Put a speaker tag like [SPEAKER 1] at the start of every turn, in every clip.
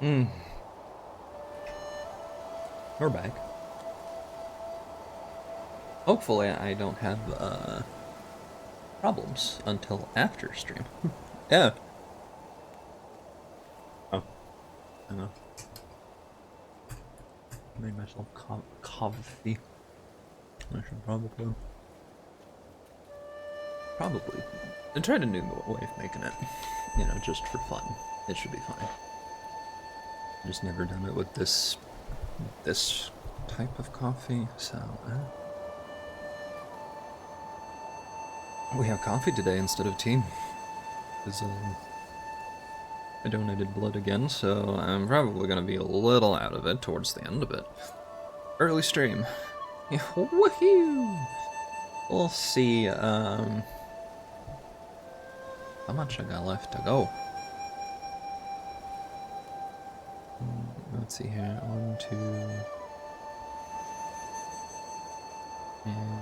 [SPEAKER 1] Mm, we're back. Hopefully I don't have problems until after stream. Yeah. Oh, I know. Made myself coffee. I should probably. I tried a new way of making it. You know, just for fun. It should be fine. Just never done it with this type of coffee, so we have coffee today instead of tea. Because I donated blood again, so I'm probably gonna be a little out of it towards the end of it. Early stream. Yeah, woohoo! We'll see, how much I got left to go. Let's see here. 1, 2... and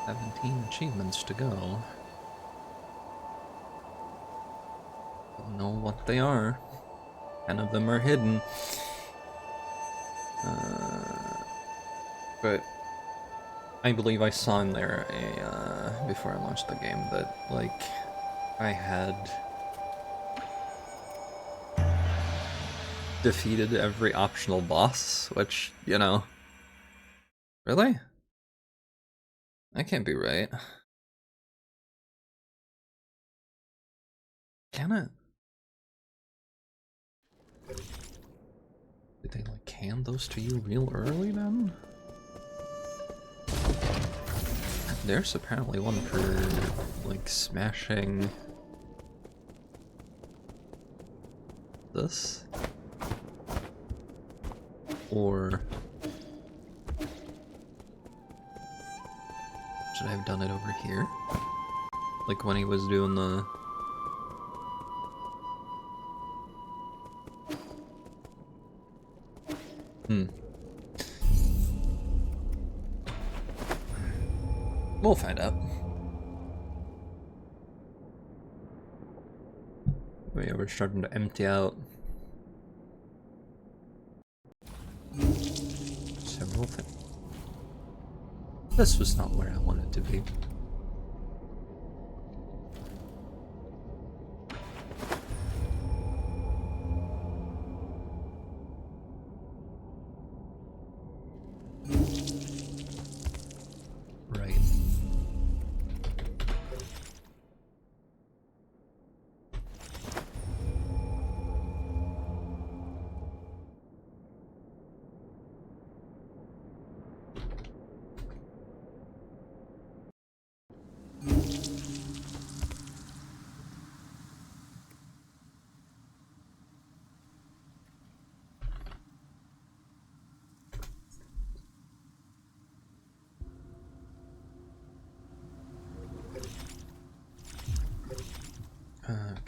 [SPEAKER 1] 17 achievements to go. Don't know what they are. 10 of them are hidden. But I believe I saw in there before I launched the game that, like, I had defeated every optional boss, which, you know... Really? That can't be right. Can it? Did they, like, hand those to you real early, then? There's apparently one for, like, smashing... this? Or... should I have done it over here? Like when he was doing the... We'll find out. But yeah, we're starting to empty out several things. This was not where I wanted to be. Right.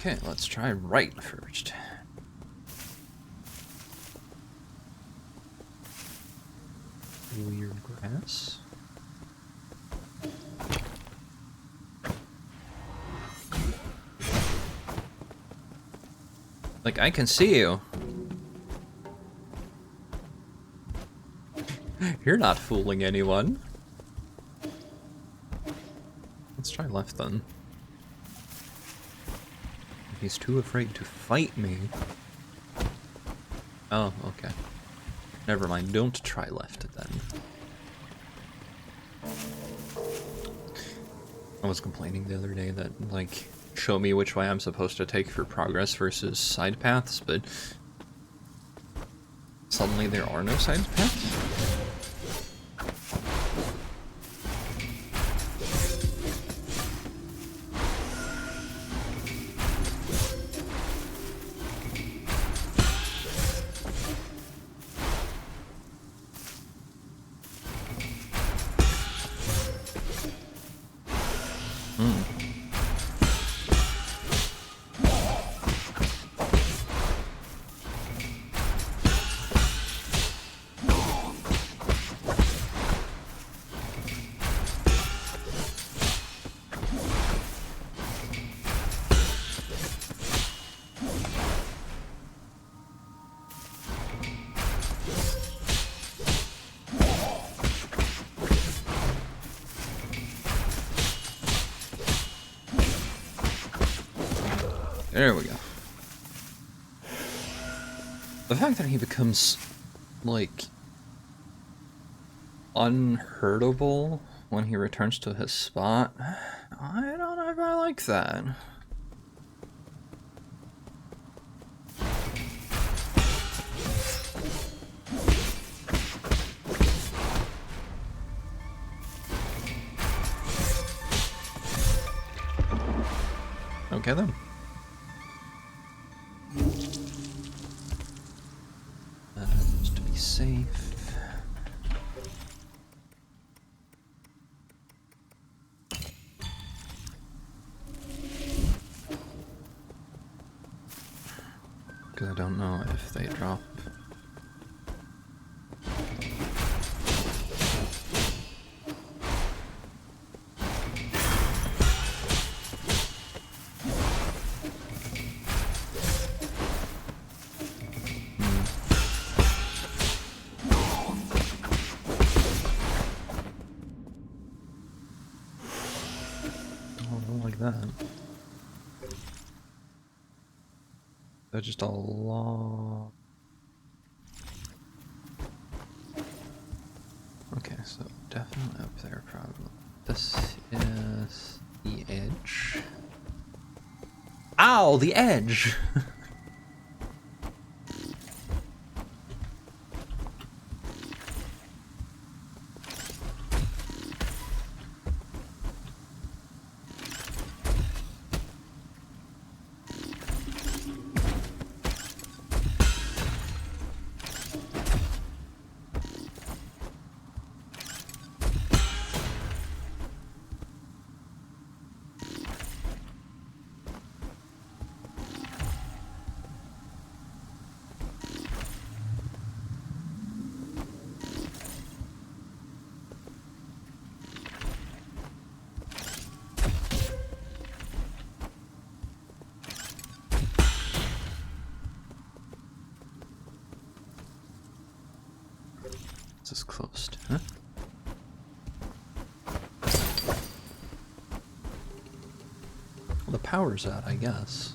[SPEAKER 1] Okay, let's try right first. Weird grass. Like, I can see you. You're not fooling anyone. Let's try left then. He's too afraid to fight me. Oh, okay. Never mind, don't try left then. I was complaining the other day that, like, show me which way I'm supposed to take for progress versus side paths, but suddenly there are no side paths? There we go. The fact that he becomes, like, unhurtable when he returns to his spot, I don't know if I like that. Okay then. Just to be safe. Because I don't know if they drop. That. They're just a long... Okay, so definitely up there probably. This is the edge. Ow, the edge! This is closed, huh? Well, the power's out, I guess.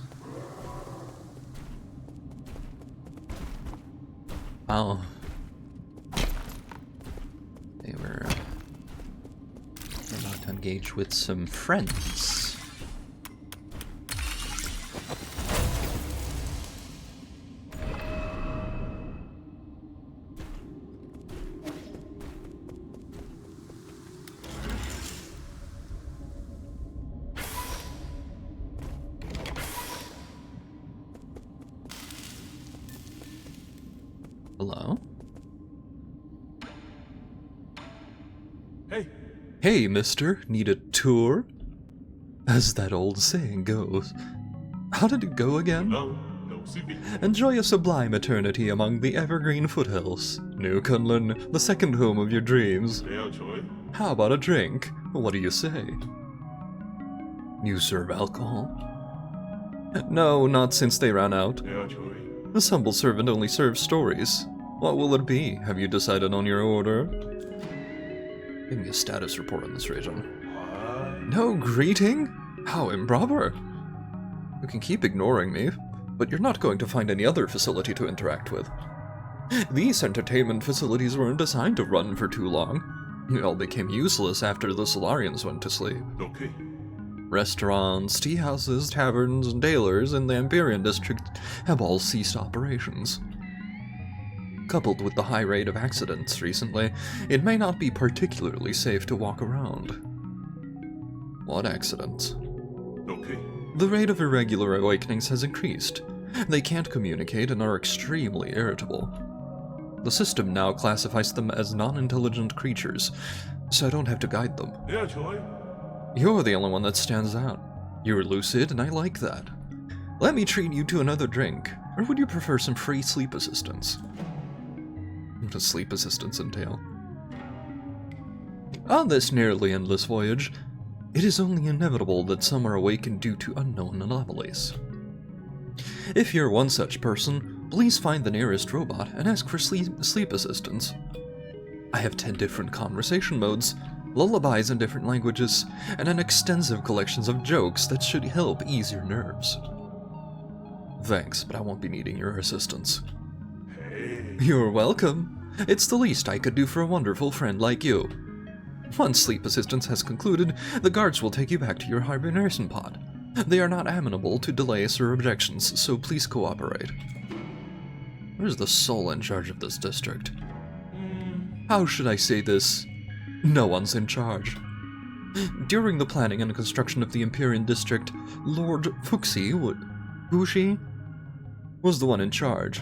[SPEAKER 1] Oh. They were about to engage with some friends. Hello?
[SPEAKER 2] Hey.
[SPEAKER 1] Hey, mister, need a tour? As that old saying goes. How did it go again? Enjoy a sublime eternity among the evergreen foothills. New Kunlun, the second home of your dreams. How about a drink? What do you say? You serve alcohol? No, not since they ran out. This humble servant only serves stories. What will it be? Have you decided on your order? Give me a status report on this region. No greeting? How improper. You can keep ignoring me, but you're not going to find any other facility to interact with. These entertainment facilities weren't designed to run for too long. They all became useless after the Solarians went to sleep.
[SPEAKER 2] Okay.
[SPEAKER 1] Restaurants, tea houses, taverns, and tailors in the Empyrean district have all ceased operations. Coupled with the high rate of accidents recently, it may not be particularly safe to walk around. What accidents?
[SPEAKER 2] Okay.
[SPEAKER 1] The rate of irregular awakenings has increased. They can't communicate and are extremely irritable. The system now classifies them as non-intelligent creatures, so I don't have to guide them. You're the only one that stands out. You're lucid, and I like that. Let me treat you to another drink, or would you prefer some free sleep assistance? What does sleep assistance entail? On this nearly endless voyage, it is only inevitable that some are awakened due to unknown anomalies. If you're one such person, please find the nearest robot and ask for sleep assistance. I have 10 different conversation modes, lullabies in different languages, and an extensive collection of jokes that should help ease your nerves. Thanks, but I won't be needing your assistance. You're welcome. It's the least I could do for a wonderful friend like you. Once sleep assistance has concluded, the guards will take you back to your hibernation pod. They are not amenable to delays or objections, so please cooperate. Where's the soul in charge of this district? How should I say this? No one's in charge. During the planning and construction of the Empyrean District, Lord Fuxi was the one in charge.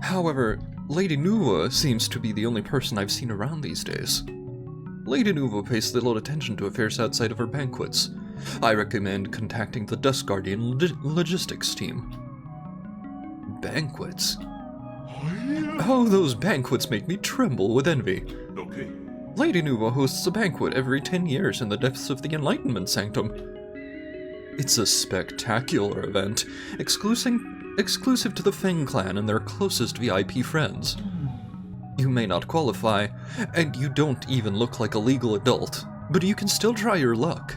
[SPEAKER 1] However, Lady Nuva seems to be the only person I've seen around these days. Lady Nuva pays little attention to affairs outside of her banquets. I recommend contacting the Dust Guardian logistics team. Banquets? Oh, those banquets make me tremble with envy.
[SPEAKER 2] Okay.
[SPEAKER 1] Lady Nuva hosts a banquet every 10 years in the depths of the Enlightenment Sanctum. It's a spectacular event, exclusive to the Feng clan and their closest VIP friends. You may not qualify, and you don't even look like a legal adult, but you can still try your luck.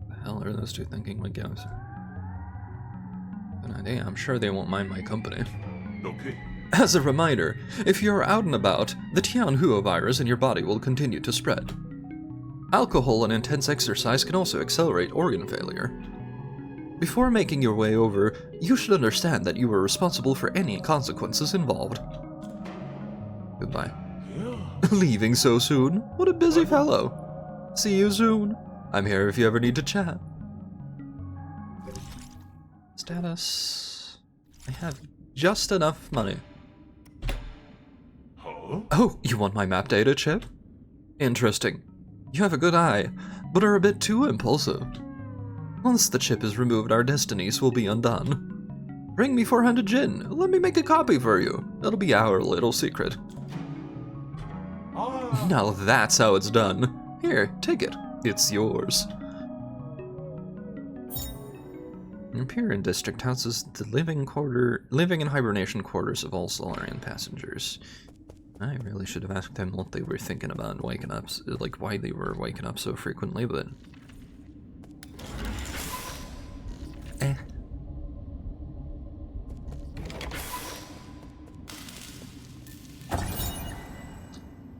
[SPEAKER 1] The hell are those two thinking, my guys? Good idea, I'm sure they won't mind my company.
[SPEAKER 2] Okay.
[SPEAKER 1] As a reminder, if you're out and about, the Tianhua virus in your body will continue to spread. Alcohol and intense exercise can also accelerate organ failure. Before making your way over, you should understand that you are responsible for any consequences involved. Goodbye. Leaving so soon? What a busy fellow. See you soon. I'm here if you ever need to chat. Status. I have just enough money.
[SPEAKER 2] Huh?
[SPEAKER 1] Oh, you want my map data chip? Interesting. You have a good eye, but are a bit too impulsive. Once the chip is removed, our destinies will be undone. Bring me 400 Jin. Let me make a copy for you. It'll be our little secret. Now that's how it's done. Here, take it. It's yours. Empyrean District houses the living and hibernation quarters of all Solarian passengers. I really should have asked them what they were thinking about waking up, like why they were waking up so frequently, but...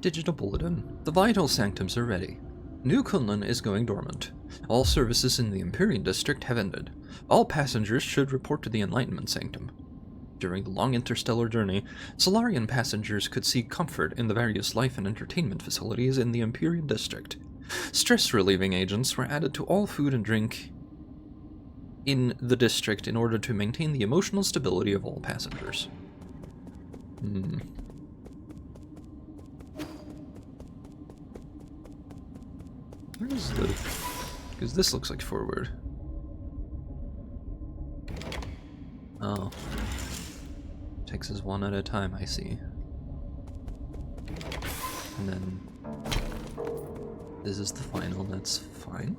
[SPEAKER 1] Digital Bulletin. The Vital Sanctums are ready. New Kunlun is going dormant. All services in the Empyrean District have ended. All passengers should report to the Enlightenment Sanctum. During the long interstellar journey, Solarian passengers could seek comfort in the various life and entertainment facilities in the Empyrean District. Stress-relieving agents were added to all food and drink in the district in order to maintain the emotional stability of all passengers. Where is the... Because this looks like forward. Oh. Takes us one at a time, I see. And then... This is the final, that's fine.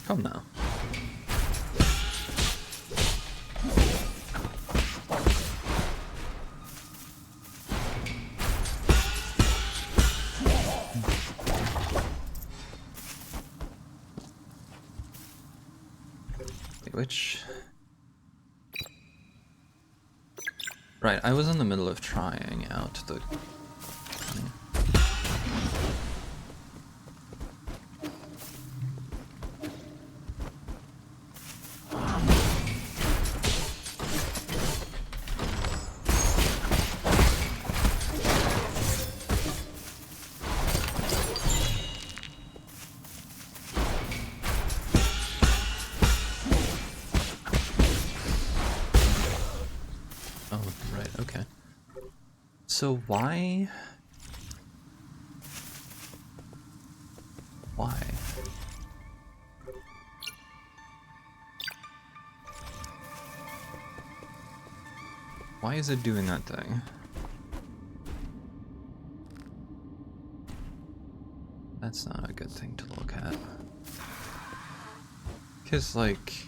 [SPEAKER 1] Come now. Which... Right, I was in the middle of trying out the... So why? Why is it doing that thing? That's not a good thing to look at. Because, like,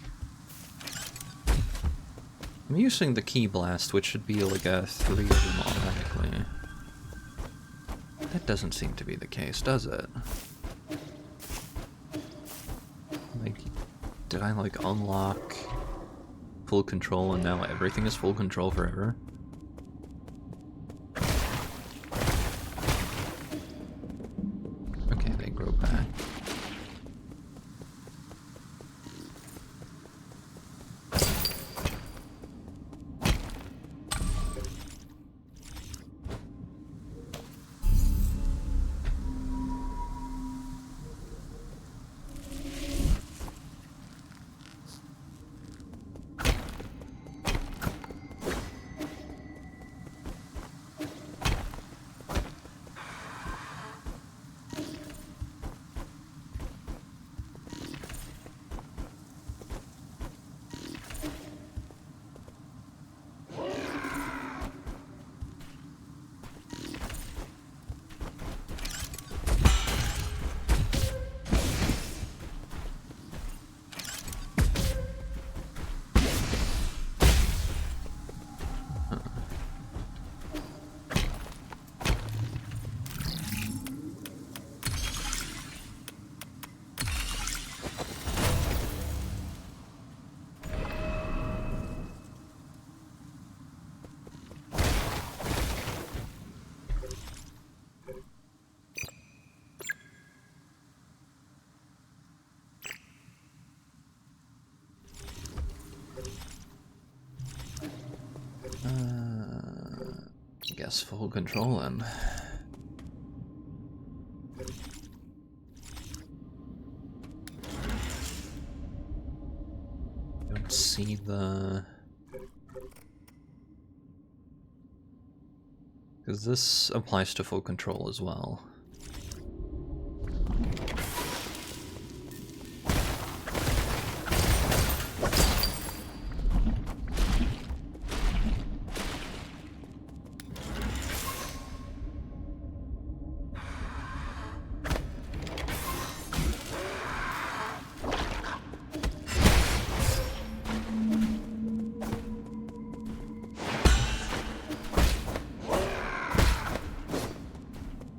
[SPEAKER 1] I'm using the key blast, which should be like a 3 of them automatically. That doesn't seem to be the case, does it? Like, did I, like, unlock full control and now everything is full control forever? Okay, they grow back. I guess full control then. Don't see the... Because this applies to full control as well.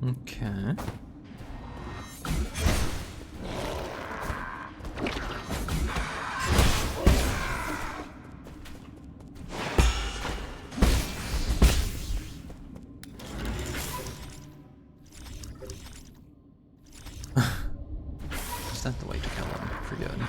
[SPEAKER 1] Okay. Is that the way to kill him? For good.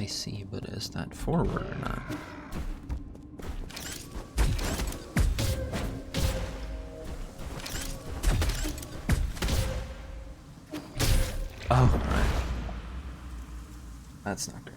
[SPEAKER 1] I see, but is that forward or not? Oh, right. That's not great.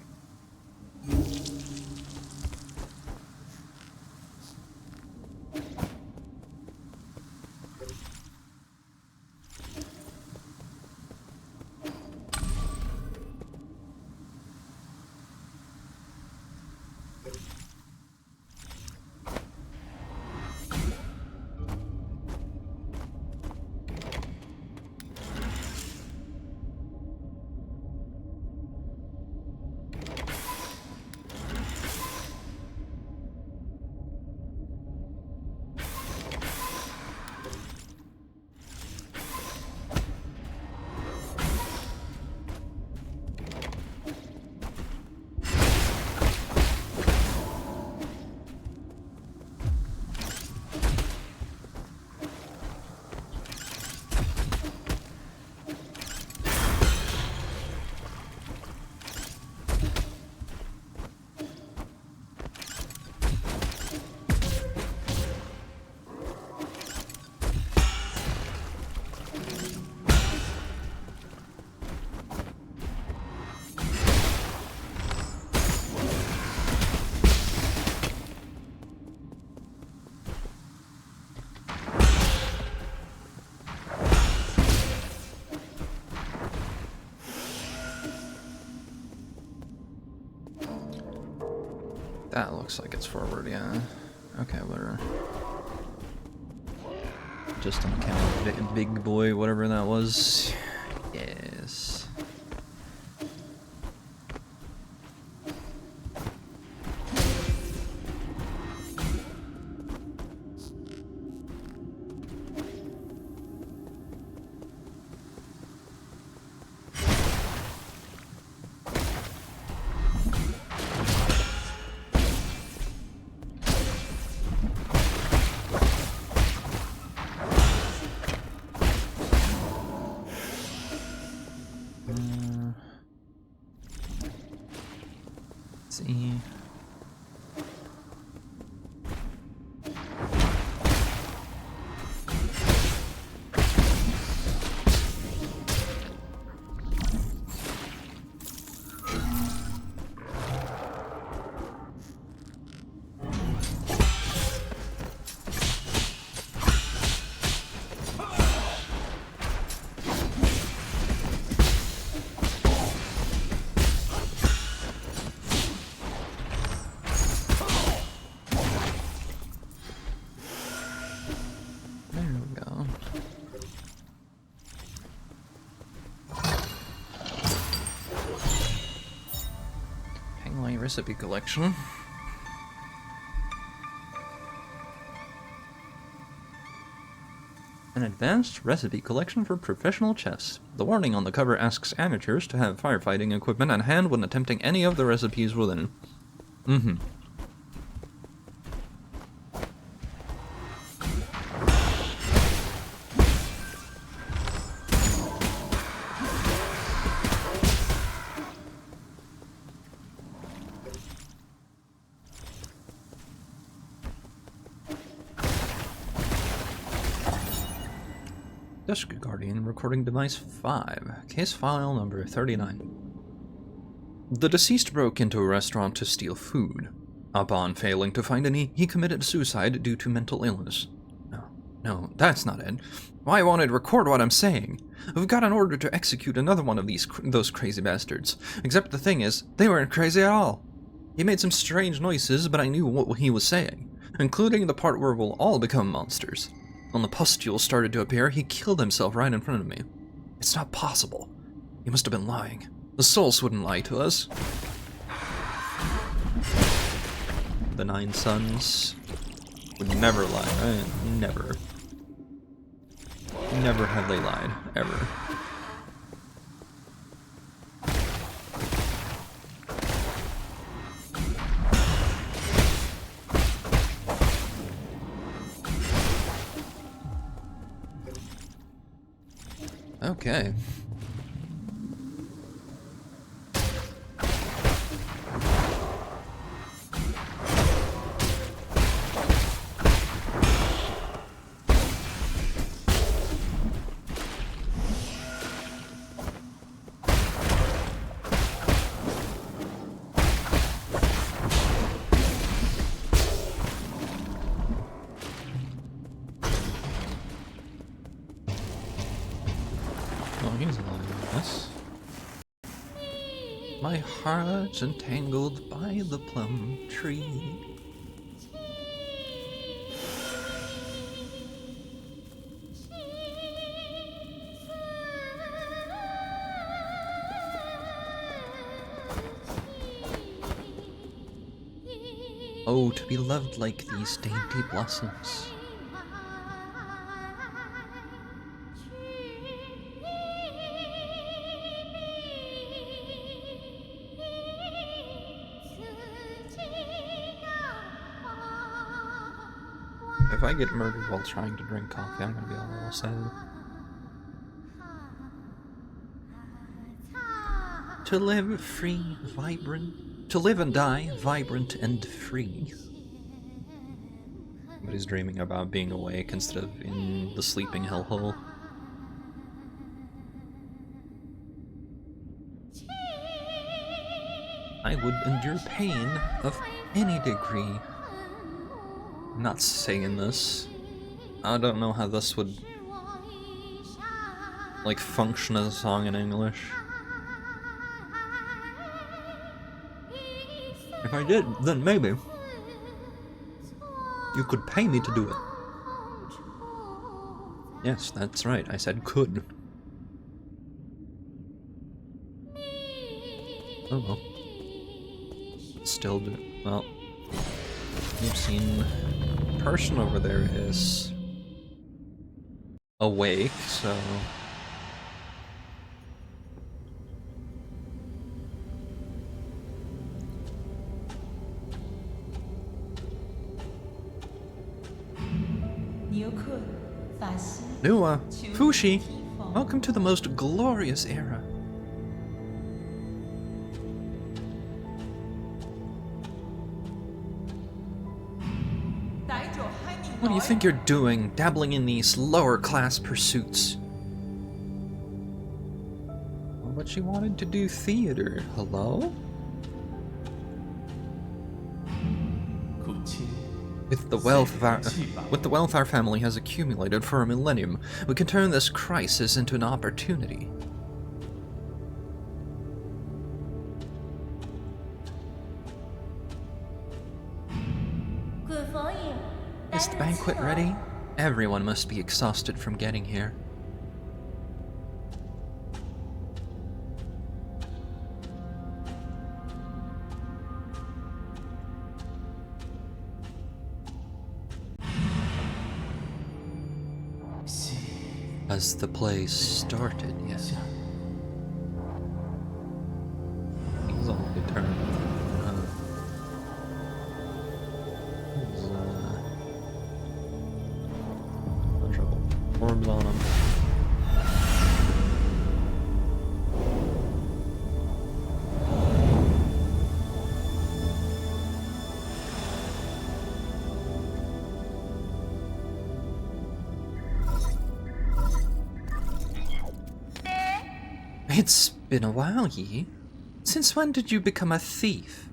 [SPEAKER 1] That looks like it's forward, yeah. Okay, whatever. Just on account of Big Boy, whatever that was. Yes. See. Recipe collection. An advanced recipe collection for professional chefs. The warning on the cover asks amateurs to have firefighting equipment on hand when attempting any of the recipes within. Desk Guardian recording device 5, case file number 39. The deceased broke into a restaurant to steal food. Upon failing to find any, he committed suicide due to mental illness. No, that's not it. Why won't it record what I'm saying? I've got an order to execute another one of those crazy bastards. Except the thing is, they weren't crazy at all. He made some strange noises, but I knew what he was saying, including the part where we'll all become monsters. When the pustules started to appear, he killed himself right in front of me. It's not possible. He must have been lying. The souls wouldn't lie to us. The 9 sons would never lie. Never. Never have they lied. Ever. Okay. He's alive, yes. My heart's entangled by the plum tree. Oh, to be loved like these dainty blossoms. If I get murdered while trying to drink coffee, I'm gonna be a little sad. To live free, vibrant. To live and die, vibrant and free. But he's dreaming about being awake instead of in the sleeping hellhole. I would endure pain of any degree. I'm not saying this. I don't know how this would, like, function as a song in English. If I did, then maybe you could pay me to do it. Yes, that's right, I said could. Oh well. Still do. Well, you've seen the person over there is awake, so. Nua, Fushi, welcome to the most glorious era. What do you think you're doing, dabbling in these lower-class pursuits? Well, but she wanted to do theater. Hello? With the wealth our family has accumulated for a millennium, we can turn this crisis into an opportunity. Is the banquet ready? Everyone must be exhausted from getting here. Has the play started yet? He's all determined. No trouble. Orbs on him. It's been a while, Yi. Since when did you become a thief?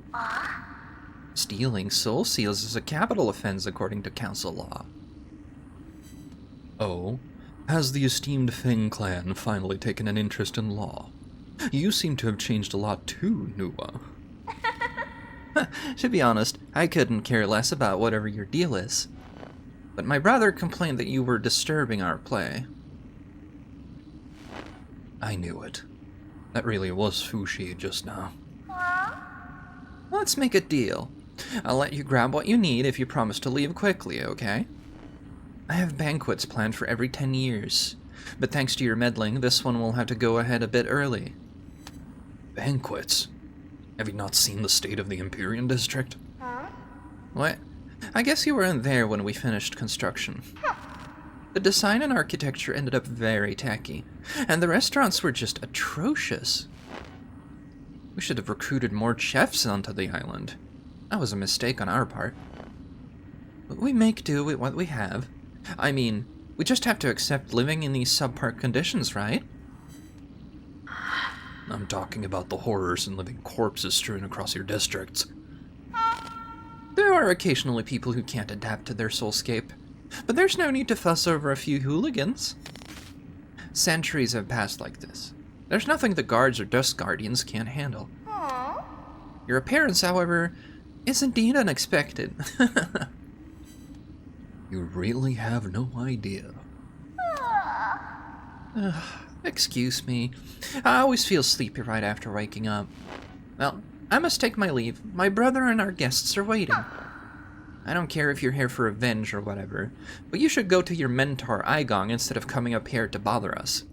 [SPEAKER 1] Stealing soul seals is a capital offense according to council law. Oh, has the esteemed Feng clan finally taken an interest in law? You seem to have changed a lot too, Nua. To be honest, I couldn't care less about whatever your deal is. But my brother complained that you were disturbing our play. I knew it. That really was Fushi just now. Let's make a deal. I'll let you grab what you need if you promise to leave quickly, okay? I have banquets planned for every 10 years, but thanks to your meddling, this one will have to go ahead a bit early. Banquets? Have you not seen the state of the Empyrean district? What? I guess you weren't there when we finished construction. The design and architecture ended up very tacky, and the restaurants were just atrocious. We should have recruited more chefs onto the island. That was a mistake on our part. But we make do with what we have. I mean, we just have to accept living in these subpar conditions, right? I'm talking about the horrors and living corpses strewn across your districts. There are occasionally people who can't adapt to their soulscape. But there's no need to fuss over a few hooligans. Centuries have passed like this. There's nothing the guards or dust guardians can't handle. Your appearance, however, is indeed unexpected. You really have no idea. Excuse me. I always feel sleepy right after waking up. Well, I must take my leave. My brother and our guests are waiting. I don't care if you're here for revenge or whatever, but you should go to your mentor, Aigong, instead of coming up here to bother us.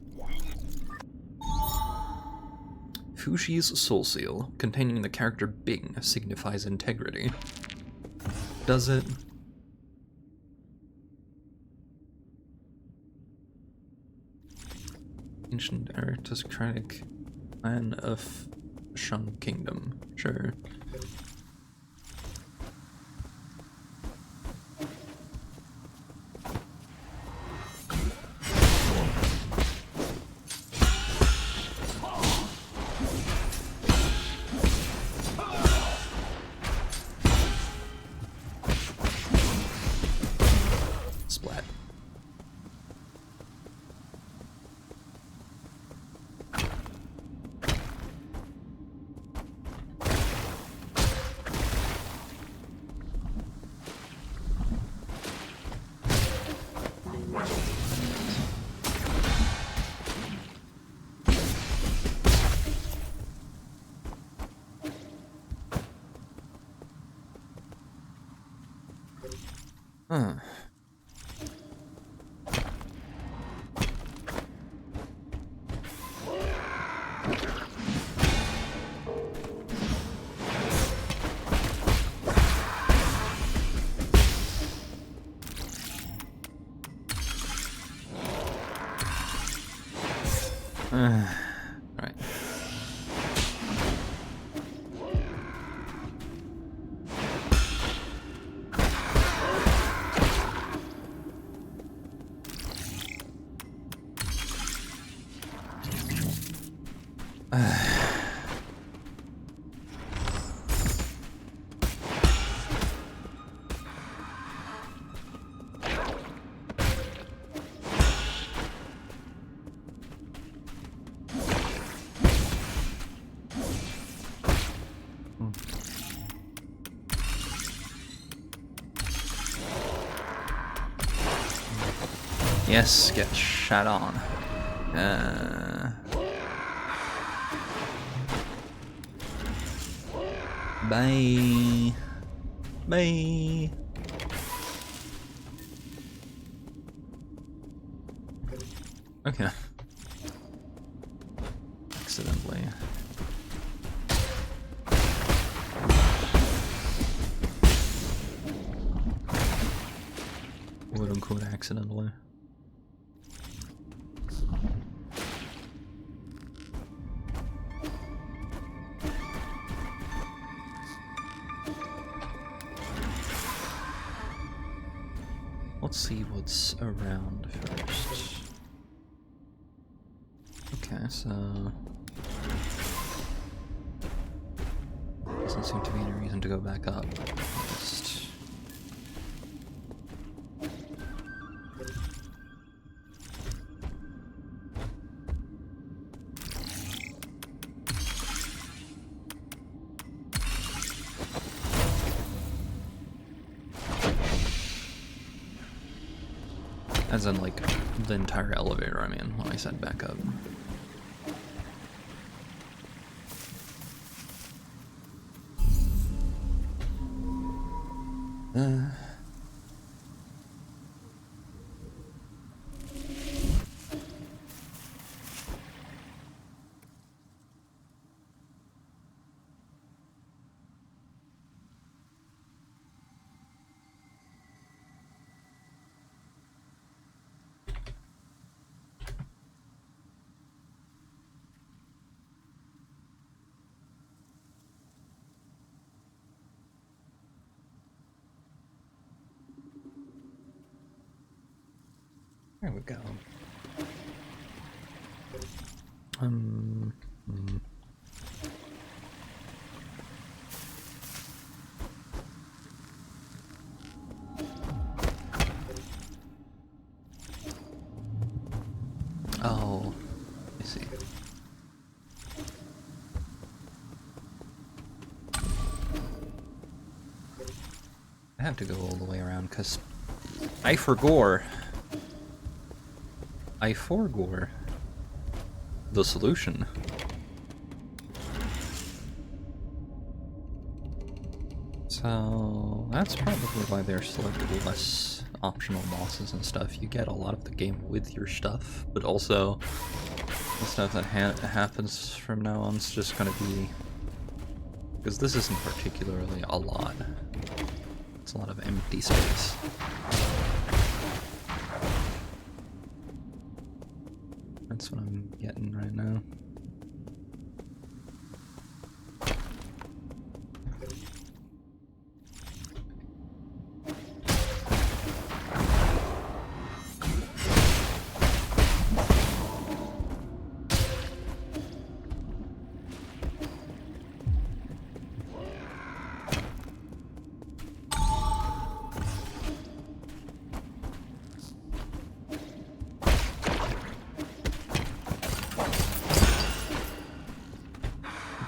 [SPEAKER 1] Fushi's soul seal, containing the character Bing, signifies integrity. Does it? Ancient aristocratic clan of Shang Kingdom. Sure. Splat. Huh. Right. Yes, get shot on. Bye. Bye. Okay. Accidentally. Quote unquote accidentally. Let's see what's around first. Okay, so doesn't seem to be any reason to go back up. Just as in, like, the entire elevator, I mean, when I said back up. There we go. Oh, I see. I have to go all the way around because I forgore the solution. So that's probably why there's like less optional bosses and stuff. You get a lot of the game with your stuff, but also the stuff that happens from now on is just gonna be, because this isn't particularly a lot. It's a lot of empty space. That's what I'm getting right now.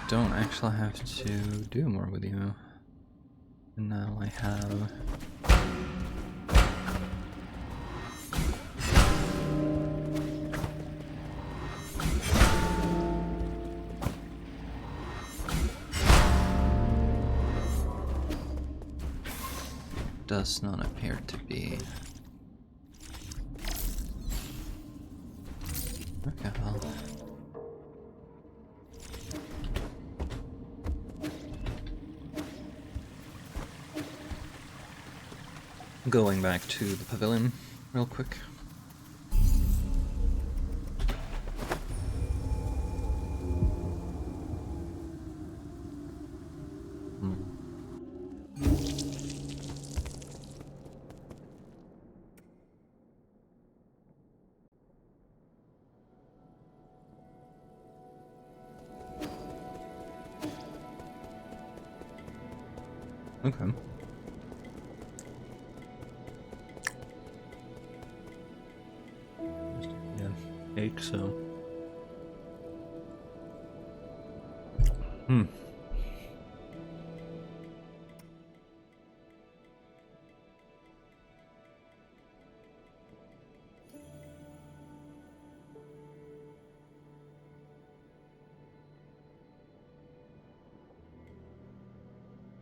[SPEAKER 1] Don't actually have to do more with you. And now I have... does not appear to be. Okay, well. Going back to the pavilion real quick. Okay. Yeah, 8, so.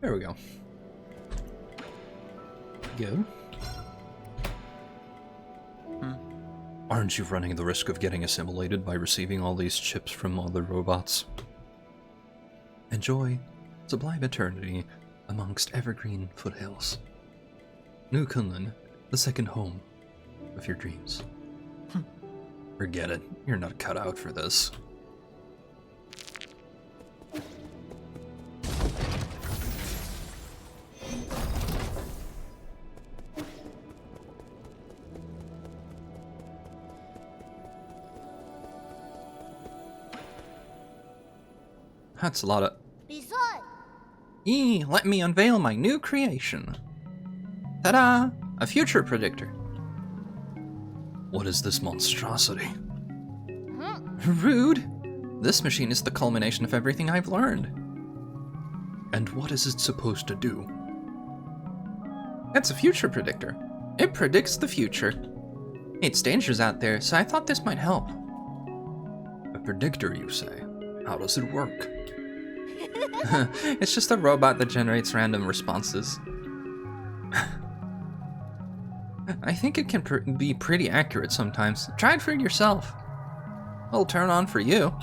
[SPEAKER 1] There we go. Go. Aren't you running the risk of getting assimilated by receiving all these chips from other robots? Enjoy sublime eternity amongst evergreen foothills. New Kunlun, the second home of your dreams. Forget it. You're not cut out for this. That's a lot of... Let me unveil my new creation. Ta-da! A future predictor. What is this monstrosity? Rude! This machine is the culmination of everything I've learned. And what is it supposed to do? It's a future predictor. It predicts the future. It's dangerous out there, so I thought this might help. A predictor, you say? How does it work? It's just a robot that generates random responses. I think it can be pretty accurate sometimes. Try it for yourself. It'll turn on for you.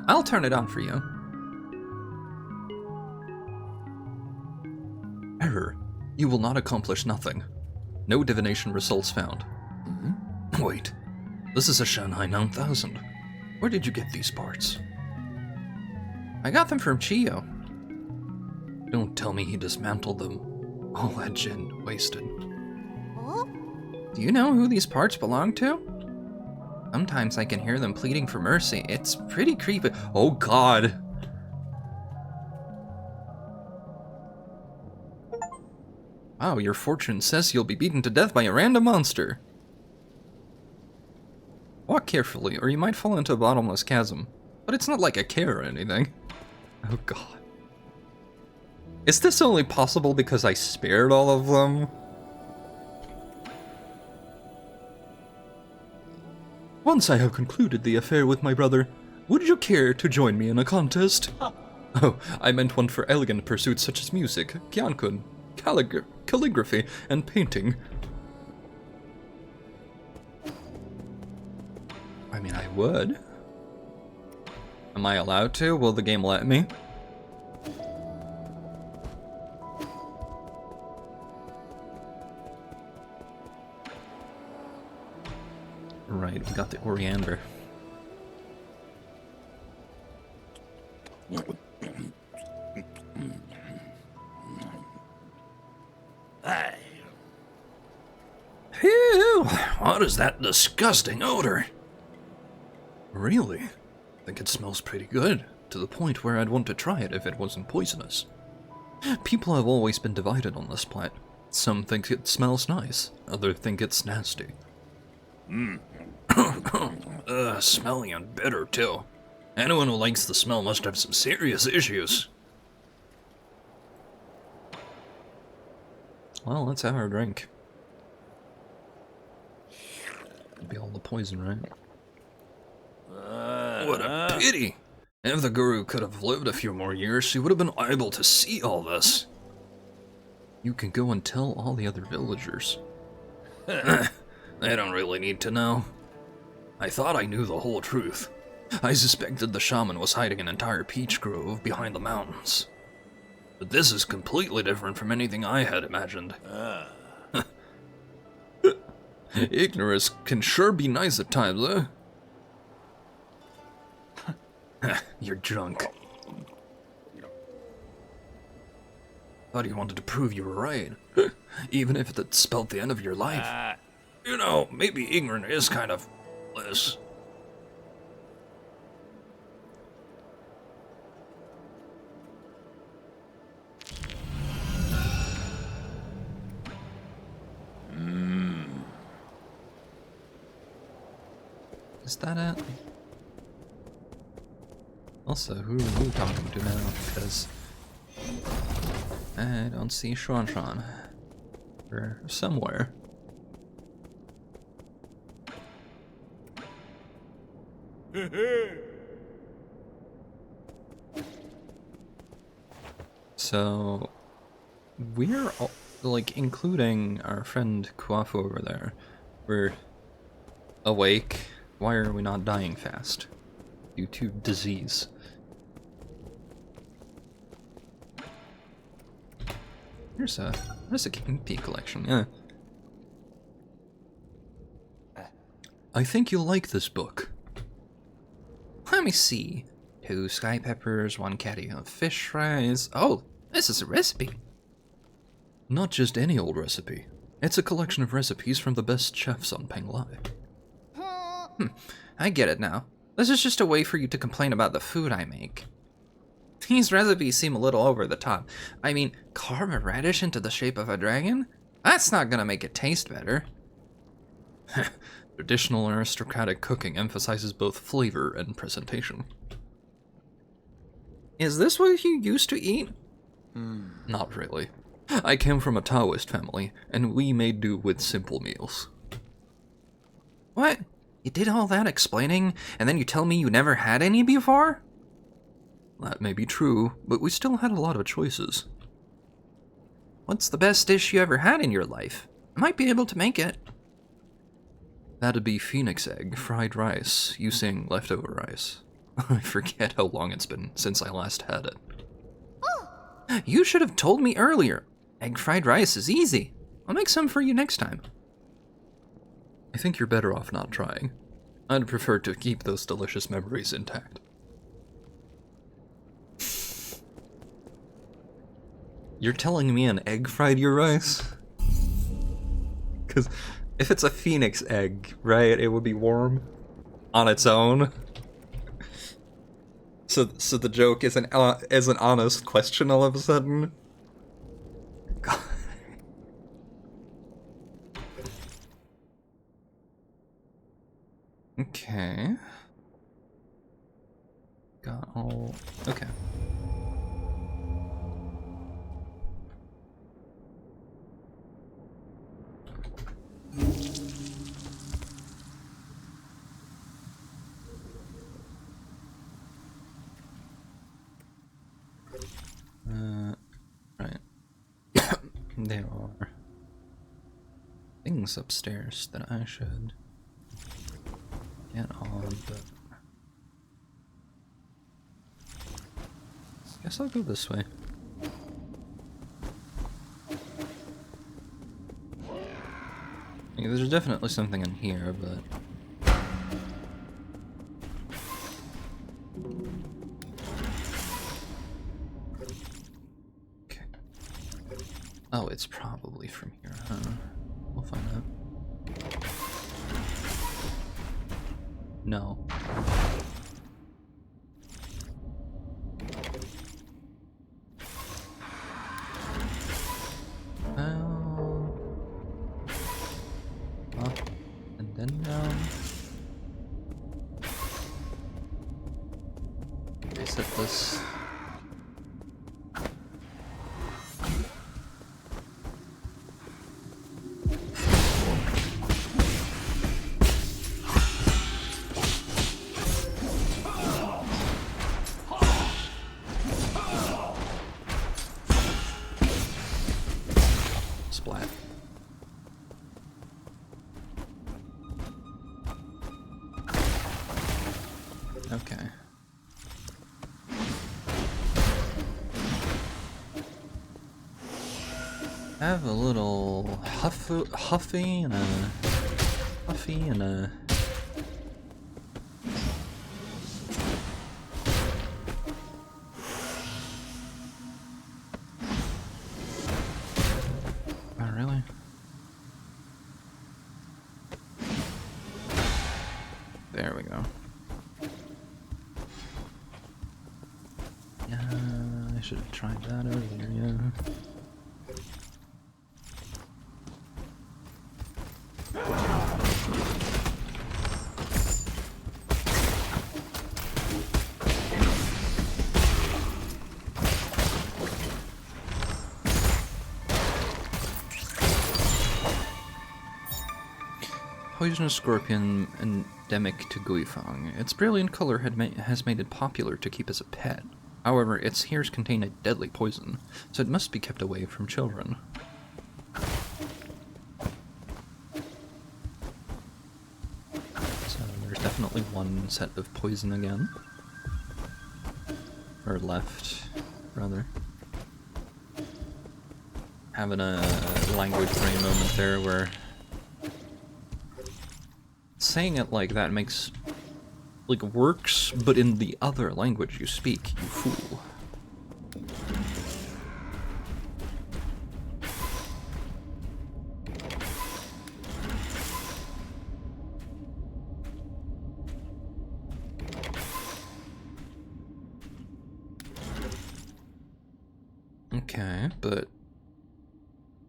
[SPEAKER 1] I'll turn it on for you. Error. You will not accomplish nothing. No divination results found. Wait. This is a Shanghai 9000. Where did you get these parts? I got them from Chio. Don't tell me he dismantled them. All that gin wasted. Huh? Do you know who these parts belong to? Sometimes I can hear them pleading for mercy. It's pretty creepy. Oh god. Wow, your fortune says you'll be beaten to death by a random monster. Walk carefully, or you might fall into a bottomless chasm. But it's not like I care or anything. Oh god. Is this only possible because I spared all of them? Once I have concluded the affair with my brother, would you care to join me in a contest? Oh, I meant one for elegant pursuits such as music, gyankun, calligraphy, and painting. I mean, I would. Am I allowed to? Will the game let me? Right, we got the Oriander.
[SPEAKER 2] Hey. Phew! What is that disgusting odor?
[SPEAKER 1] Really? I think it smells pretty good, to the point where I'd want to try it if it wasn't poisonous. People have always been divided on this plant. Some think it smells nice, others think it's nasty.
[SPEAKER 2] Smelly and bitter too. Anyone who likes the smell must have some serious issues.
[SPEAKER 1] Well, let's have our drink. It'd be all the poison, right?
[SPEAKER 2] What a pity! If the guru could have lived a few more years, she would have been able to see all this.
[SPEAKER 1] You can go and tell all the other villagers.
[SPEAKER 2] They don't really need to know. I thought I knew the whole truth. I suspected the shaman was hiding an entire peach grove behind the mountains. But this is completely different from anything I had imagined.
[SPEAKER 1] Ignorance can sure be nice at times,
[SPEAKER 2] You're drunk. Thought you wanted to prove you were right. Even if it spelled the end of your life. You know, maybe ignorant is kind of bliss.
[SPEAKER 1] Is that it? Also, who are we talking to now? Because I don't see Shuan Shuan. Or somewhere. So we're all, like, including our friend Kuafu over there. We're awake. Why are we not dying fast? Due to disease. There's a Kingpea collection, yeah. I think you'll like this book. Let me see. 2 sky peppers, 1 caddy of fish fries. Oh, this is a recipe. Not just any old recipe. It's a collection of recipes from the best chefs on Penglai. I get it now. This is just a way for you to complain about the food I make. These recipes seem a little over the top. I mean, carve a radish into the shape of a dragon? That's not gonna make it taste better. Traditional aristocratic cooking emphasizes both flavor and presentation. Is this what you used to eat? Not really. I came from a Taoist family, and we made do with simple meals. What? You did all that explaining, and then you tell me you never had any before? That may be true, but we still had a lot of choices. What's the best dish you ever had in your life? I might be able to make it. That'd be phoenix egg, fried rice, using leftover rice. I forget how long it's been since I last had it. You should have told me earlier. Egg fried rice is easy. I'll make some for you next time. I think you're better off not trying. I'd prefer to keep those delicious memories intact. You're telling me an egg fried your rice? Because if it's a phoenix egg, right, it would be warm on its own. So the joke is an honest question all of a sudden. God. Okay. Got all. Okay. Right. There are things upstairs that I should get on, but guess I'll go this way. Yeah, there's definitely something in here, but okay. Oh, it's probably from here, huh? We'll find out. No. Up and then down. Reset this. Okay. I have a little huffy and a oh really? There we go. Yeah, I should have tried that earlier, yeah. Poisonous scorpion endemic to Guifang. Its brilliant color has made it popular to keep as a pet. However, its hairs contain a deadly poison, so it must be kept away from children. So there's definitely one set of poison again. Or left, rather. Having a language brain moment there where saying it like that makes, like, works, but in the other language you speak, you fool. Okay, but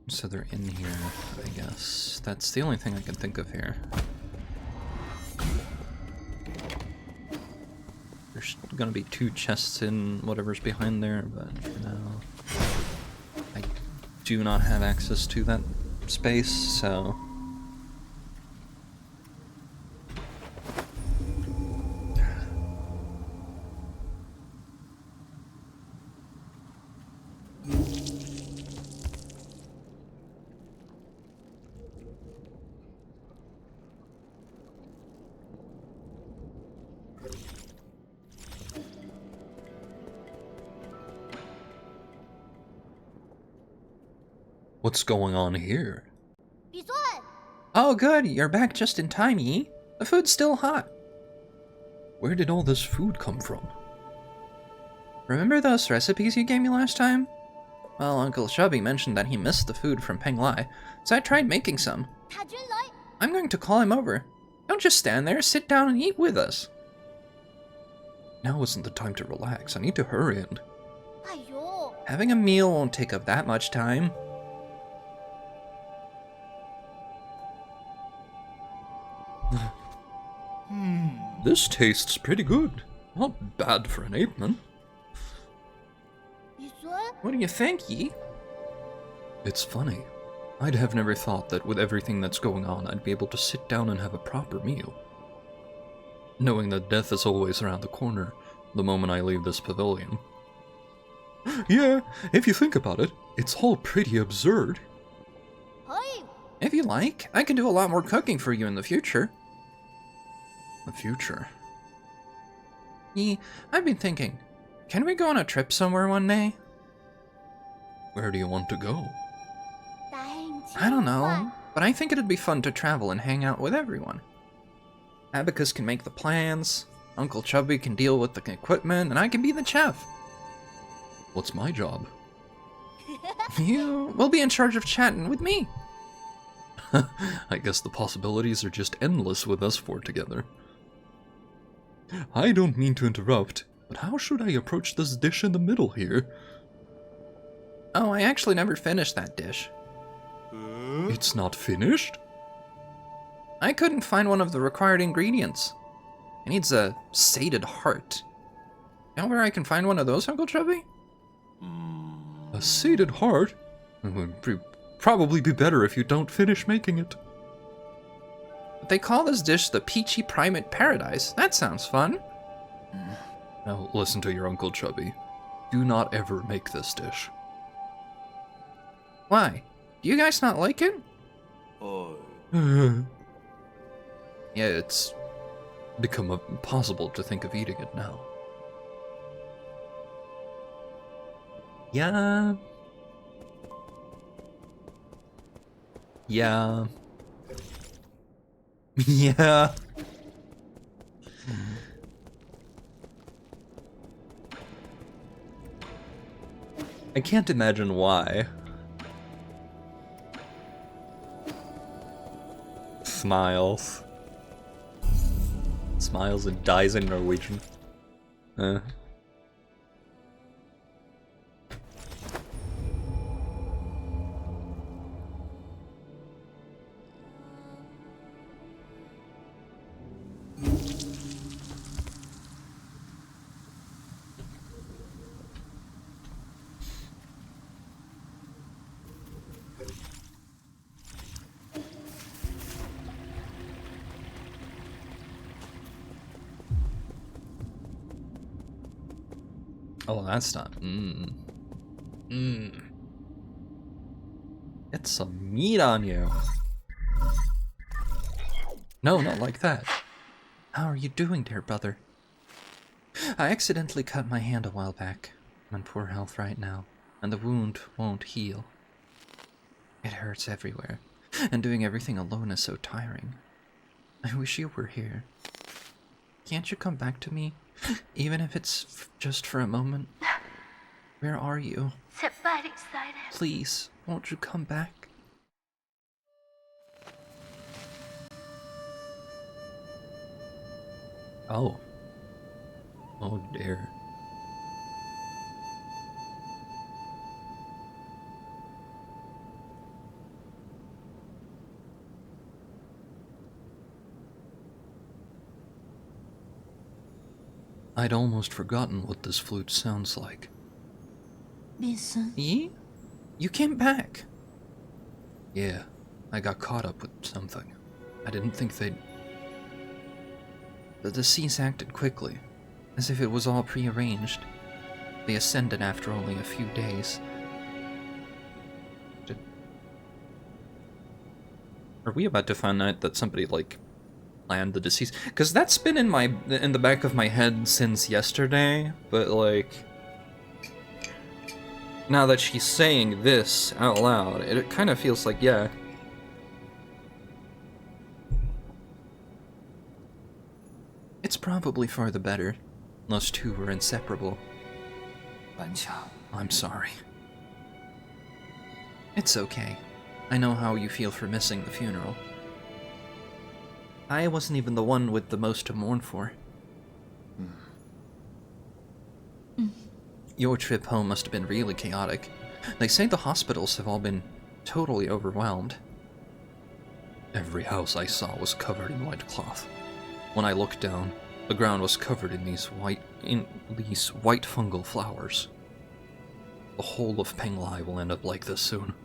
[SPEAKER 1] so they're in here, I guess. That's the only thing I can think of here. There's gonna be 2 chests in whatever's behind there, but for now, I do not have access to that space, so... What's going on here? Oh good, you're back just in time, Yi. The food's still hot. Where did all this food come from? Remember those recipes you gave me last time? Well, Uncle Chubby mentioned that he missed the food from Peng Lai, so I tried making some. I'm going to call him over. Don't just stand there, sit down and eat with us. Now isn't the time to relax, I need to hurry and... Having a meal won't take up that much time. This tastes pretty good. Not bad for an ape man. What do you think, Yi? It's funny. I'd have never thought that with everything that's going on, I'd be able to sit down and have a proper meal. Knowing that death is always around the corner, the moment I leave this pavilion. Yeah, if you think about it, it's all pretty absurd. If you like, I can do a lot more cooking for you in the future. The future? Yi, I've been thinking, can we go on a trip somewhere one day? Where do you want to go? I don't know, but I think it'd be fun to travel and hang out with everyone. Abacus can make the plans, Uncle Chubby can deal with the equipment, and I can be the chef. What's my job? You will be in charge of chatting with me. I guess the possibilities are just endless with us 4 together. I don't mean to interrupt, but how should I approach this dish in the middle here? Oh, I actually never finished that dish. It's not finished? I couldn't find one of the required ingredients. It needs a sated heart. You know where I can find one of those, Uncle Chubby? A sated heart? It would probably be better if you don't finish making it. They call this dish the Peachy Primate Paradise. That sounds fun. Now listen to your Uncle Chubby. Do not ever make this dish. Why? Do you guys not like it? Yeah, it's become impossible to think of eating it now. Yeah. Yeah. Yeah. I can't imagine why. Smiles. Smiles and dies in Norwegian. Oh, that's not. Get some meat on you. No, not like that. How are you doing, dear brother? I accidentally cut my hand a while back. I'm in poor health right now, and the wound won't heal. It hurts everywhere, and doing everything alone is so tiring. I wish you were here. Can't you come back to me, even if it's just for a moment? Where are you? Please, won't you come back? Oh. Oh dear. I'd almost forgotten what this flute sounds like.
[SPEAKER 3] Vincent?
[SPEAKER 1] Ye? You came back? Yeah, I got caught up with something. I didn't think they'd... The deceased acted quickly, as if it was all prearranged. They ascended after only a few days. Are we about to find out that somebody, like, planned the deceased? Because that's been in the back of my head since yesterday, but, like... Now that she's saying this out loud, it kind of feels like, yeah. It's probably for the better. Those two were inseparable. I'm sorry. It's okay. I know how you feel for missing the funeral. I wasn't even the one with the most to mourn for. Your trip home must have been really chaotic. They say the hospitals have all been totally overwhelmed. Every house I saw was covered in white cloth. When I looked down, the ground was covered in these white fungal flowers. The whole of Penglai will end up like this soon.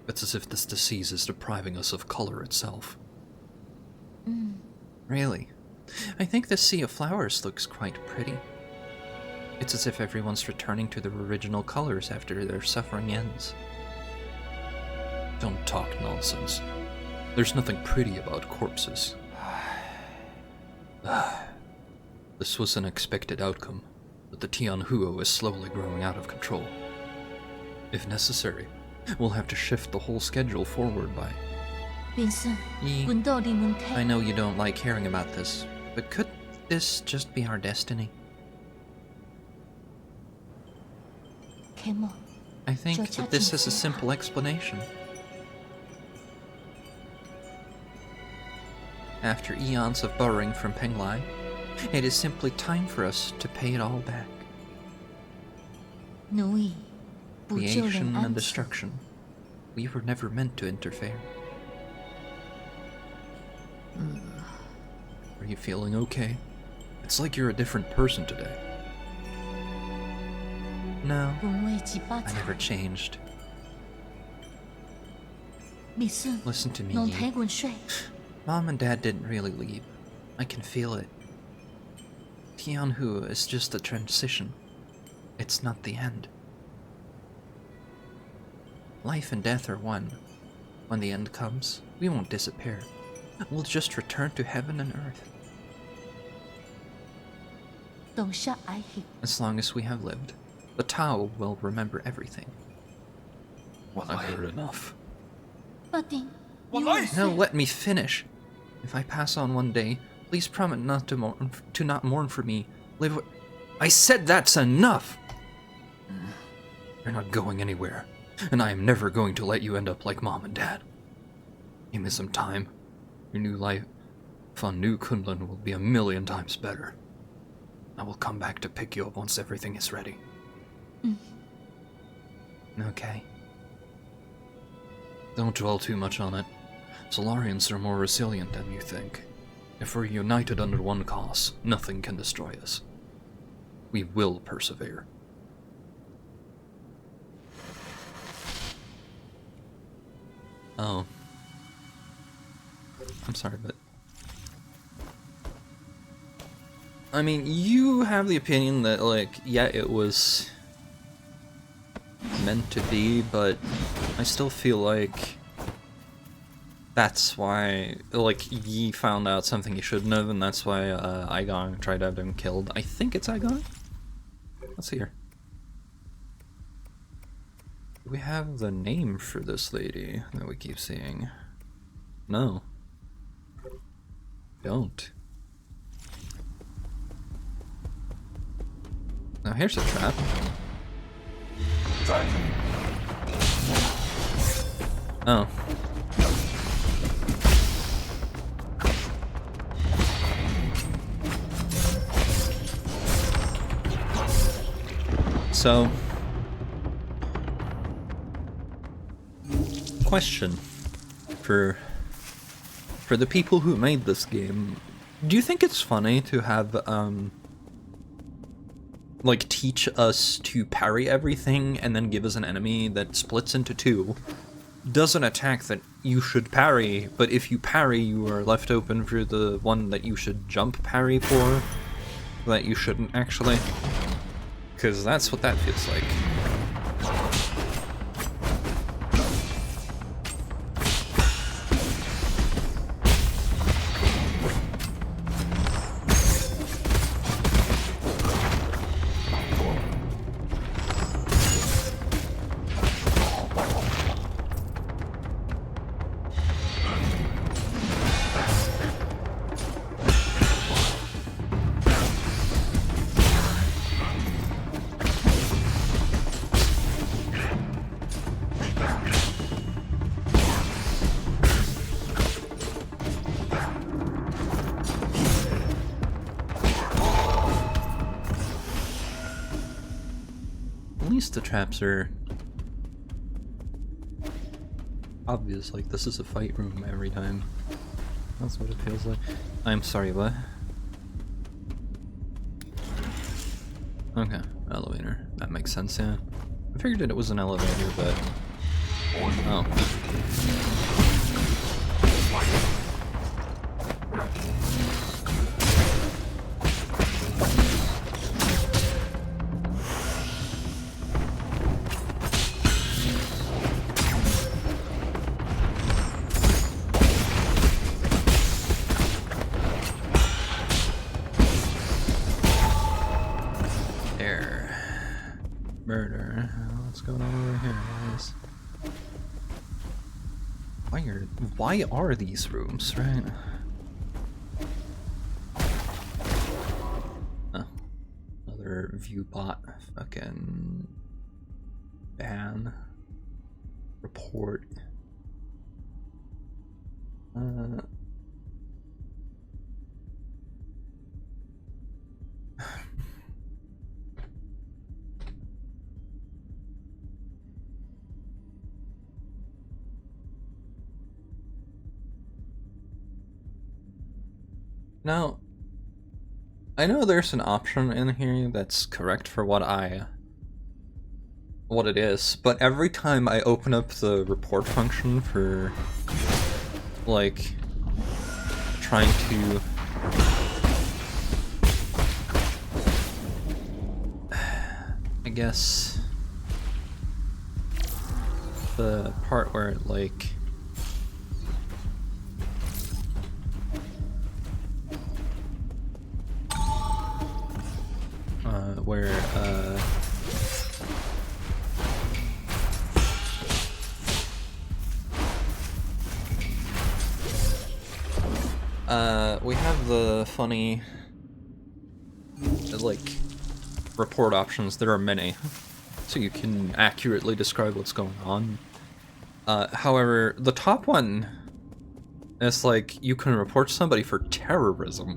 [SPEAKER 1] It's as if this disease is depriving us of color itself. Really? I think this sea of flowers looks quite pretty. It's as if everyone's returning to their original colors after their suffering ends. Don't talk nonsense. There's nothing pretty about corpses. This was an expected outcome, but the Tianhuo is slowly growing out of control. If necessary, we'll have to shift the whole schedule forward by...
[SPEAKER 3] Vincent,
[SPEAKER 1] I know you don't like hearing about this, but could this just be our destiny? I think that this has a simple explanation. After eons of borrowing from Penglai, it is simply time for us to pay it all back. Creation and destruction. We were never meant to interfere. Are you feeling okay? It's like you're a different person today. No, I never changed. Listen to me, Yi. Mom and Dad didn't really leave. I can feel it. Tianhu is just a transition. It's not the end. Life and death are one. When the end comes, we won't disappear. We'll just return to heaven and earth.
[SPEAKER 3] 董事爱情。
[SPEAKER 1] As long as we have lived, the Tao will remember everything.
[SPEAKER 2] I've heard enough.
[SPEAKER 3] 巴丁，你5
[SPEAKER 1] Now
[SPEAKER 3] 岁，
[SPEAKER 1] let me finish. If I pass on one day, please promise not to not mourn for me. Live. I said that's enough. You're not going anywhere, and I am never going to let you end up like Mom and Dad. Give me some time. Your new life on New Kunlun will be a million times better. I will come back to pick you up once everything is ready. Okay. Don't dwell too much on it. Solarians are more resilient than you think. If we're united under one cause, nothing can destroy us. We will persevere. Oh. I'm sorry, but... I mean, you have the opinion that, like, yeah, it was meant to be, but I still feel like that's why, like, he found out something he shouldn't have, and that's why Aigon tried to have him killed. I think it's Aigon? Let's see here. Do we have the name for this lady that we keep seeing? No. Don't. Now here's a trap. Oh. So, question for the people who made this game, do you think it's funny to have like teach us to parry everything and then give us an enemy that splits into two, does an attack that you should parry, but if you parry you are left open for the one that you should jump parry for that you shouldn't actually? Because that's what that feels like. At least the traps are obvious, like this is a fight room every time. That's what it feels like. I'm sorry, what? Okay, elevator. That makes sense, yeah. I figured it was an elevator, but... Oh. Murder. What's going on over here, guys? Why are these rooms, right? Oh. Another view bot. Fucking ban. Report. Now, I know there's an option in here that's correct for what it is, but every time I open up the report function for, like, trying to... I guess... the part where it, like... where we have the funny, like, report options. There are many, so you can accurately describe what's going on. However, the top one is like, you can report somebody for terrorism,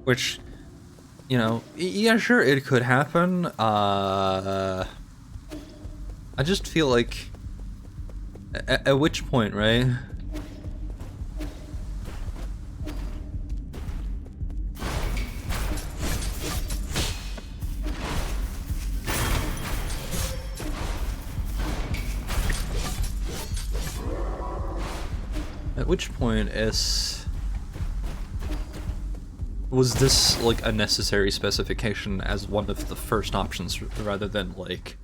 [SPEAKER 1] which, you know, yeah, sure, it could happen. I just feel like, at which point, right? At which point was this like a necessary specification as one of the first options rather than like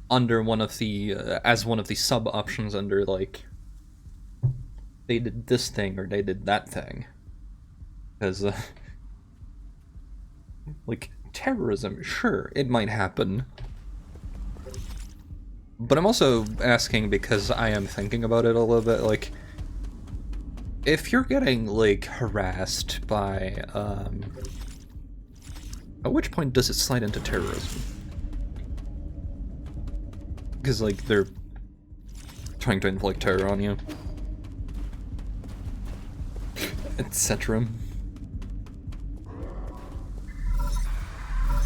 [SPEAKER 1] under one of the as one of the sub options under like they did this thing or they did that thing? Because like terrorism, sure, it might happen. But I'm also asking because I am thinking about it a little bit, like, if you're getting, like, harassed by, at which point does it slide into terrorism? Because, like, they're trying to inflict terror on you. Etc.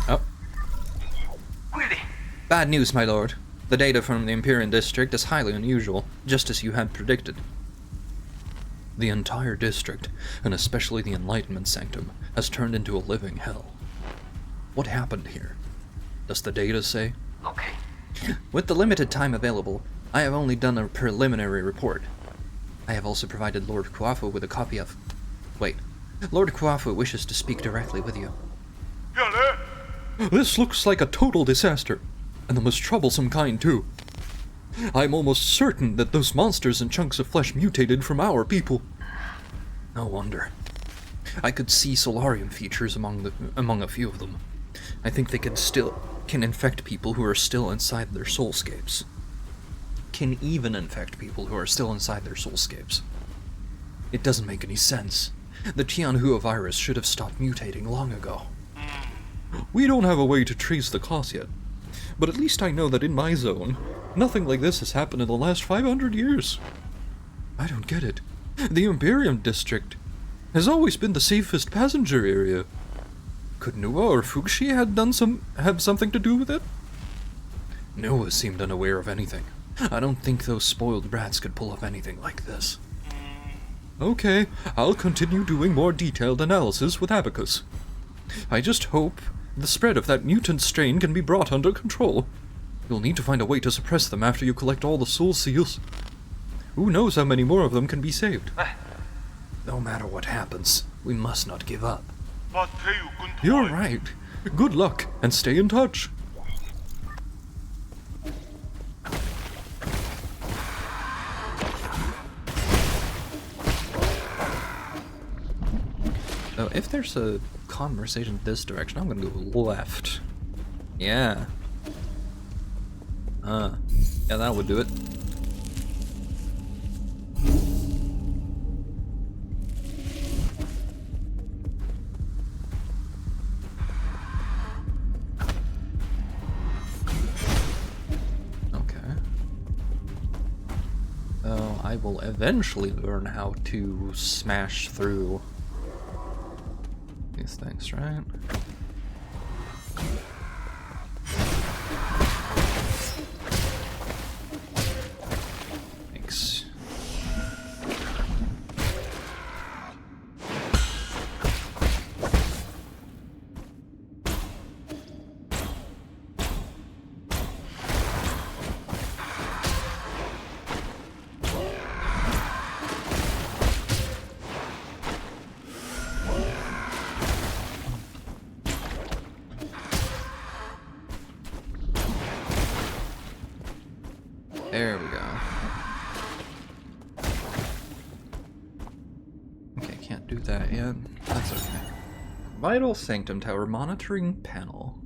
[SPEAKER 1] Oh. Bad news, my lord. The data from the Empyrean district is highly unusual, just as you had predicted. The entire district, and especially the Enlightenment Sanctum, has turned into a living hell. What happened here? Does the data say?
[SPEAKER 4] Okay.
[SPEAKER 1] With the limited time available, I have only done a preliminary report. I have also provided Lord Kuafu with a copy of... Wait. Lord Kuafu wishes to speak directly with you. This looks like a total disaster. And the most troublesome kind, too. I'm almost certain that those monsters and chunks of flesh mutated from our people. No wonder. I could see Solarium features among a few of them. I think they can infect people who are still inside their soulscapes. Can even infect people who are still inside their soulscapes. It doesn't make any sense. The Tianhua virus should have stopped mutating long ago. We don't have a way to trace the cause yet. But at least I know that in my zone, nothing like this has happened in the last 500 years. I don't get it. The Imperium district has always been the safest passenger area. Could Nua or Fuxi have something to do with it? Nua seemed unaware of anything. I don't think those spoiled brats could pull off anything like this. Okay, I'll continue doing more detailed analysis with Abacus. I just hope the spread of that mutant strain can be brought under control. You'll need to find a way to suppress them after you collect all the soul seals. Who knows how many more of them can be saved? No matter what happens, we must not give up. You're right. Good luck, and stay in touch. So if there's a conversation this direction, I'm gonna go left. Yeah. Yeah, that would do it. Okay. So I will eventually learn how to smash through these things, right? Thanks. There we go. Okay, can't do that yet. That's okay. Vital Sanctum Tower monitoring panel.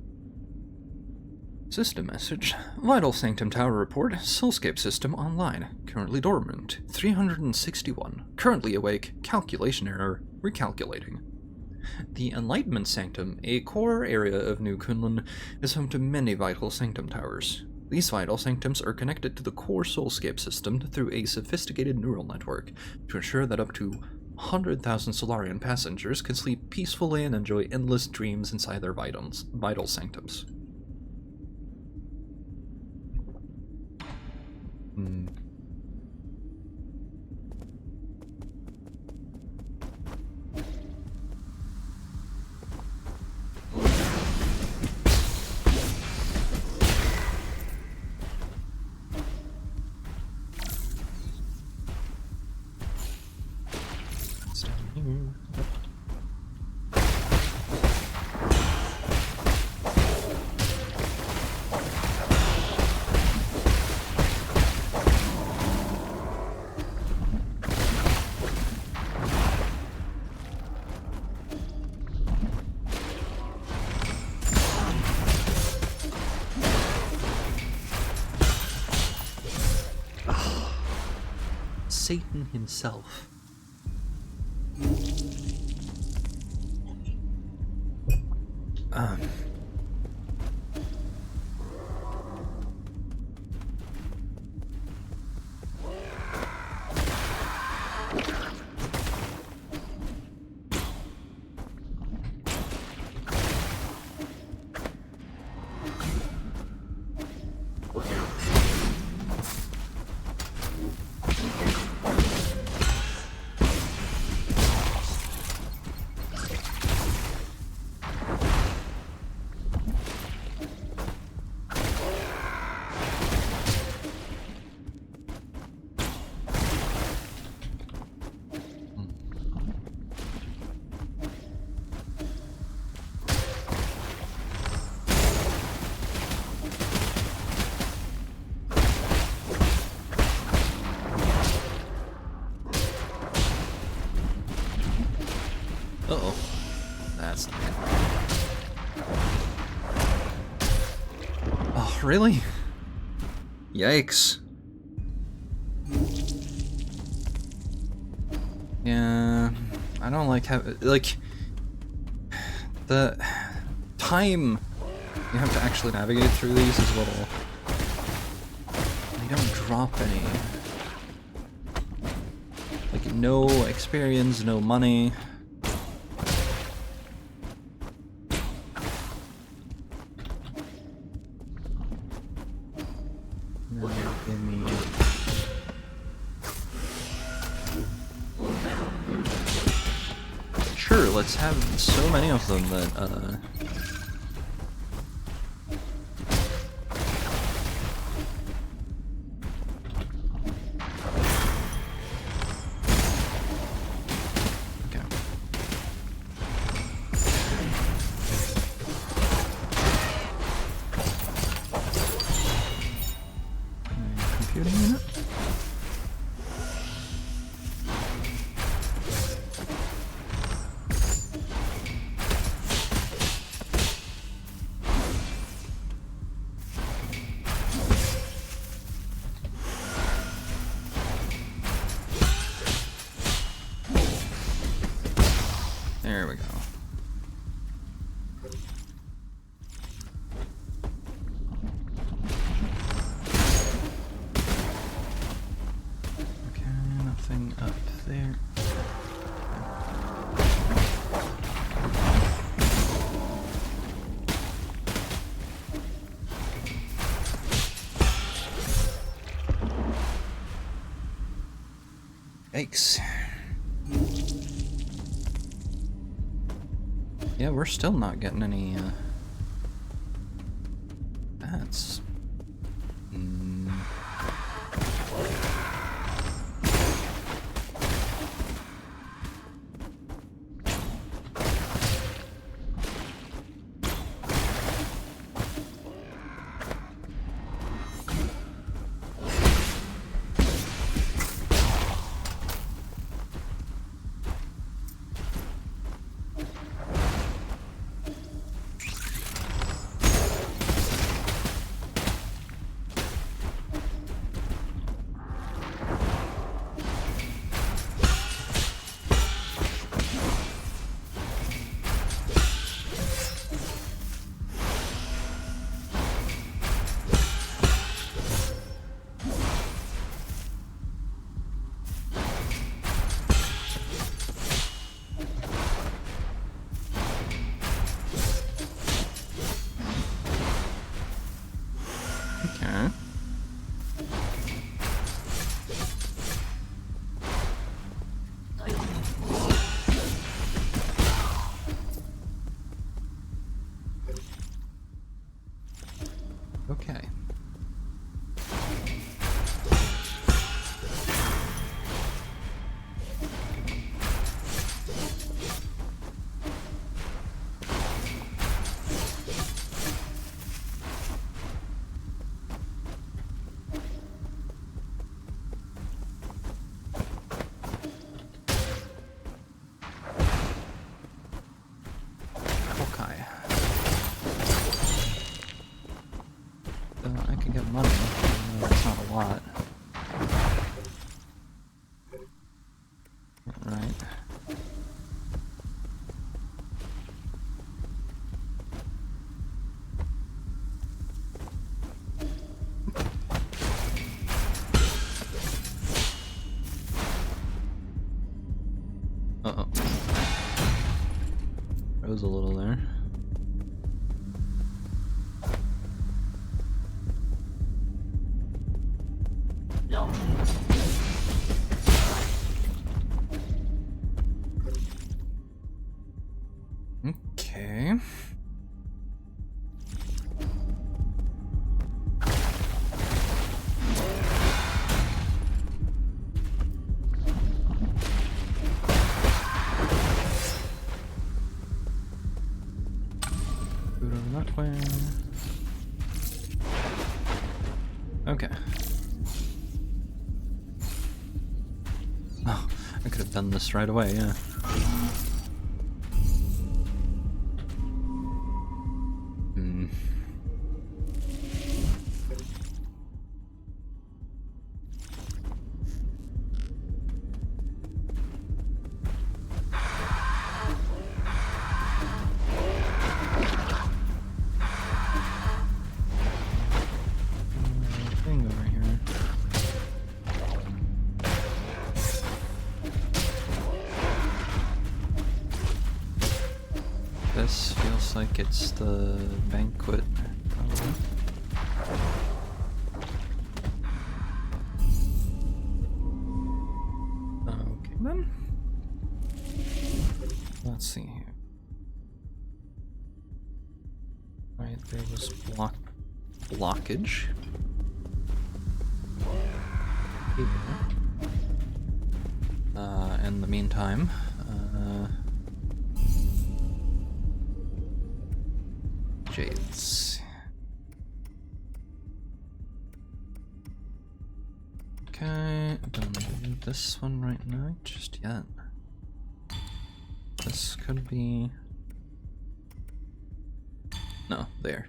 [SPEAKER 1] System message. Vital Sanctum Tower report. Soulscape system online. Currently dormant. 361. Currently awake. Calculation error. Recalculating. The Enlightenment Sanctum, a core area of New Kunlun, is home to many Vital Sanctum Towers. These Vital Sanctums are connected to the core Soulscape system through a sophisticated neural network to ensure that up to 100,000 Solarian passengers can sleep peacefully and enjoy endless dreams inside their Vital Sanctums. It's down here. Satan himself. Uh-oh. That's not good. Oh, really? Yikes. Yeah, I don't like how, like, the time you have to actually navigate through these is a little, they don't drop any. Like, no experience, no money. Sure, let's have so many of them that, okay. Computing unit? There we go. Okay, nothing up there. Yikes. Yeah, we're still not getting any, that's... Froze a little there. Okay. Go that way. Okay. Oh, I could have done this right away, yeah. Thing over here. This feels like it's the banquet. Probably. Okay then. Let's see here. Right, there was blockage. Here. In the meantime, Jades. Okay, don't need this one right now, just yet. This could be... No, there.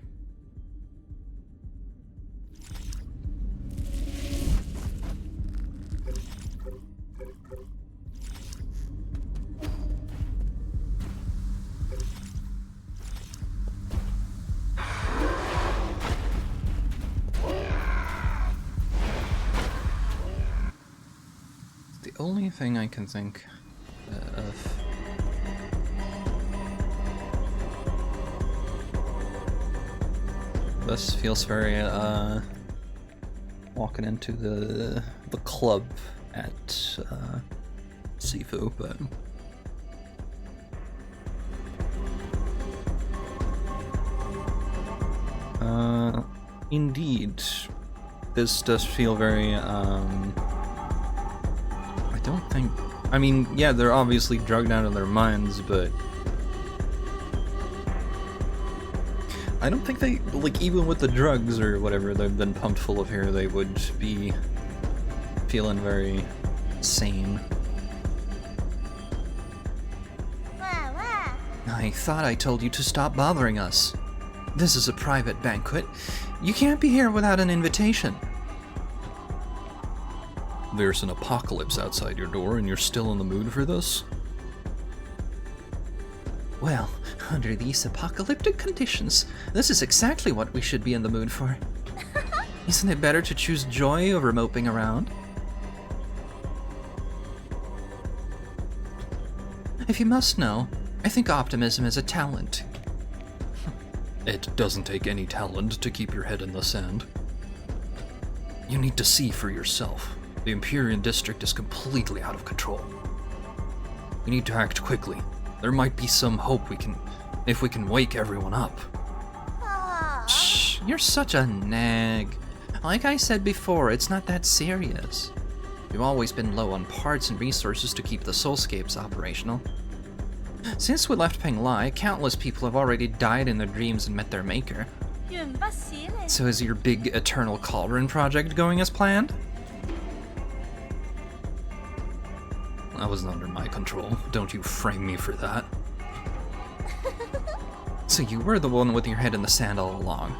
[SPEAKER 1] The only thing I can think of. This feels very walking into the club at Sifu, but indeed, this does feel very I don't think, I mean, yeah, they're obviously drugged out of their minds, but I don't think they, like, even with the drugs or whatever they've been pumped full of here, they would be feeling very sane. I thought I told you to stop bothering us. This is a private banquet. You can't be here without an invitation. There's an apocalypse outside your door and you're still in the mood for this? Well, under these apocalyptic conditions, this is exactly what we should be in the mood for. Isn't it better to choose joy over moping around? If you must know, I think optimism is a talent. It doesn't take any talent to keep your head in the sand. You need to see for yourself. The Imperial District is completely out of control. We need to act quickly. There might be some hope if we can wake everyone up. Shh, you're such a nag. Like I said before, it's not that serious. We've always been low on parts and resources to keep the soulscapes operational. Since we left Penglai, countless people have already died in their dreams and met their maker. So is your big Eternal Cauldron project going as planned? That wasn't under my control. Don't you frame me for that. So you were the one with your head in the sand all along.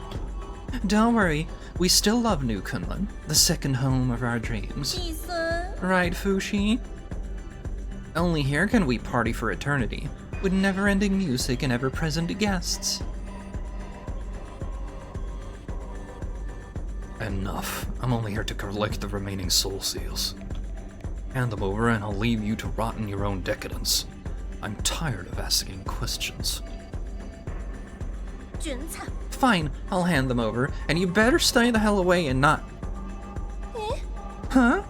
[SPEAKER 1] Don't worry, we still love New Kunlun, the second home of our dreams. Right, Fushi? Only here can we party for eternity, with never-ending music and ever-present guests. Enough. I'm only here to collect the remaining soul seals. Hand them over and I'll leave you to rot in your own decadence. I'm tired of asking questions.
[SPEAKER 3] 准惨。
[SPEAKER 1] Fine, I'll hand them over, and you better stay the hell away and not...
[SPEAKER 3] 诶，
[SPEAKER 1] Huh?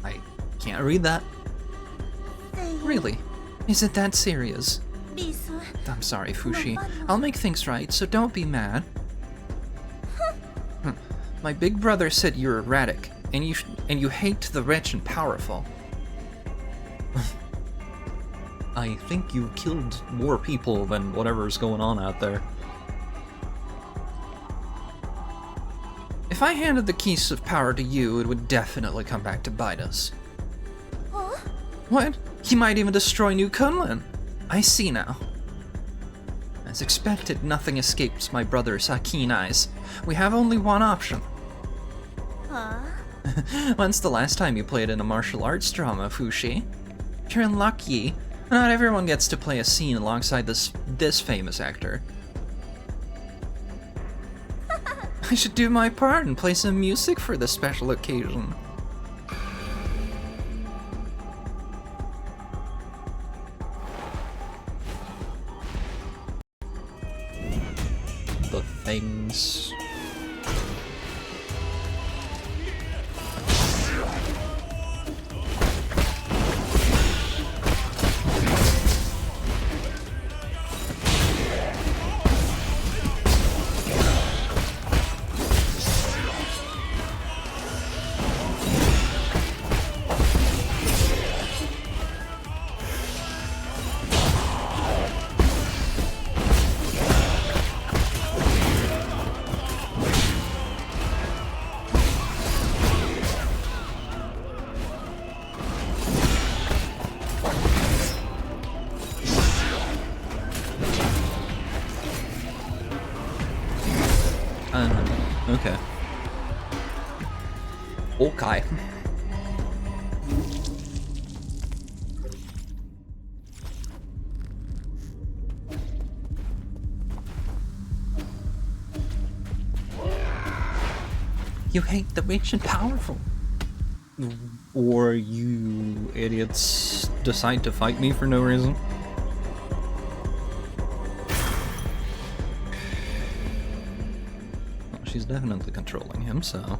[SPEAKER 1] I can't read that.
[SPEAKER 3] 对，
[SPEAKER 1] Really? Is it that serious?
[SPEAKER 3] 利索。
[SPEAKER 1] I'm sorry, Fushi. I'll make things right, so don't be mad. My big brother said you're erratic, and you hate the rich and powerful. I think you killed more people than whatever's going on out there. If I handed the keys of power to you, it would definitely come back to bite us.
[SPEAKER 3] 哦，
[SPEAKER 1] What? He might even destroy New Kunlun. I see now. As expected, nothing escapes my brother's keen eyes. We have only one option.
[SPEAKER 3] 啊，
[SPEAKER 1] When's the last time you played in a martial arts drama, Fushi? You're unlucky. Not everyone gets to play a scene alongside this famous actor. I should do my part and play some music for this special occasion. The things. Okay. Okay. You hate the rich and powerful. Or you idiots decide to fight me for no reason. Well, she's definitely controlling him, so...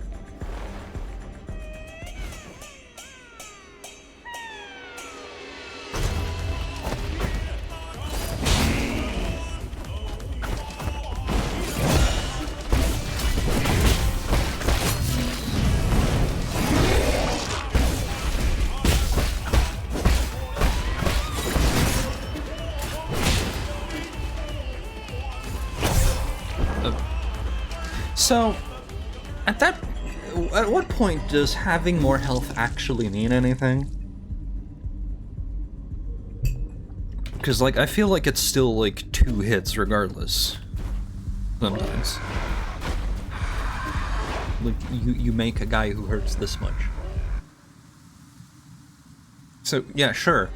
[SPEAKER 1] So, at what point does having more health actually mean anything? Because, like, I feel like it's still, like, 2 hits regardless. Sometimes. Like, you make a guy who hurts this much. So, yeah, sure.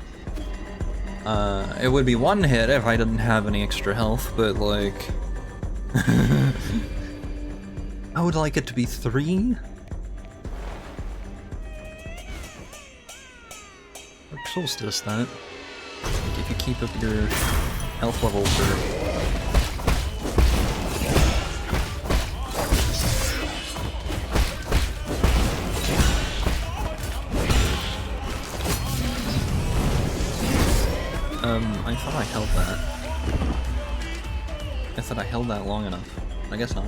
[SPEAKER 1] It would be 1 hit if I didn't have any extra health, but, like... I would like it to be 3. Dark Souls does that. Like if you keep up your health level for... I thought I held that. I thought I held that long enough. I guess not.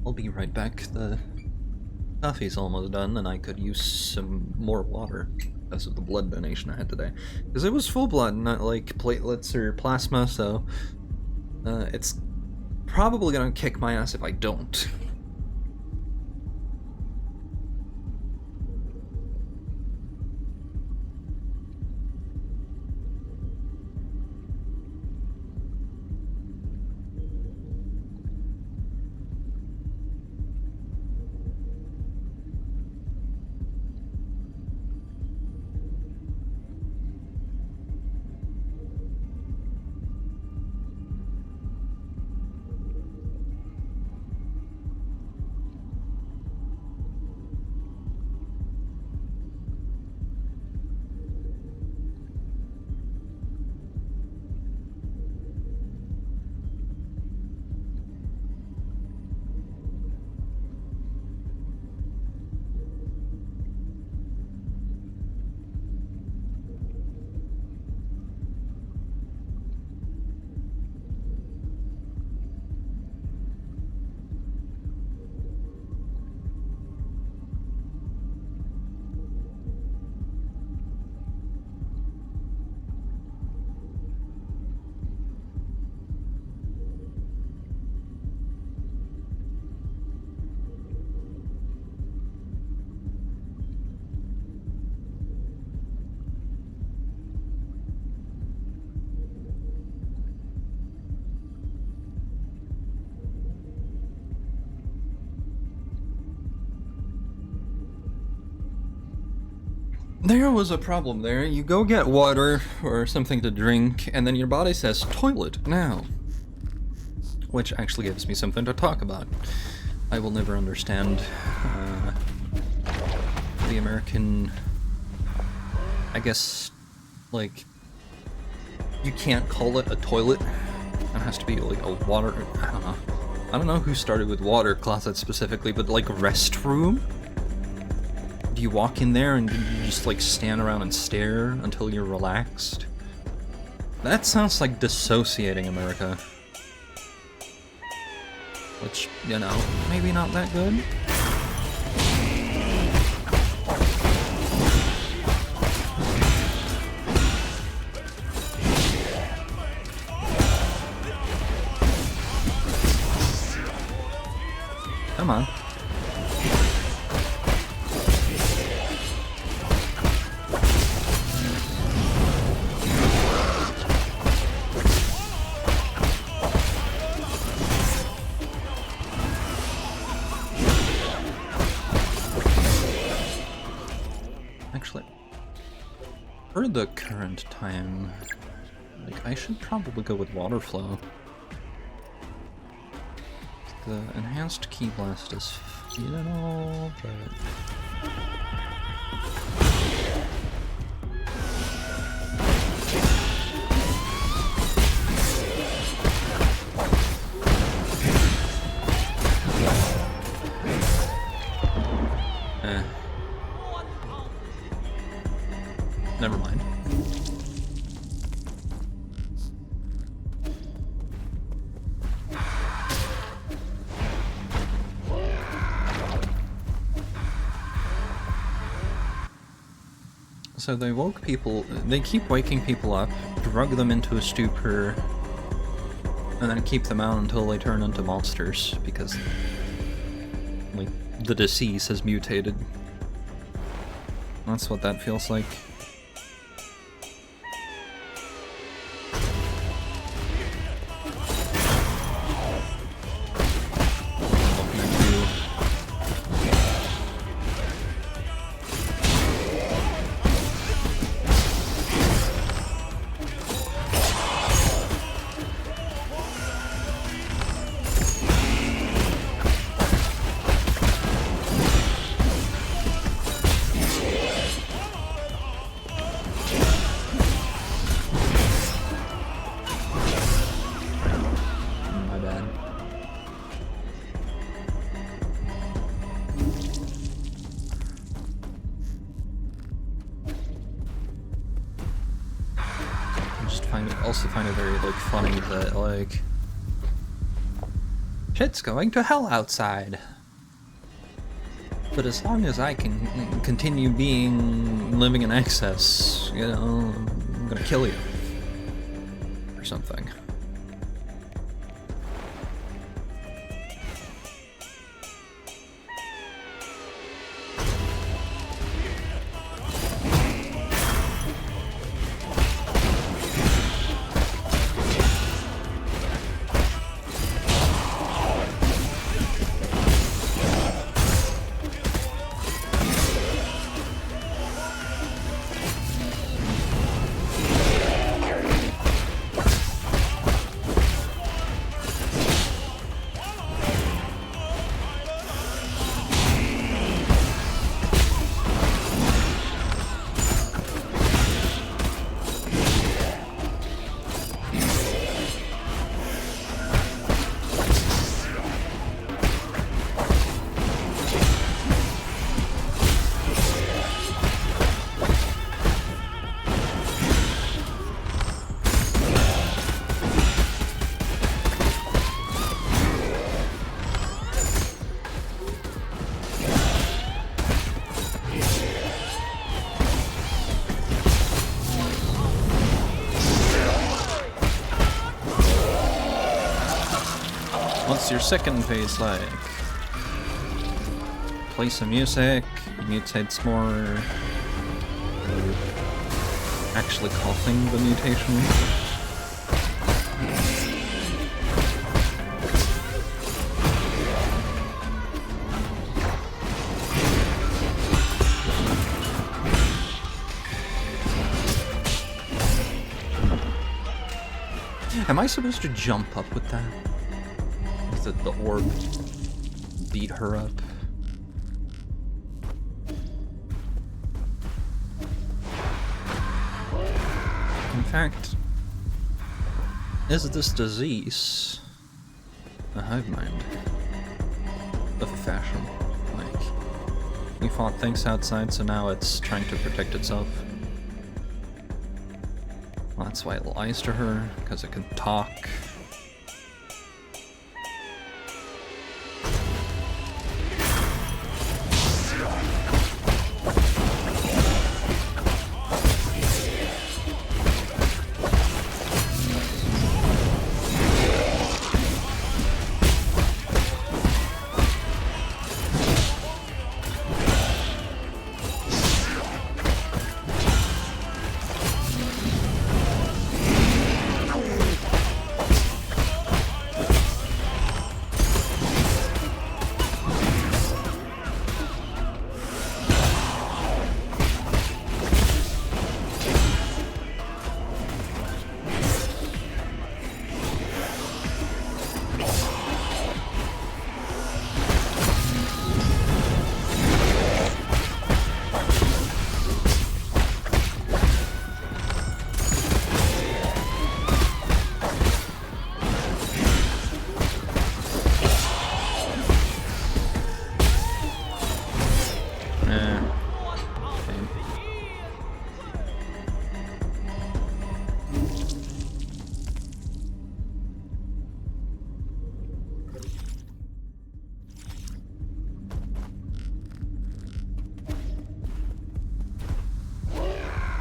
[SPEAKER 1] I'll be right back. The coffee's almost done, and I could use some more water because of the blood donation I had today. Because it was full blood, not like platelets or plasma, so it's probably gonna kick my ass if I don't. There was a problem there. You go get water or something to drink, and then your body says, toilet, now. Which actually gives me something to talk about. I will never understand the American, I guess, like, you can't call it a toilet. It has to be like a water, I don't know. I don't know who started with water closet specifically, but like a restroom? Do you walk in there and you just like stand around and stare until you're relaxed? That sounds like dissociating America. Which, you know, maybe not that good. Come on. Actually, for the current time, like, I should probably go with water flow. The enhanced key blast is, you know, but... Never mind. So they woke people, they keep waking people up, drug them into a stupor, and then keep them out until they turn into monsters, because, like, the disease has mutated. That's what that feels like. Also find it very, like, funny that, like, shit's going to hell outside. But as long as I can continue living in excess, you know, I'm gonna kill you. Or something. What's your second phase like? Play some music, mutates more. Actually coughing the mutation. Am I supposed to jump up with that? Is it the orb beat her up? In fact, is this disease a hive mind of fashion? Like, we fought things outside, so now it's trying to protect itself. Well, that's why it lies to her, because it can talk.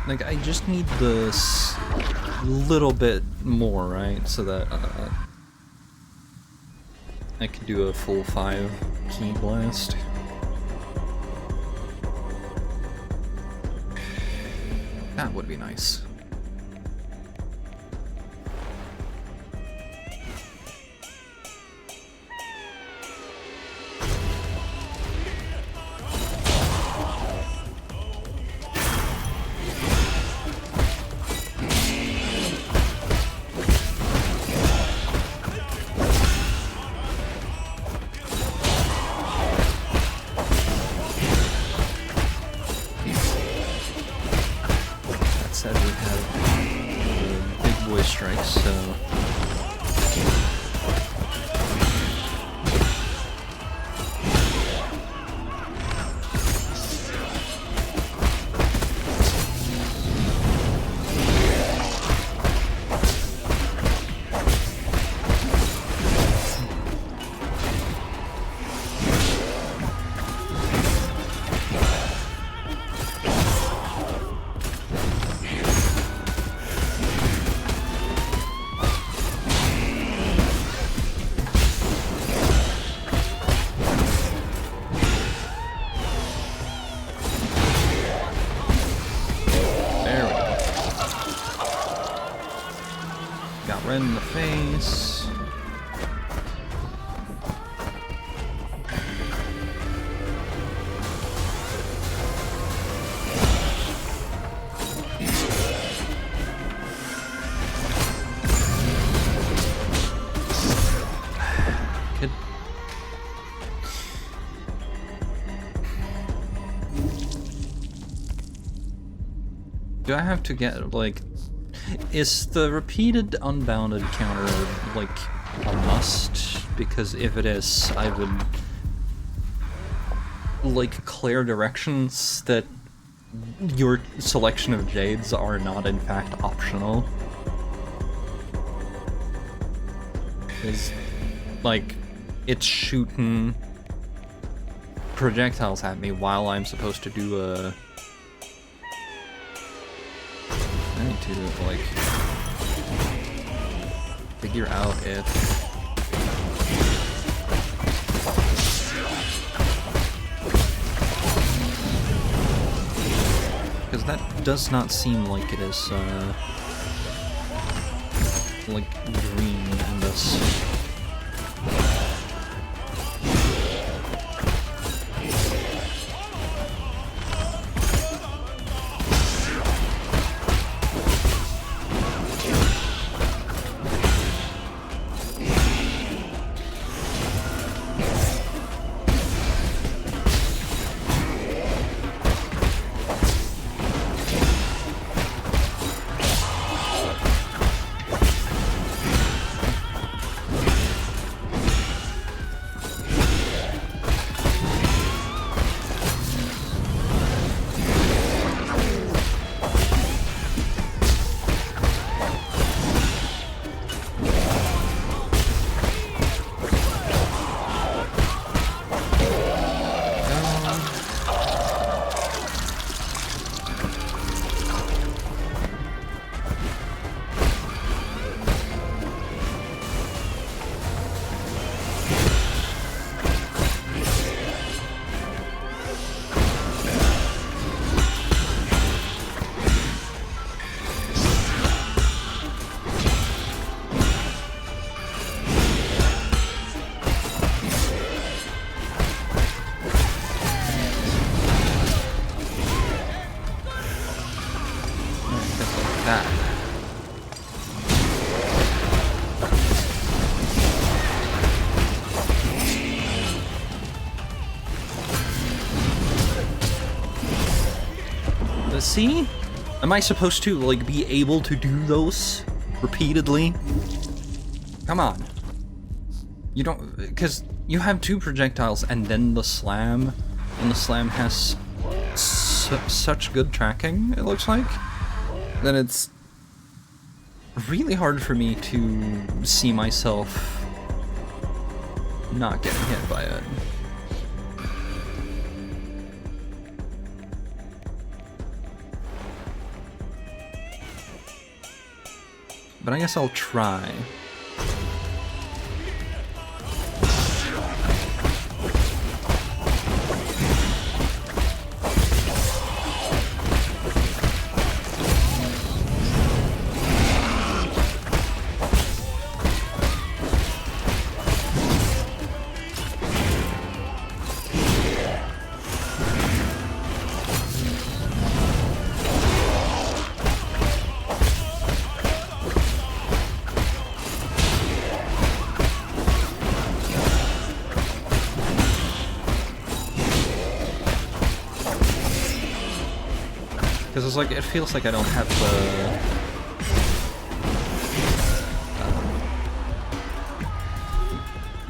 [SPEAKER 1] Like, I just need this little bit more, right? So that I could do a full 5 key blast. That would be nice. Said we have big boy strikes, so red in the face. Could... Do I have to get, like... Is the repeated unbounded counter, like, a must? Because if it is, I would like clear directions that your selection of jades are not in fact optional. Is like, it's shooting projectiles at me while I'm supposed to do a... I need to, like, figure out if... Because that does not seem like it is, like, green in this. that. See? Am I supposed to, like, be able to do those repeatedly? Come on. You don't... Because you have 2 projectiles and then the slam, and the slam has such good tracking, it looks like, that it's really hard for me to see myself not getting hit by it. But I guess I'll try. Because it's like, it feels like I don't have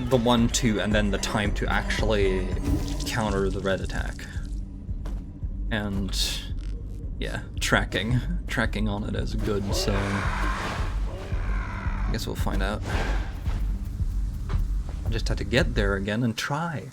[SPEAKER 1] the 1-2 and then the time to actually counter the red attack. And yeah, tracking on it is good, so I guess we'll find out. I just had to get there again and try.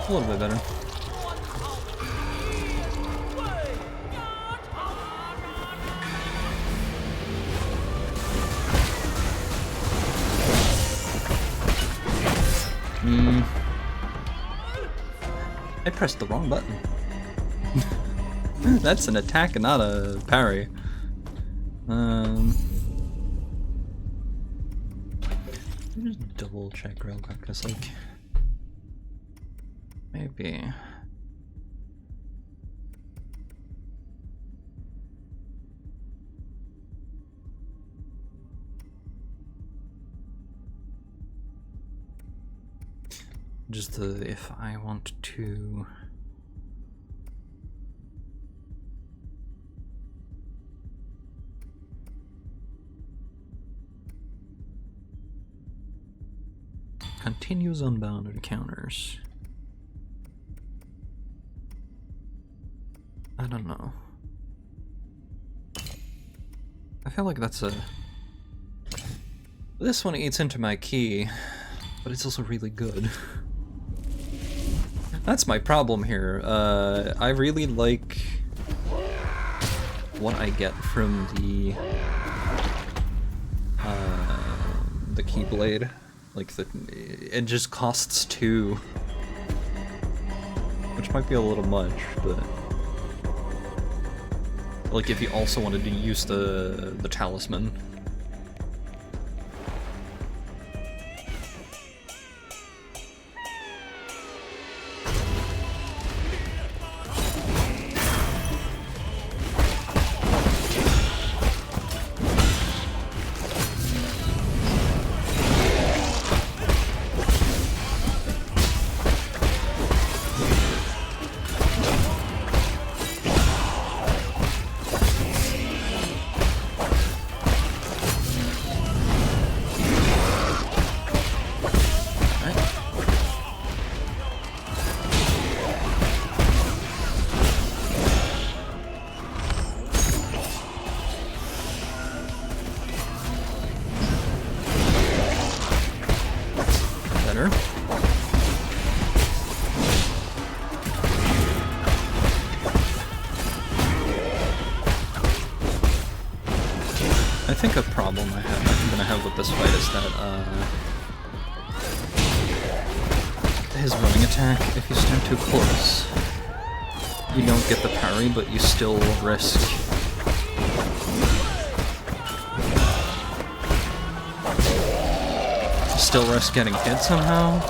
[SPEAKER 1] A little bit better. I pressed the wrong button. That's an attack, not a parry. Just double check real quick, cause like maybe. Just if I want to. Continues unbounded counters. I don't know. I feel like that's a... This one eats into my key, but it's also really good. That's my problem here. I really like what I get from the Keyblade. Like, it just costs 2. Which might be a little much, but... Like, if you also wanted to use the talisman. better. I think a problem I'm gonna have with this fight is that, his running attack, if you stand too close, you don't get the parry, but you still risk getting hit somehow.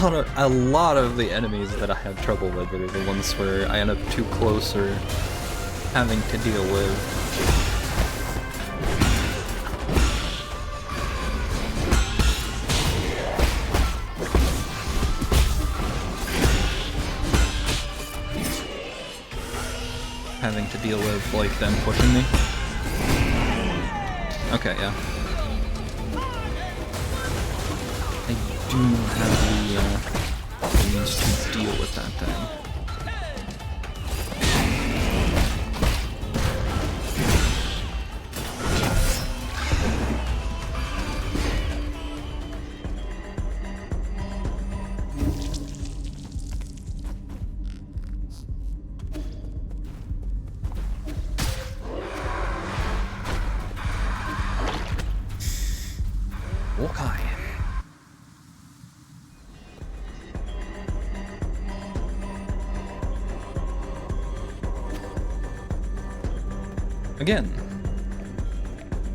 [SPEAKER 1] And a lot of the enemies that I have trouble with are the ones where I end up too close or having to deal with. Having to deal with, like, them pushing me. Okay, yeah. I do have the means to deal with that thing. Okay. Again,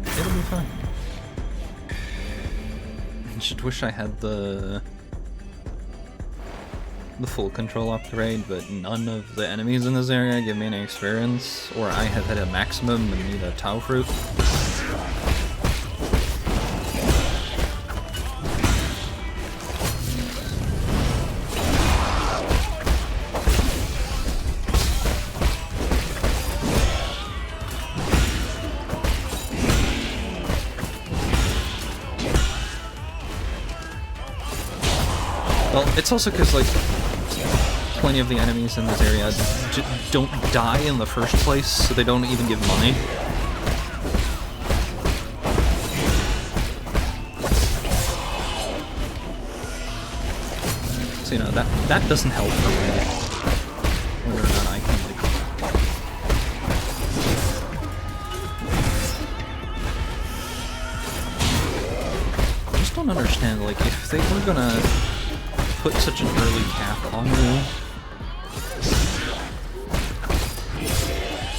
[SPEAKER 1] it'll be fine. I just wish I had the full control upgrade, but none of the enemies in this area give me any experience, or I have hit a maximum and need a Tau fruit. Well, it's also because, like, plenty of the enemies in this area don't die in the first place, so they don't even give money. So, you know, that doesn't help for me. Whether or not I can, like... I just don't understand, like, if they were gonna put such an early cap on you,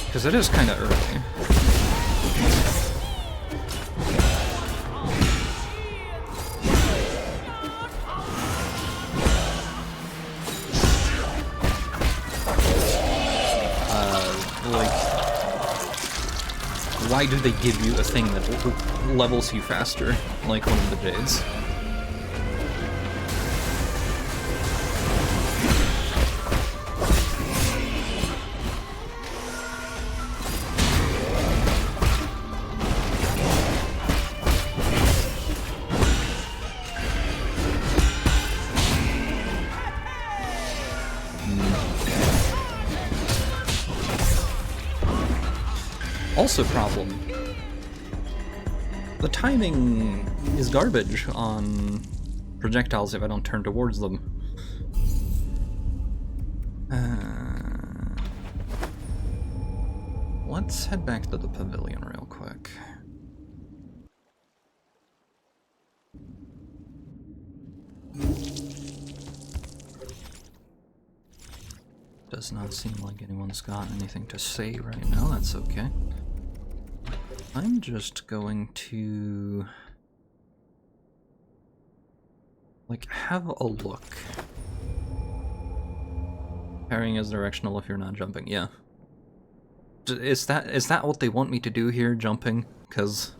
[SPEAKER 1] because it is kind of early. Like, why do they give you a thing that levels you faster, like one of the Jades? Also problem. The timing is garbage on projectiles if I don't turn towards them. Let's head back to the pavilion real quick. Does not seem like anyone's got anything to say right now, that's okay. I'm just going to, like, have a look. Parrying is directional if you're not jumping, yeah. Is that what they want me to do here, jumping? Because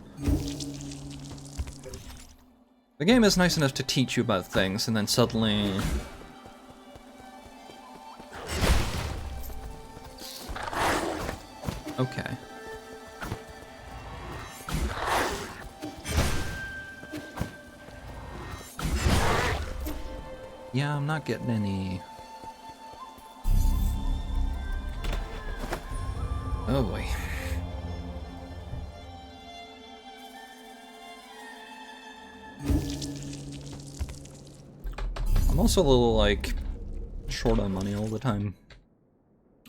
[SPEAKER 1] the game is nice enough to teach you about things, and then suddenly... Okay. Yeah, I'm not getting any... Oh boy. I'm also a little, like, short on money all the time.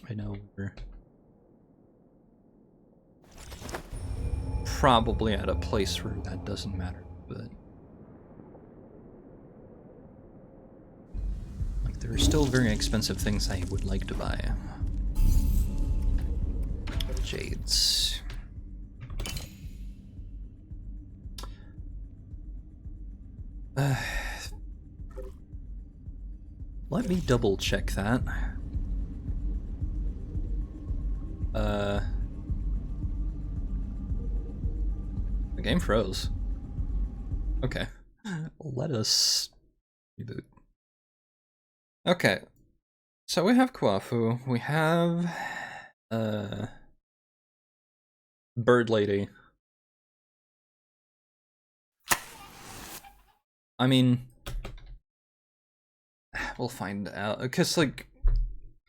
[SPEAKER 1] I know we're probably at a place where that doesn't matter, but like there are still very expensive things I would like to buy. Jades. Let me double check that. The game froze. Okay. Let us reboot. Okay. So we have Kwafu, we have Bird Lady. I mean, we'll find out, cause like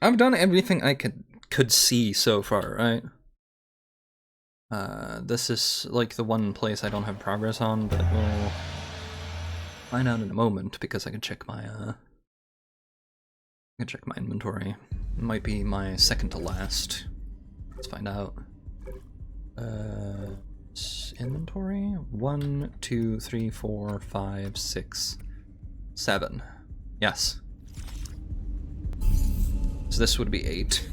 [SPEAKER 1] I've done everything I could see so far, right? This is like the one place I don't have progress on, but we'll find out in a moment because I can check my inventory. It might be my second to last. Let's find out. Inventory? 1, 2, 3, 4, 5, 6, 7. Yes. So this would be 8.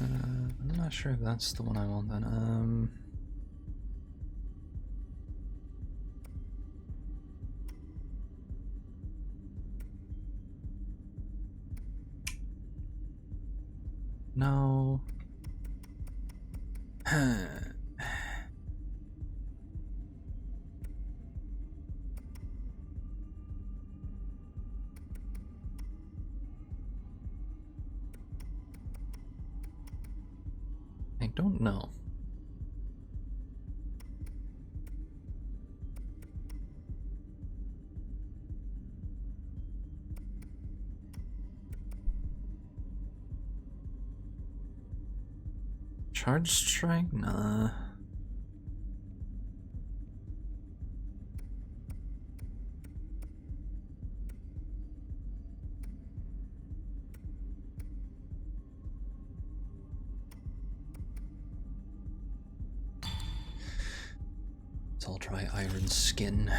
[SPEAKER 1] I'm not sure if that's the one I want then. No. I don't know. Charge strike? Nah. So I'll try Iron Skin.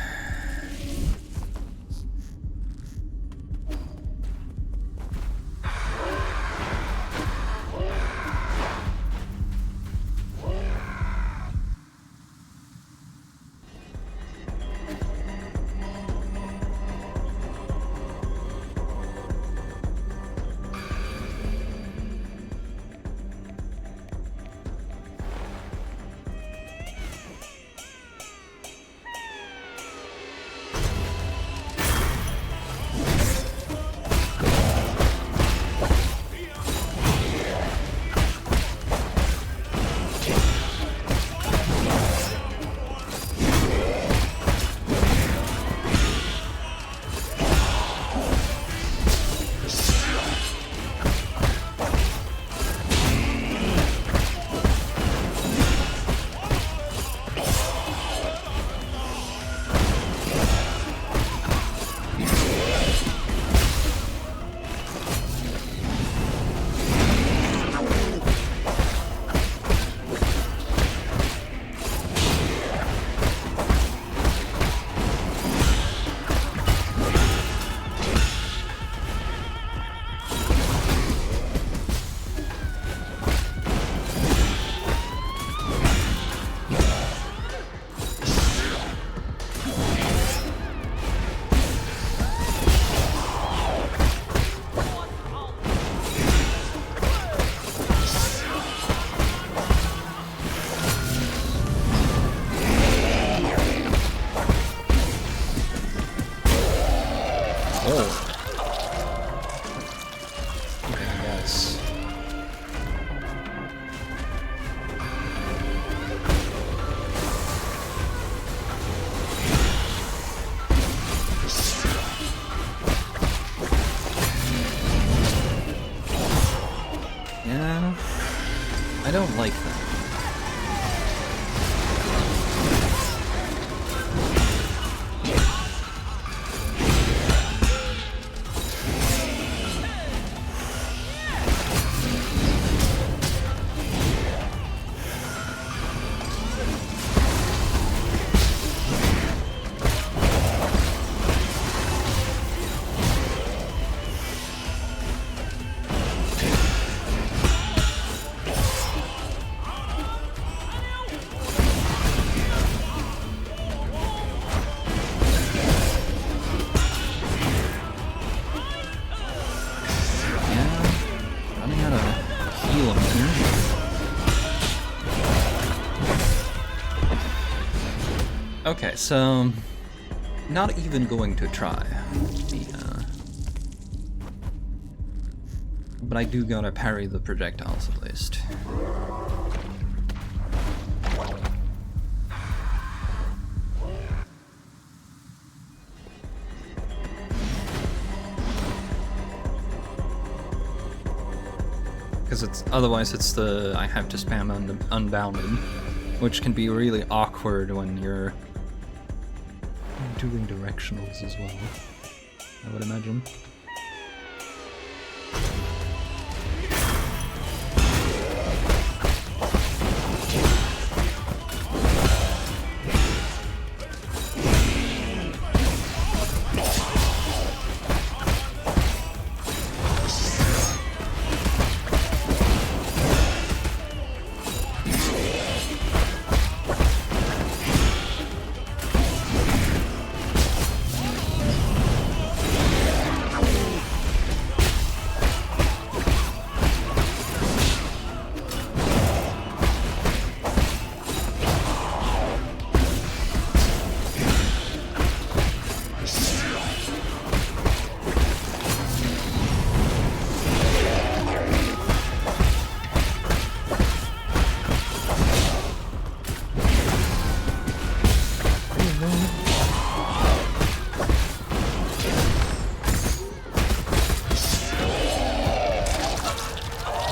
[SPEAKER 1] Yeah. I don't like that. Okay, so not even going to try but I do gotta parry the projectiles at least. Because otherwise it's I have to spam unbounded, which can be really awkward when you're doing directionals as well, I would imagine.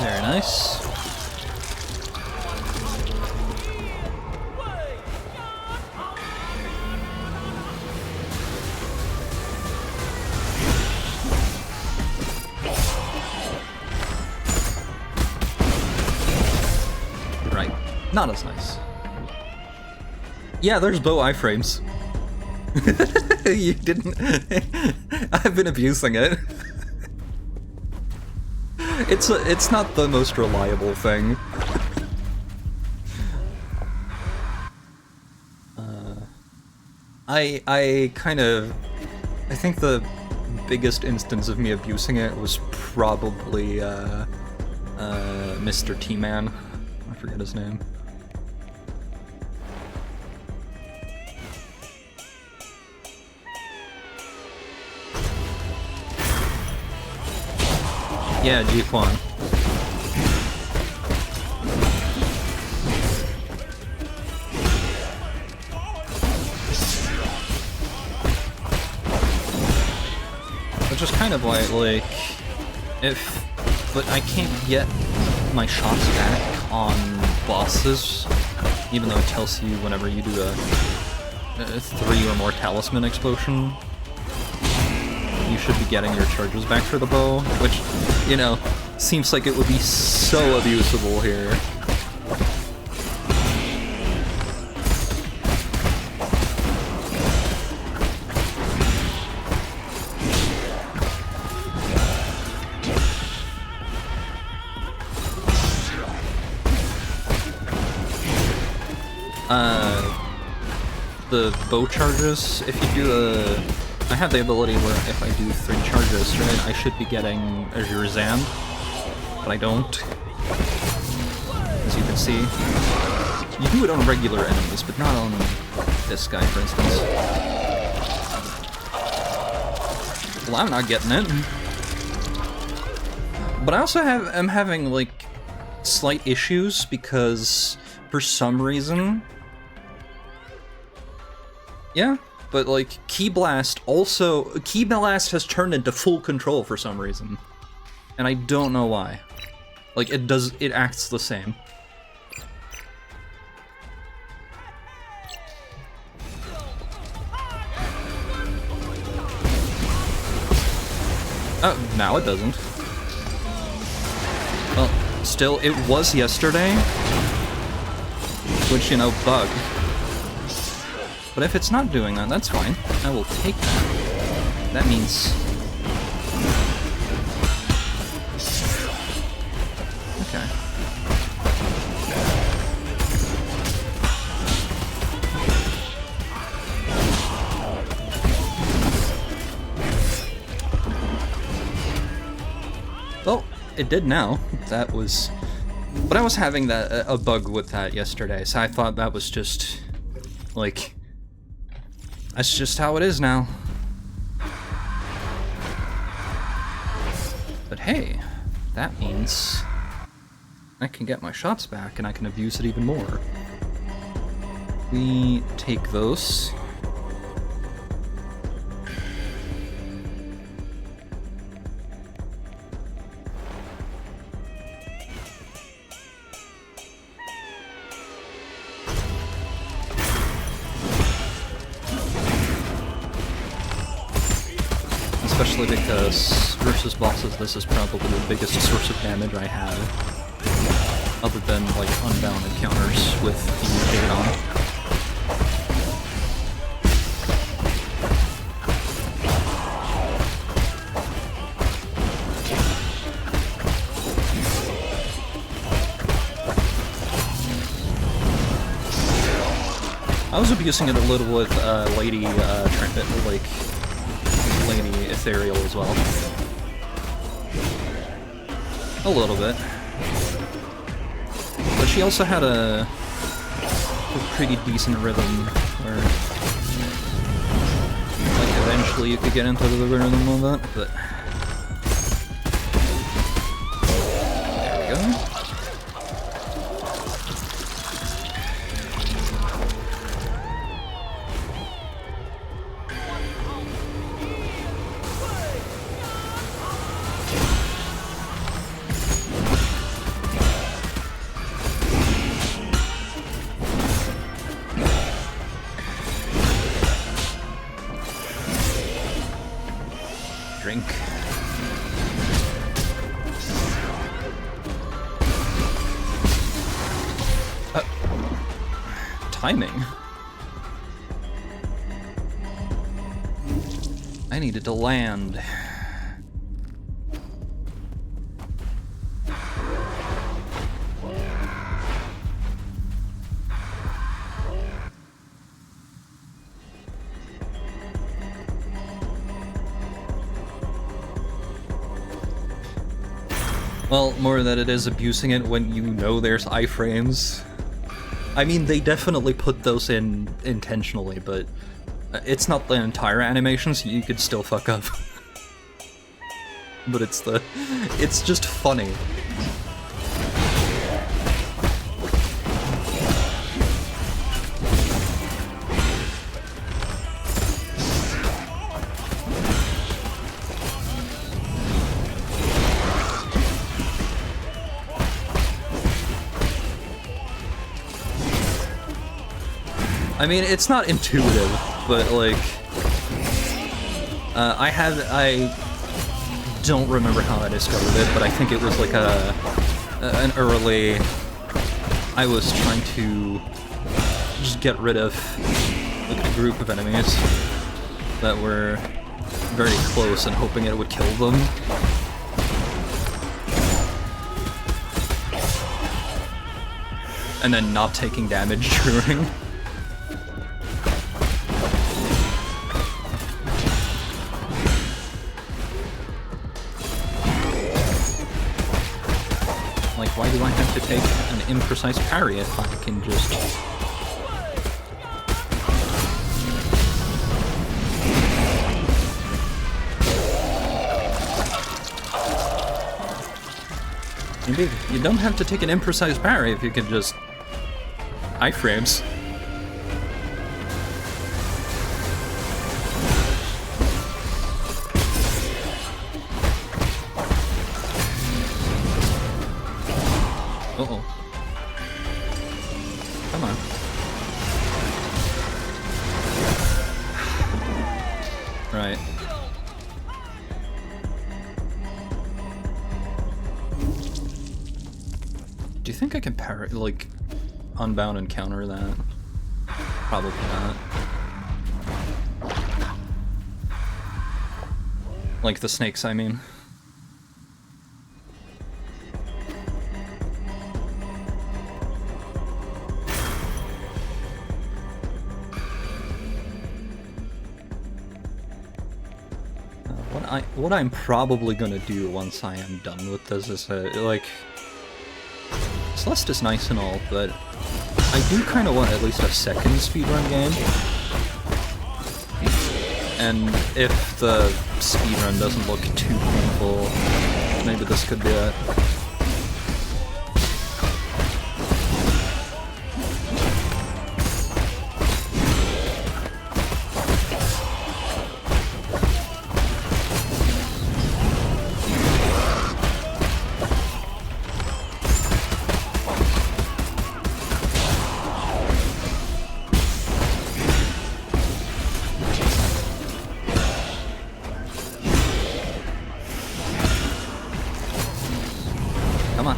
[SPEAKER 1] Very nice. Right. Not as nice. Yeah, there's bow iframes. You didn't... I've been abusing it. It's not the most reliable thing. I think the biggest instance of me abusing it was probably Mr. T-Man. I forget his name. Yeah, G-Quan. Which is kind of like, but I can't get my shots back on bosses, even though it tells you whenever you do a 3 or more talisman explosion, you should be getting your charges back for the bow, which, you know, seems like it would be so abusable here. The bow charges, if you do I have the ability where if I do 3 charges, right, I should be getting a Jurzan, but I don't. As you can see. You do it on regular enemies, but not on this guy, for instance. Well, I'm not getting it. But I also am having, like, slight issues because, for some reason... Yeah, but, like, Key Blast has turned into full control for some reason. And I don't know why. Like, it acts the same. Oh, now it doesn't. Well, still, it was yesterday. Which, you know, bug. But if it's not doing that, that's fine. I will take that. That means... Okay. Well, it did now. That was... But I was having that a bug with that yesterday, so I thought that was just... like... That's just how it is now. But hey, that means I can get my shots back and I can abuse it even more. We take those. Especially because versus bosses, this is probably the biggest source of damage I have, other than like unbound encounters with the Daedon. I was abusing it a little with Lady Ethereal as well. A little bit. But she also had a pretty decent rhythm where like eventually you could get into the rhythm of that, but there we go. Drink. Timing. I needed to land. Well, more that it is abusing it when you know there's iframes. I mean, they definitely put those in intentionally, but it's not the entire animation, so you could still fuck up. But it's just funny. I mean, it's not intuitive, but like, I don't remember how I discovered it, but I think it was like an early, I was trying to just get rid of like a group of enemies that were very close and hoping it would kill them. And then not taking damage during. Like, why do I have to take an imprecise parry if I can just... Indeed, you don't have to take an imprecise parry if you can just... iframes. Uh-oh. Come on. Right. Do you think I can like, unbound and counter that? Probably not. Like the snakes, I mean. What I'm probably gonna do once I am done with this is, like, Celeste is nice and all, but I do kind of want at least a second speedrun game. And if the speedrun doesn't look too painful, maybe this could be it. Come on.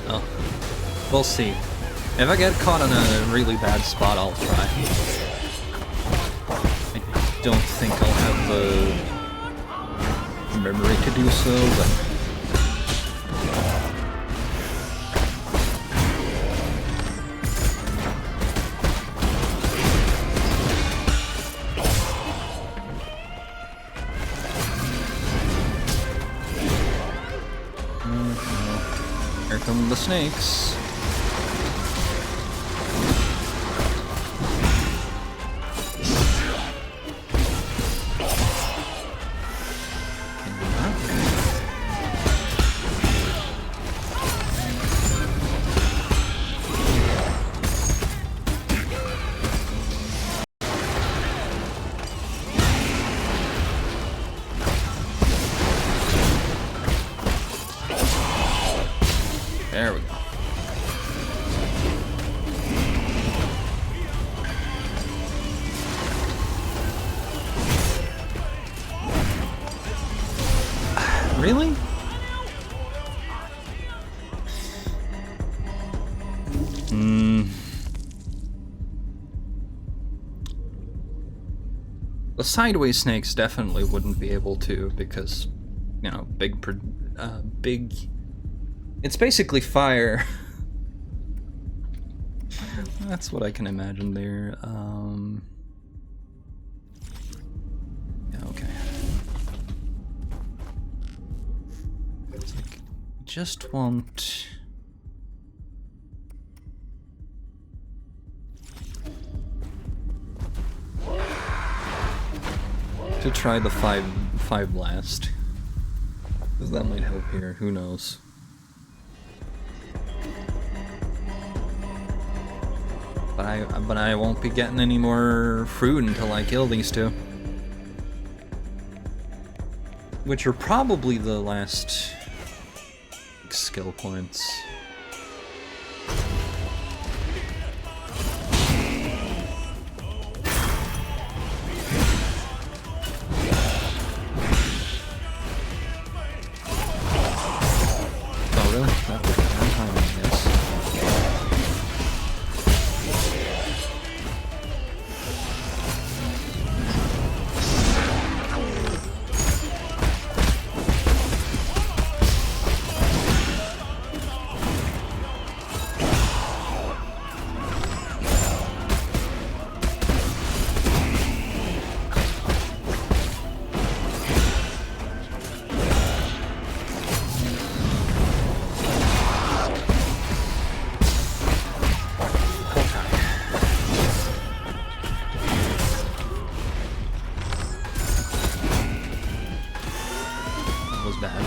[SPEAKER 1] Oh. We'll see. If I get caught in a really bad spot, I'll try. I don't think I'll have the memory to do so, but... Here come the snakes. There we go. Really? The sideways snakes definitely wouldn't be able to because, you know, big... It's basically fire. That's what I can imagine there. Yeah, okay. It's like, just want... to try the five blast. Because that might help here, who knows. But I won't be getting any more fruit until I kill these two. Which are probably the last skill points. Oh really? That took a long time, I guess. Was bad.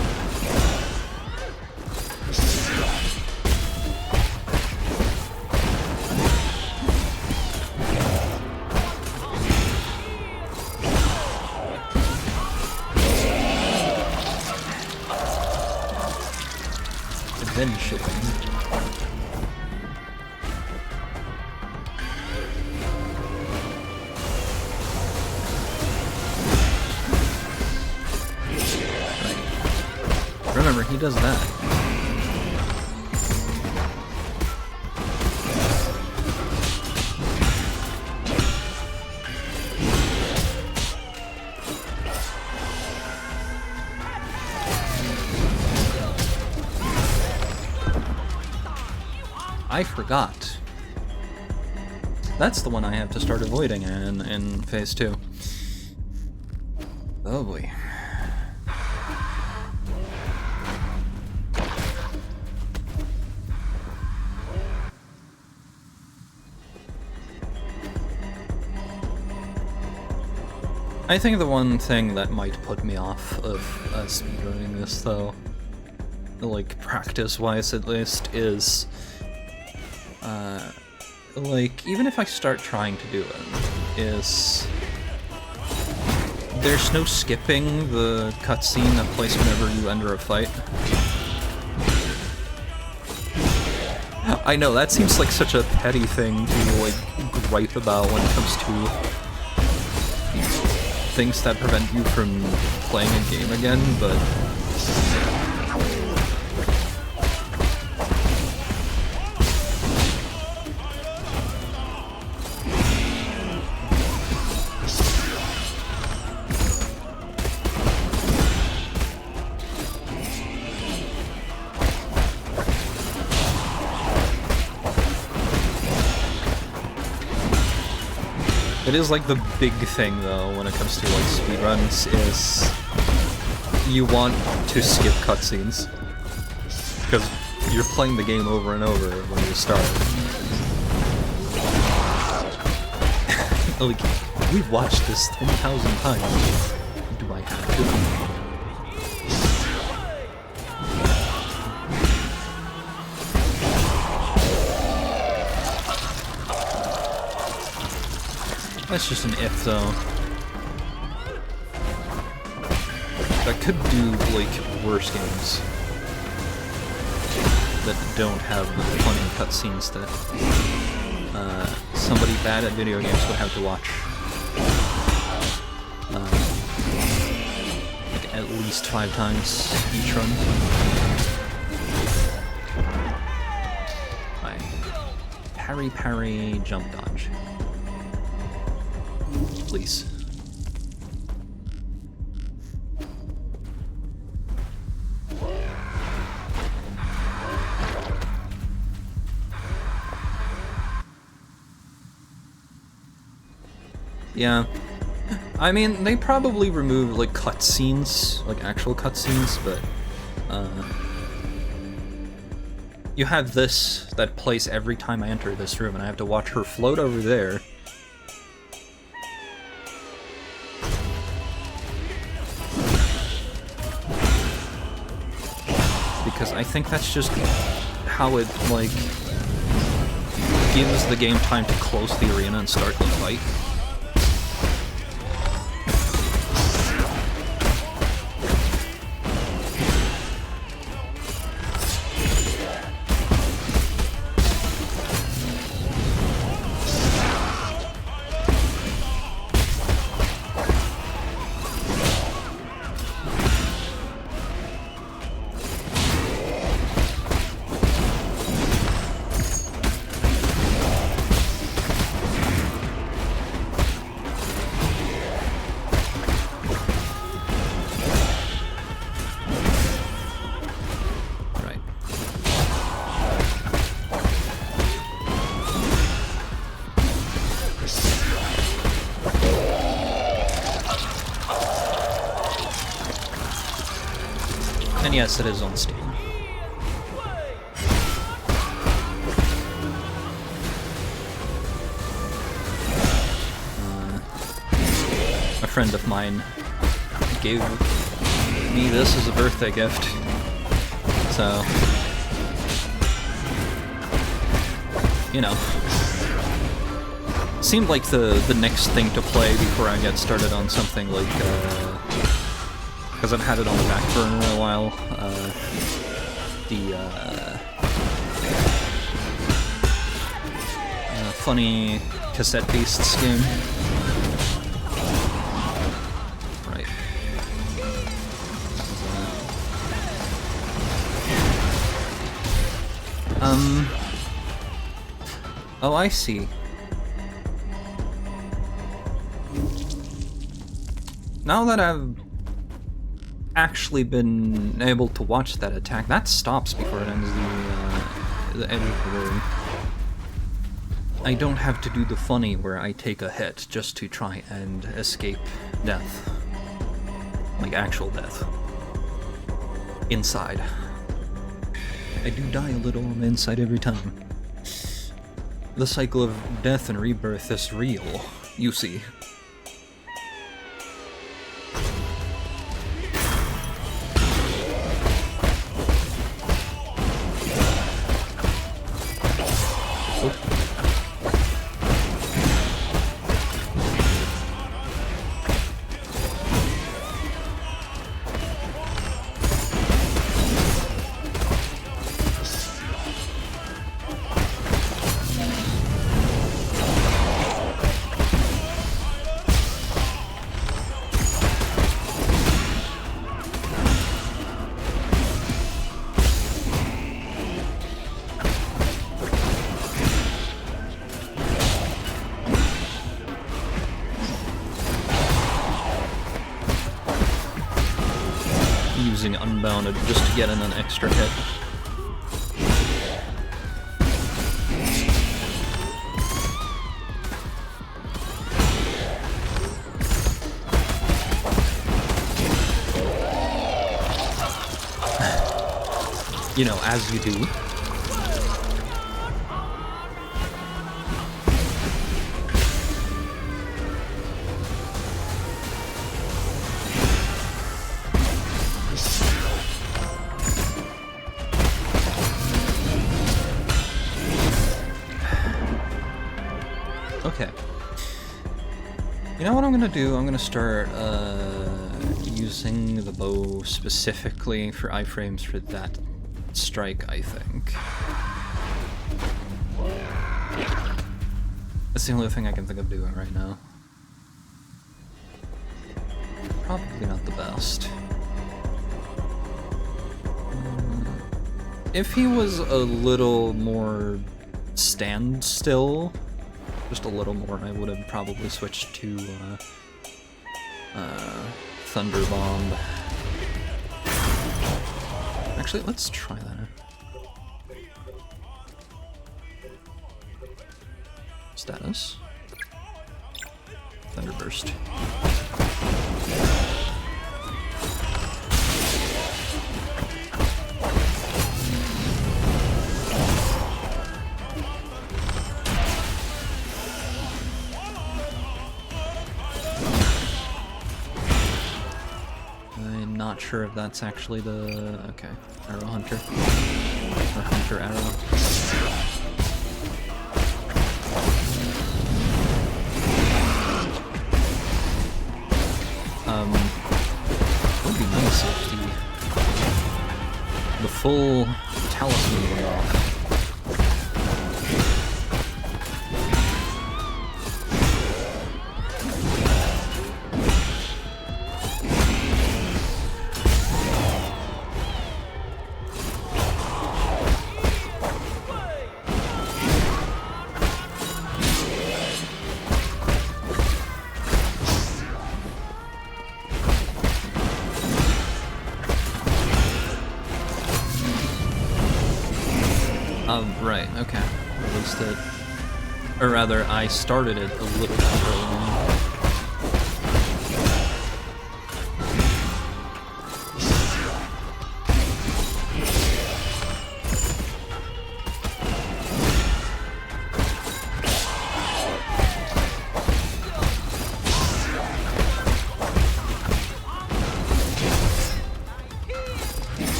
[SPEAKER 1] Then shipping. he does that. I forgot. That's the one I have to start avoiding in phase 2. Oh boy. I think the one thing that might put me off of speedrunning this, though, like practice-wise at least, is like, even if I start trying to do it, is there's no skipping the cutscene that plays whenever you enter a fight. I know, that seems like such a petty thing to, like, gripe about when it comes to things that prevent you from playing a game again, but it is like the big thing though when it comes to like speedruns is you want to skip cutscenes because you're playing the game over and over when you start. Like, we've watched this 10,000 times. Do I have to? That's just an if, though. I could do, like, worse games that don't have funny cutscenes that somebody bad at video games would have to watch. Like, at least 5 times each run. Right. Parry, parry, jump dodge. Please. Yeah. I mean, they probably remove, like, cutscenes, like, actual cutscenes, but, you have this that plays every time I enter this room, and I have to watch her float over there. Because I think that's just how it, like, gives the game time to close the arena and start the fight. And yes, it is on Steam. A friend of mine gave me this as a birthday gift, so, you know, seemed like the next thing to play before I get started on something like, because I've had it on the back burner a while, the funny cassette beasts game. Right. Oh, I see. Now that I've actually been able to watch that attack, that stops before it ends the edge of the room. I don't have to do the funny where I take a hit just to try and escape death. Like actual death. Inside. I do die a little on the inside every time. The cycle of death and rebirth is real, you see. Using Unbounded just to get in an extra hit. You know, as you do. Okay. You know what I'm gonna do? I'm gonna start using the bow specifically for iframes for that strike, I think. That's the only thing I can think of doing right now. Probably not the best. If he was a little more standstill, just a little more, I would have probably switched to Thunder Bomb. Actually, let's try that out. Status. Thunderburst. Not sure if that's actually the... okay, Arrow Hunter. Or Hunter Arrow. It would be nice if the full talisman went off. Right, okay. Released it. Or rather, I started it a little too early.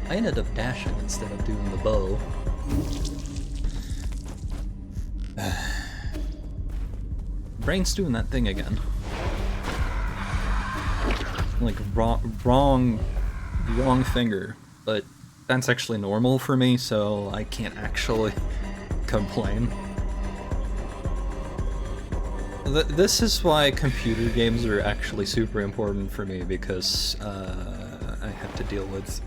[SPEAKER 1] I ended up dashing instead of doing the bow. Brain's doing that thing again. Like, wrong finger, but that's actually normal for me, so I can't actually complain. This is why computer games are actually super important for me, because I have to deal with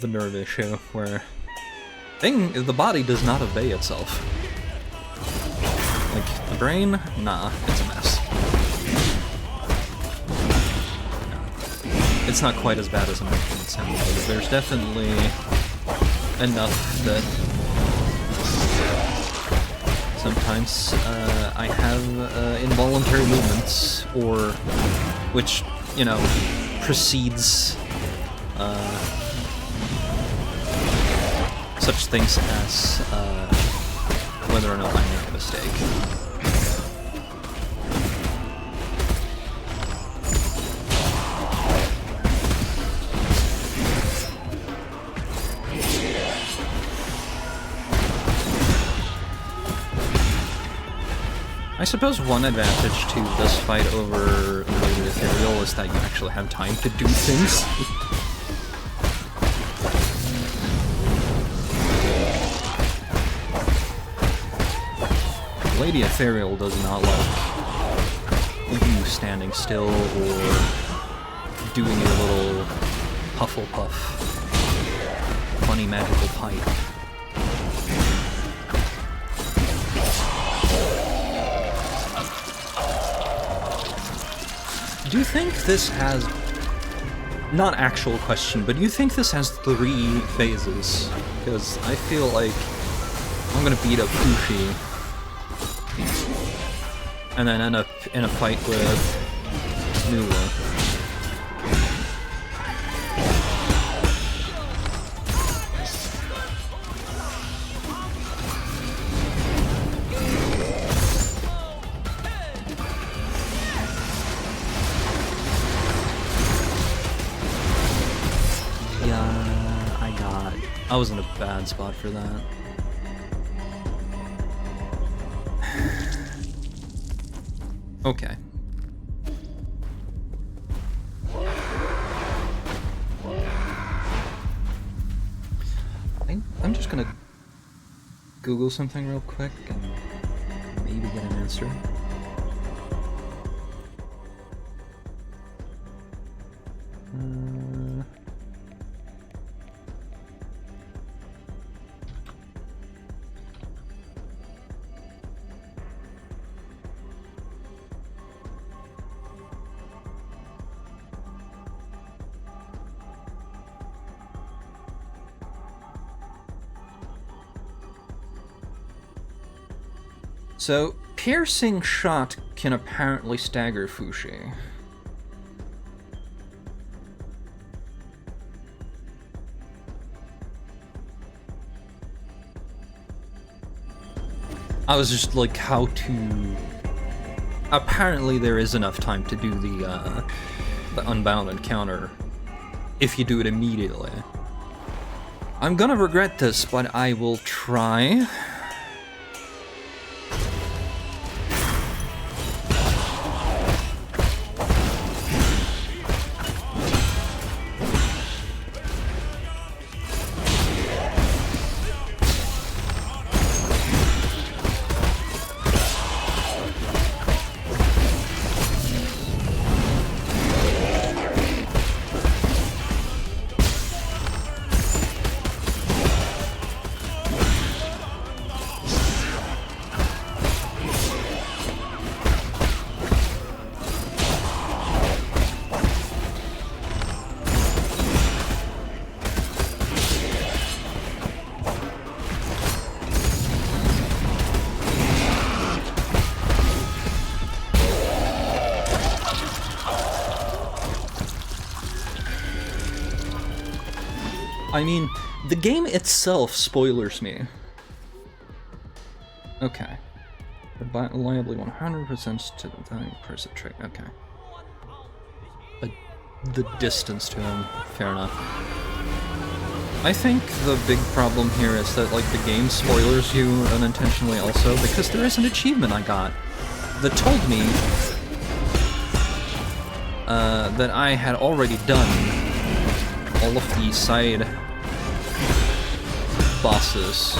[SPEAKER 1] the nerve issue where the body does not obey itself. Like, the brain, nah, it's a mess. It's not quite as bad as I'm making it sound, but there's definitely enough that sometimes I have involuntary movements, or which, you know, precedes such things as whether or not I make a mistake. I suppose one advantage to this fight over the ethereal is that you actually have time to do things. Lady Ethereal does not like you standing still or doing your little Hufflepuff funny magical pipe. Do you think this has, not actual question, but do you think this has 3 phases? Because I feel like I'm gonna beat up Fushi and then end up in a fight with Nula. I was in a bad spot for that. Okay. I'm just gonna Google something real quick and maybe get an answer. So, piercing shot can apparently stagger Fushi. I was just like, how to... Apparently there is enough time to do the unbound encounter if you do it immediately. I'm gonna regret this, but I will try. I mean, the game itself spoilers me. Okay. Reliably 100% to the value person trick. Okay. The distance to him. Fair enough. I think the big problem here is that, like, the game spoilers you unintentionally also, because there is an achievement I got that told me that I had already done all of the side bosses.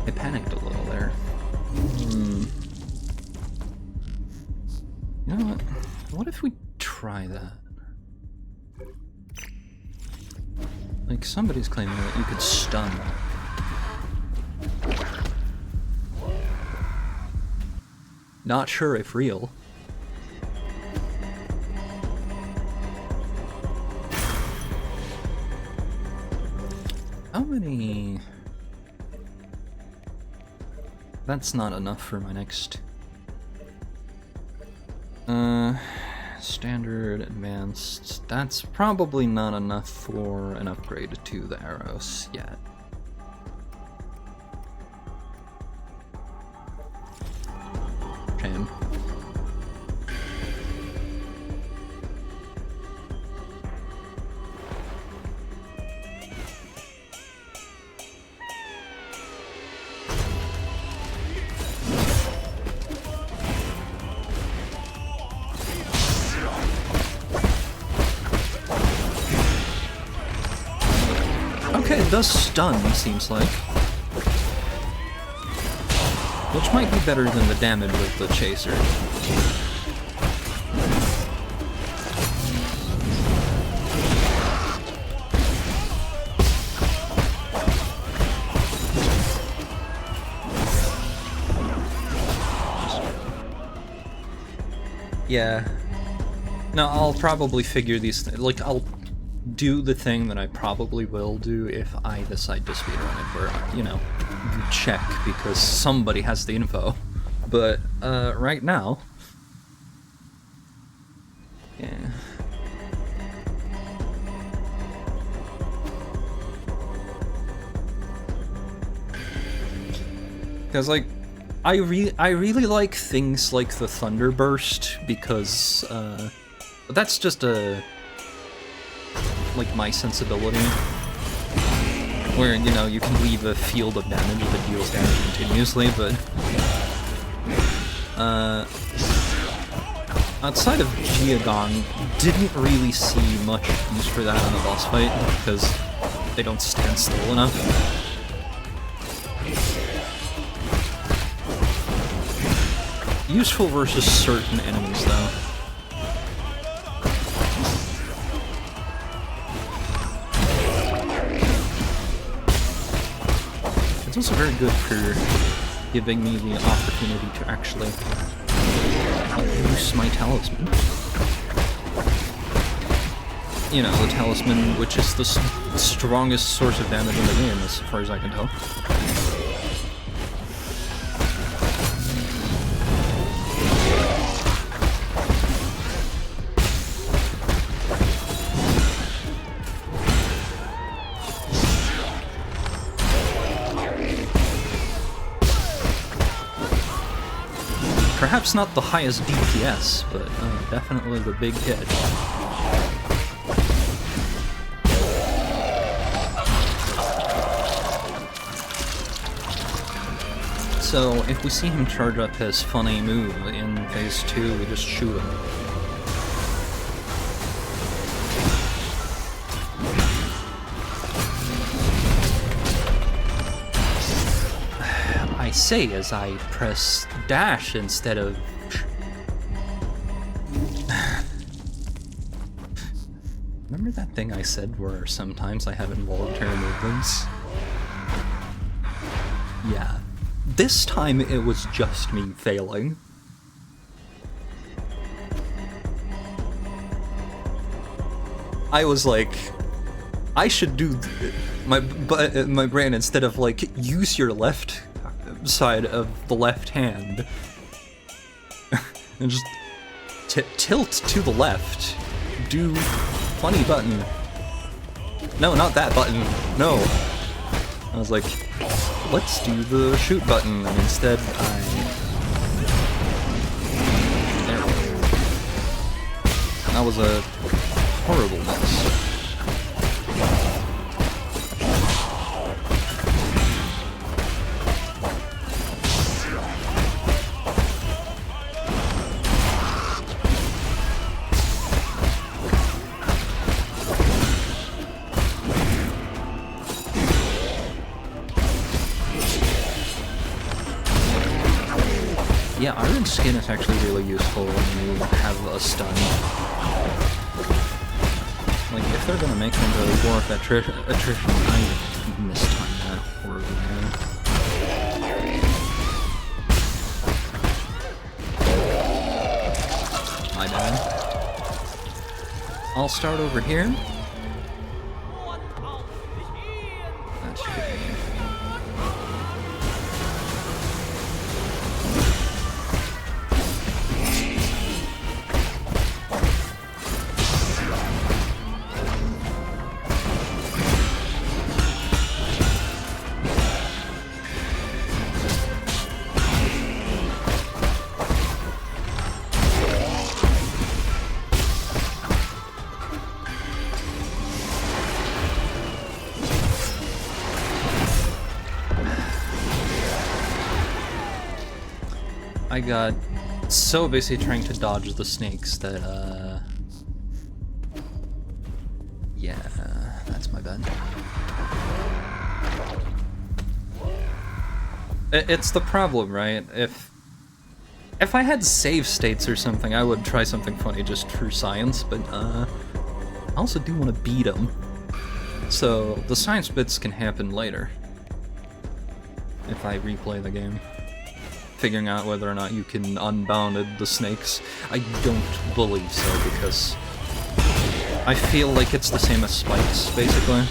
[SPEAKER 1] I panicked a little there. You know what? What if we try that? Like, somebody's claiming that you could stun. Not sure if real. How many... That's not enough for my next... Standard, advanced... That's probably not enough for an upgrade to the arrows yet. Shame. Okay, it does stun, seems like. Which might be better than the damage of the chaser. Yeah. No, I'll probably figure these like, I'll do the thing that I probably will do if I decide to speedrun it, where, you know, check because somebody has the info. But, right now... Yeah... Because, like, I really like things like the Thunderburst, because, that's just like, my sensibility. Where, you know, you can leave a field of damage that deals damage continuously, but... outside of Jiagong, didn't really see much use for that in the boss fight, because they don't stand still enough. Useful versus certain enemies, though. It's also very good for giving me the opportunity to actually use my talisman. You know, the talisman, which is the strongest source of damage in the game, as far as I can tell. Perhaps not the highest DPS, but definitely the big hit. So, if we see him charge up his funny move in phase 2, we just shoot him. I say as I press dash instead of... Remember that thing I said where sometimes I have involuntary movements? Yeah. This time it was just me failing. I was like, I should do my brain, instead of like use your left side of the left hand, And just tilt to the left. Do funny button. No, not that button. No. I was like, let's do the shoot button, and instead I... There we go. That was a horrible mess. Yeah, iron skin is actually really useful when you have a stun. Like, if they're gonna make them go dwarf attrition, I mistimed that horribly. My bad. I'll start over here. That should be... I got so busy trying to dodge the snakes that, yeah, that's my bad. It's the problem, right? If I had save states or something, I would try something funny just for science, but, I also do want to beat them. So, the science bits can happen later. If I replay the game. Figuring out whether or not you can unbound the snakes. I don't believe so, because I feel like it's the same as spikes, basically.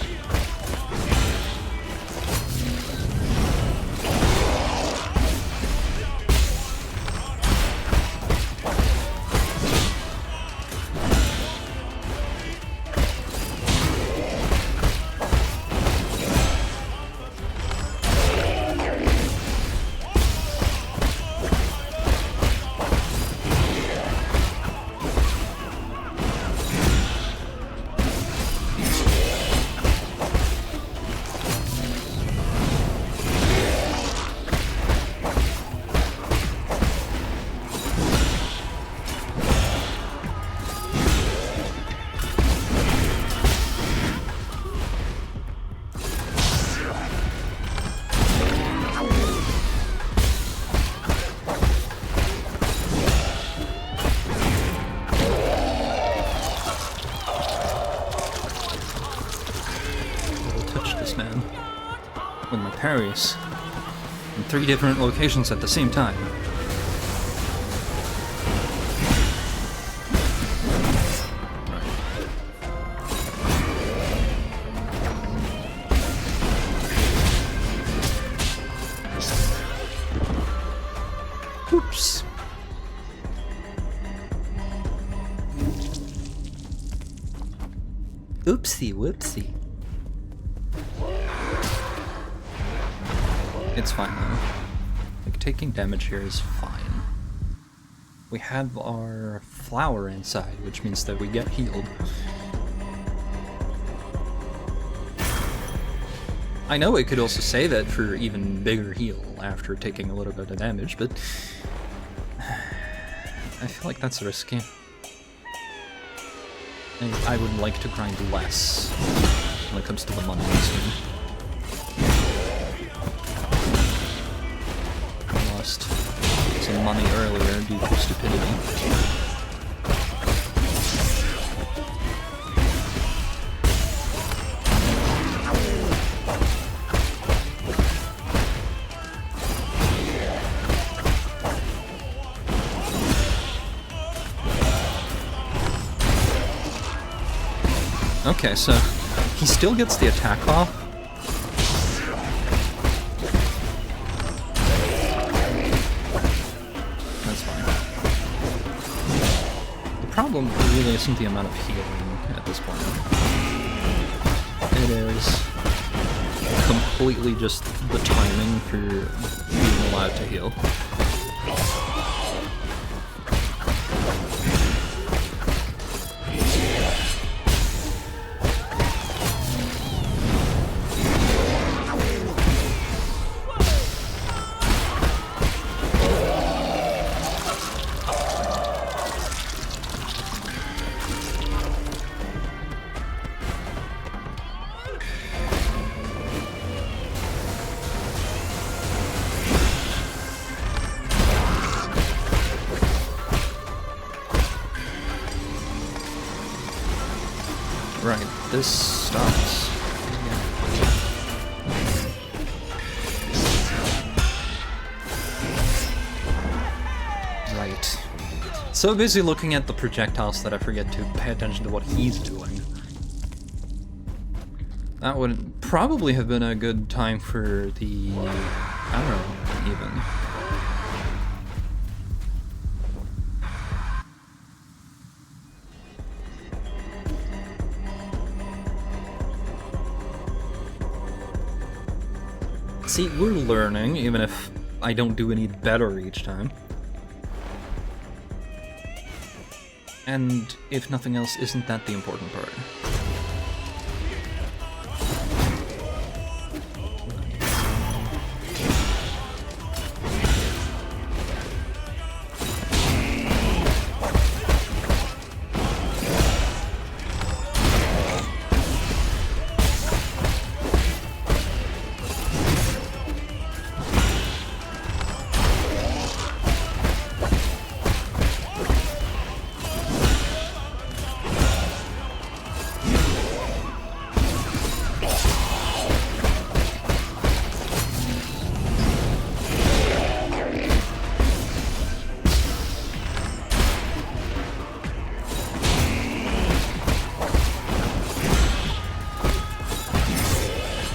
[SPEAKER 1] With my parries in 3 different locations at the same time. Oops. Oopsie whoopsie. It's fine though. Like, taking damage here is fine. We have our flower inside, which means that we get healed. I know it could also say that for even bigger heal after taking a little bit of damage, but I feel like that's risky. I would like to grind less when it comes to the money scene. Some money earlier due to stupidity. Okay, so he still gets the attack off. That's fine. problem really isn't the amount of healing at this point. It is completely just the timing for being allowed to heal. Right, this stops. Right. So busy looking at the projectiles that I forget to pay attention to what he's doing. That would probably have been a good time for the arrow, even. See, we're learning, even if I don't do any better each time. And if nothing else, isn't that the important part?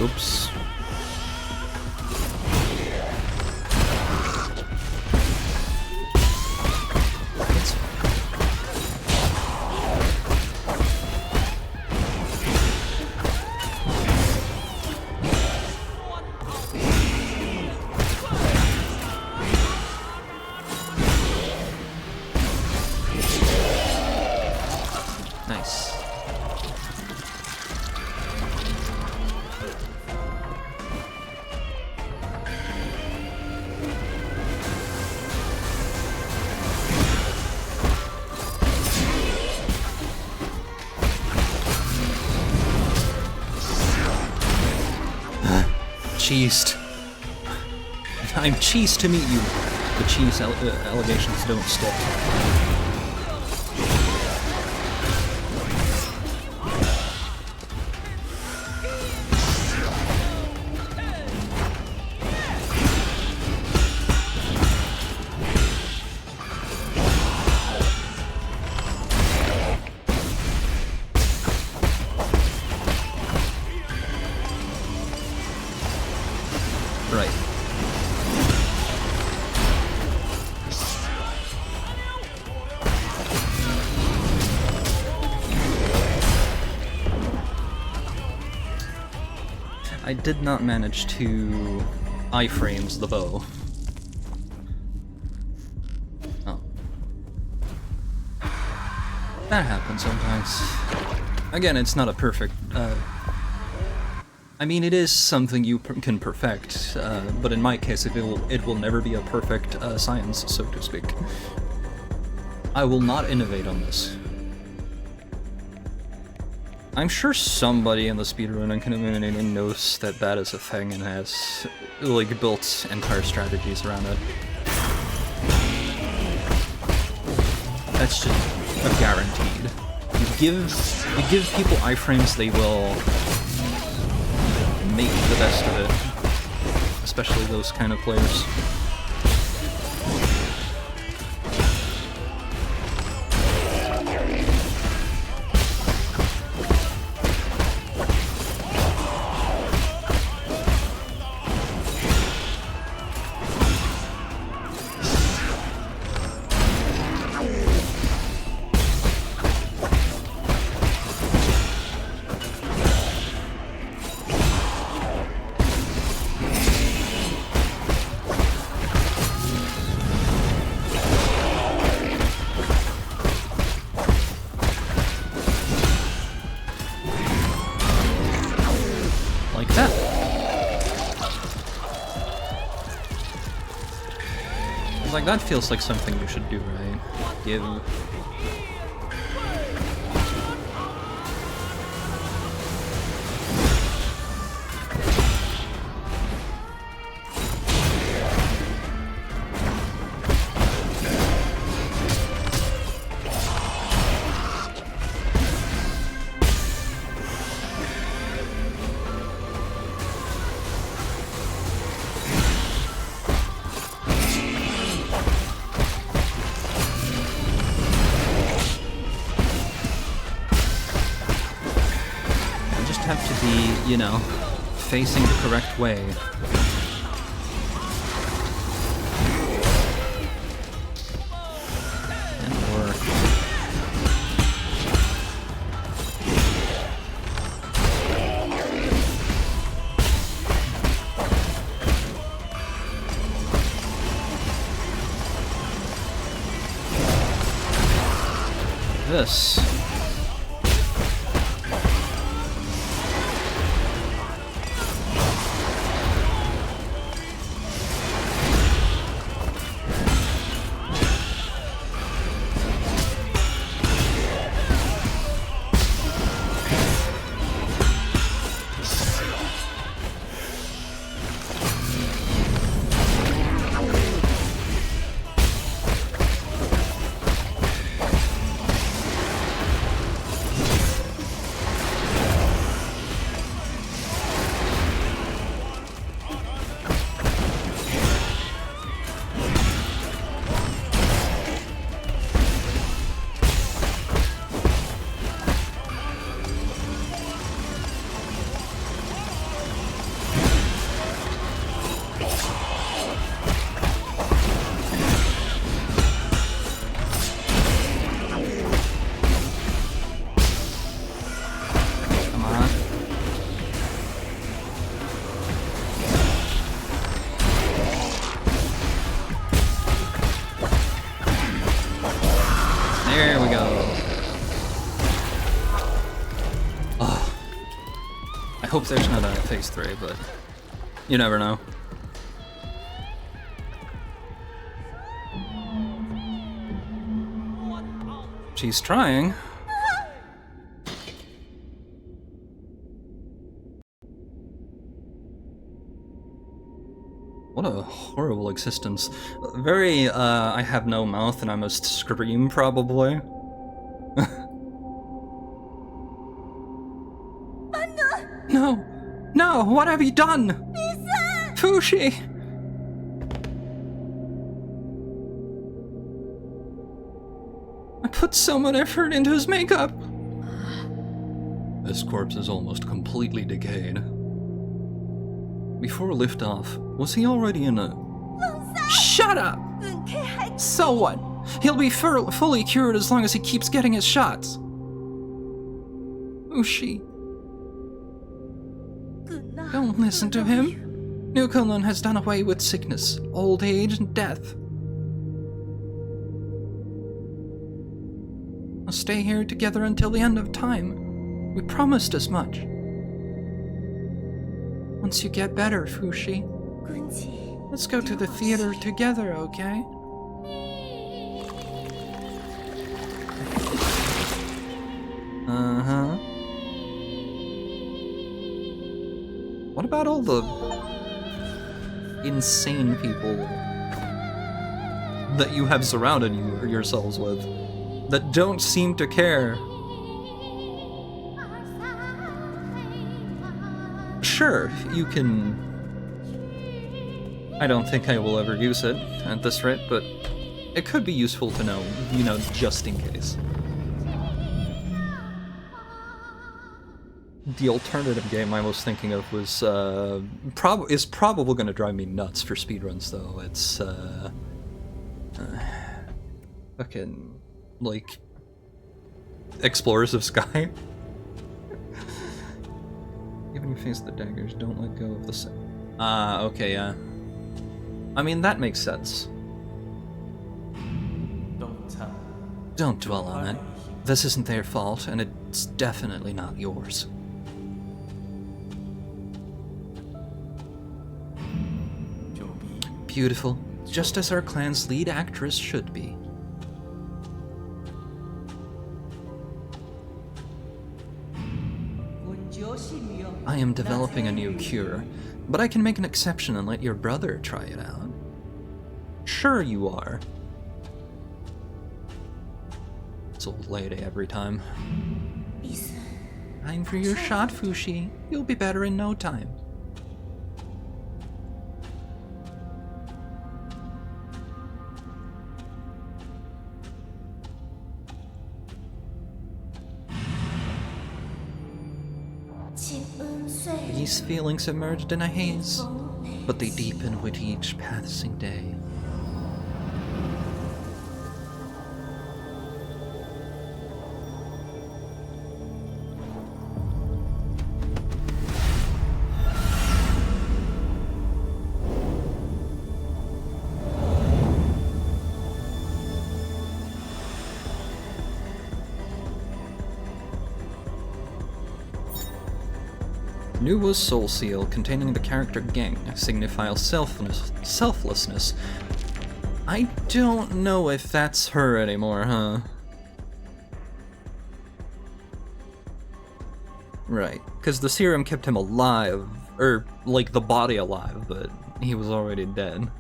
[SPEAKER 1] Oops. Nice. Cheesed. I'm cheesed to meet you. The cheese allegations don't stick. Right. I did not manage to iframes the bow. Oh. That happens sometimes. Again, it's not a perfect, I mean, it is something you can perfect, but in my case, it will never be a perfect science, so to speak. I will not innovate on this. I'm sure somebody in the speedrunning community knows that that is a thing and has, like, built entire strategies around it. That's just a guaranteed. You give people iframes, they will make the best of it, especially those kind of players. That feels like something you should do, right? Give. Have to be, you know, facing the correct way. And work. This. There we go. Oh. I hope there's not a phase 3, but you never know. She's trying. What a horrible existence. Very, I have no mouth and I must scream, probably. No! No! What have you done? Fushi! I put so much effort into his makeup! This corpse is almost completely decayed. Before liftoff, was he already in a... Shut up! So what? He'll be fully cured as long as he keeps getting his shots. Ushi. Don't listen to him. New Kunlun has done away with sickness, old age, and death. We'll stay here together until the end of time. We promised as much. Once you get better, Fushi, let's go to the theater together, okay? Uh-huh. What about all the insane people that you have surrounded yourselves with that don't seem to care? Sure, you can... I don't think I will ever use it at this rate, but it could be useful to know, you know, just in case. The alternative game I was thinking of was, is probably gonna drive me nuts for speedruns, though. It's, fucking, like, Explorers of Sky. Even if you face the daggers, don't let go of the okay, yeah. I mean, that makes sense. Don't dwell on it. This isn't their fault, and it's definitely not yours. Beautiful. just as our clan's lead actress should be. I am developing a new cure, but I can make an exception and let your brother try it out. Sure you are. It's old lady every time. Time for your shot, Fushi. You'll be better in no time. These feelings emerged in a haze, but they deepen with each passing day. Nuwa's soul seal, containing the character Geng, signifies selflessness. I don't know if that's her anymore, huh? Right, because the serum kept him alive, or like the body alive, but he was already dead.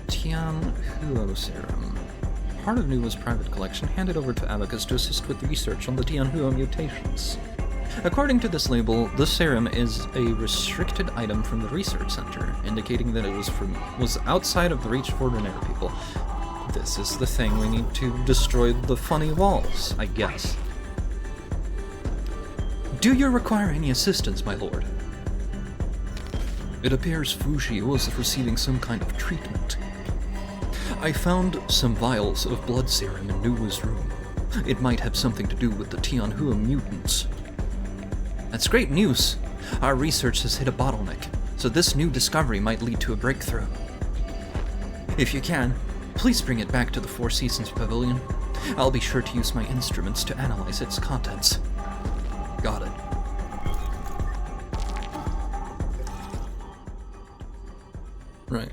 [SPEAKER 1] Tianhuo serum. Part of Nuwa's private collection handed over to Abacus to assist with research on the Tianhuo mutations. According to this label, the serum is a restricted item from the research center, indicating that it was outside of the reach of ordinary people. This is the thing we need to destroy the funny walls, I guess. Do you require any assistance, my lord? It appears Fushi was receiving some kind of treatment. I found some vials of blood serum in Nuwa's room. It might have something to do with the Tianhuo mutants. That's great news. Our research has hit a bottleneck, so this new discovery might lead to a breakthrough. If you can, please bring it back to the Four Seasons Pavilion. I'll be sure to use my instruments to analyze its contents. Got it. Right.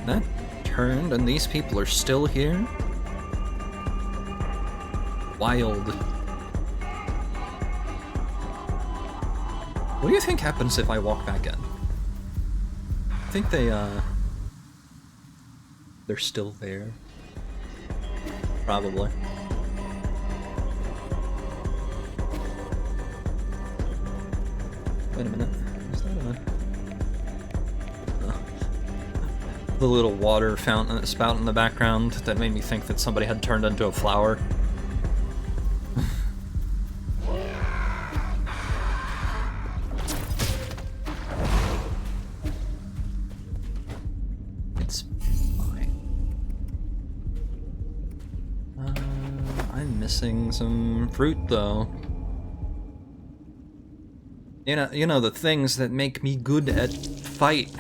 [SPEAKER 1] That turned and these people are still here? Wild. What do you think happens if I walk back in? I think they're still there. Probably. Wait a minute. Is that a... The little water fountain spout in the background that made me think that somebody had turned into a flower. It's fine. I'm missing some fruit though. You know the things that make me good at fight.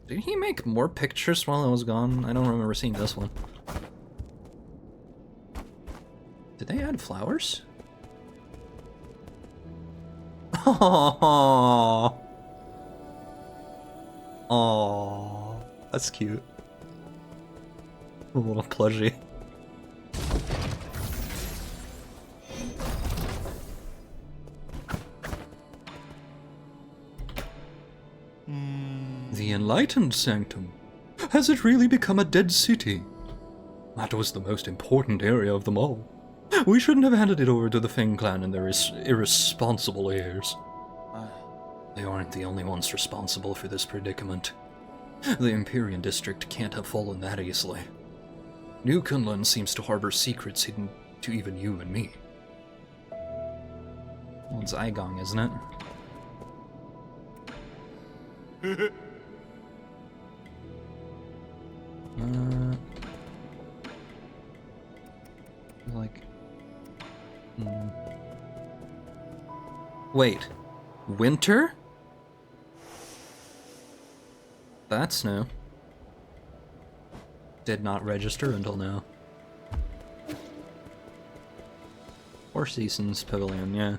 [SPEAKER 1] Did he make more pictures while I was gone? I don't remember seeing this one. Did they add flowers? Oh, oh, that's cute. A little plushie. The Enlightened Sanctum. Has it really become a dead city? That was the most important area of them all. We shouldn't have handed it over to the Feng clan and their irresponsible heirs. They aren't the only ones responsible for this predicament. The Empyrean district can't have fallen that easily. New Kunlun seems to harbor secrets hidden to even you and me. Well, it's Aigong, isn't it? Like... Wait. Winter? That's new. Did not register until now. Four Seasons Pavilion, yeah.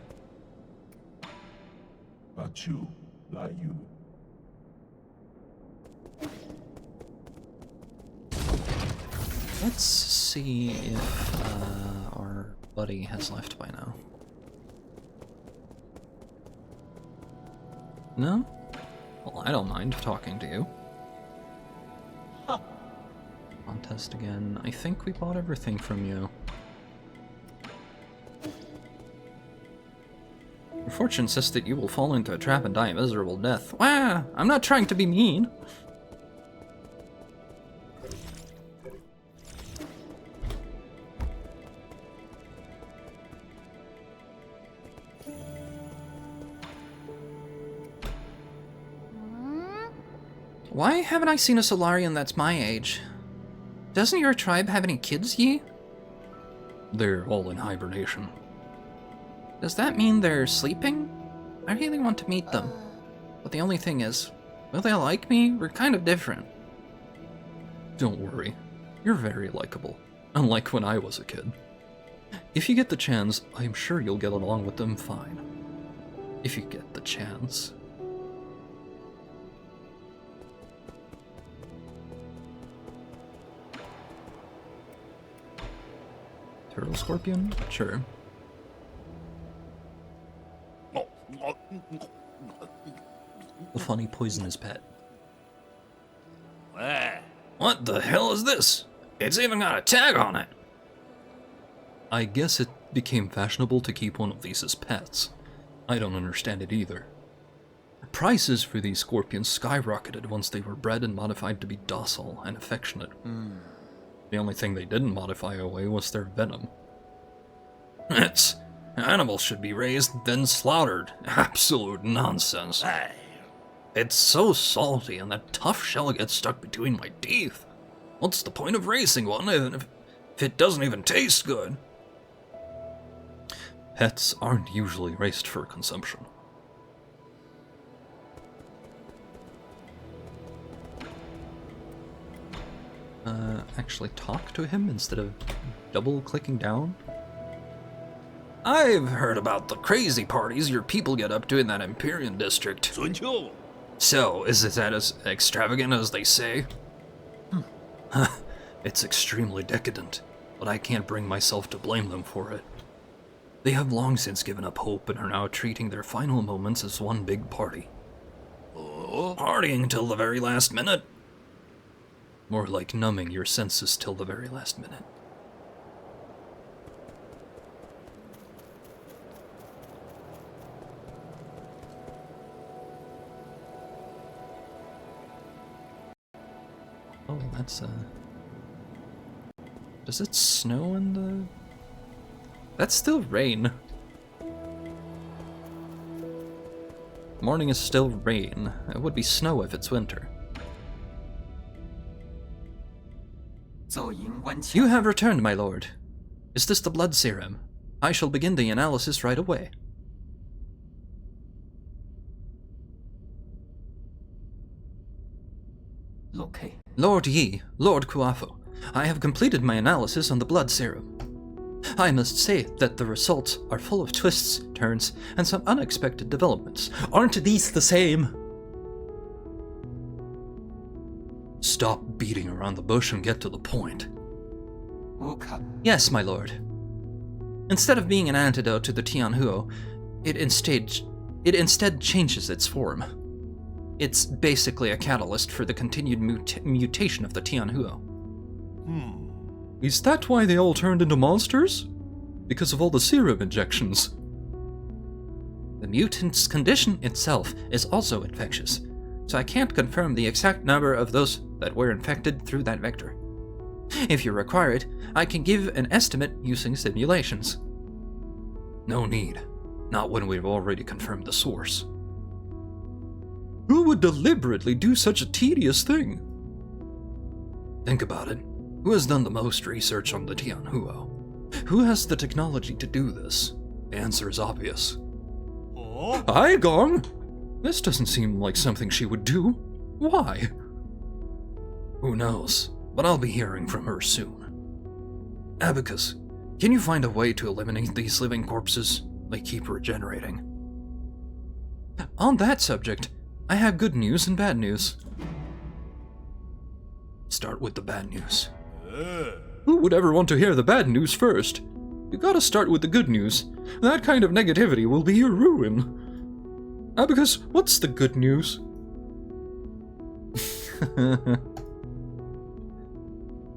[SPEAKER 1] Let's see if our buddy has left by now. No? Well, I don't mind talking to you. Contest again. I think we bought everything from you. Your fortune says that you will fall into a trap and die a miserable death. Wow, I'm not trying to be mean. Why haven't I seen a Solarian that's my age? Doesn't your tribe have any kids, Yi?
[SPEAKER 2] They're all in hibernation.
[SPEAKER 1] Does that mean they're sleeping? I really want to meet them. But the only thing is, will they like me? We're kind of different.
[SPEAKER 2] Don't worry. You're very likable. Unlike when I was a kid. If you get the chance, I'm sure you'll get along with them fine. If you get the chance. Turtle Scorpion? Sure. The funny poisonous pet.
[SPEAKER 4] What the hell is this? It's even got a tag on it.
[SPEAKER 2] I guess it became fashionable to keep one of these as pets. I don't understand it either. Prices for these scorpions skyrocketed once they were bred and modified to be docile and affectionate. The only thing they didn't modify away was their venom.
[SPEAKER 4] Animals should be raised, then slaughtered. Absolute nonsense. It's so salty, and that tough shell gets stuck between my teeth. What's the point of raising one if it doesn't even taste good?
[SPEAKER 2] Pets aren't usually raised for consumption. Actually talk to him instead of double-clicking down?
[SPEAKER 4] I've heard about the crazy parties your people get up to in that Empyrean district. So, is it as extravagant as they say?
[SPEAKER 2] It's extremely decadent, but I can't bring myself to blame them for it. They have long since given up hope and are now treating their final moments as one big party.
[SPEAKER 4] Partying till the very last minute?
[SPEAKER 2] More like numbing your senses till the very last minute. Oh, that's Does it snow in the... That's still rain. Morning is still rain. It would be snow if it's winter. You have returned, my lord. Is this the blood serum? I shall begin the analysis right away.
[SPEAKER 5] Okay.
[SPEAKER 1] Lord Yi, Lord Kuafo, I have completed my analysis on the blood serum. I must say that the results are full of twists, turns, and some unexpected developments. Aren't these the same?
[SPEAKER 2] Stop beating around the bush and get to the point.
[SPEAKER 1] Yes, my lord. Instead of being an antidote to the Tianhuo, it instead changes its form. It's basically a catalyst for the continued mutation of the Tianhuo.
[SPEAKER 2] Is that why they all turned into monsters? Because of all the serum injections?
[SPEAKER 1] The mutant's condition itself is also infectious, so I can't confirm the exact number of those that were infected through that vector. If you require it, I can give an estimate using simulations.
[SPEAKER 2] No need. Not when we've already confirmed the source.
[SPEAKER 1] Who would deliberately do such a tedious thing?
[SPEAKER 2] Think about it. Who has done the most research on the Tianhuo? Who has the technology to do this? The answer is obvious.
[SPEAKER 1] Hi, Gong! This doesn't seem like something she would do. Why?
[SPEAKER 2] Who knows? But I'll be hearing from her soon. Abacus, can you find a way to eliminate these living corpses? They keep regenerating.
[SPEAKER 1] On that subject, I have good news and bad news.
[SPEAKER 2] Start with the bad news.
[SPEAKER 1] Who would ever want to hear the bad news first? You gotta start with the good news. That kind of negativity will be your ruin. Abacus, what's the good news?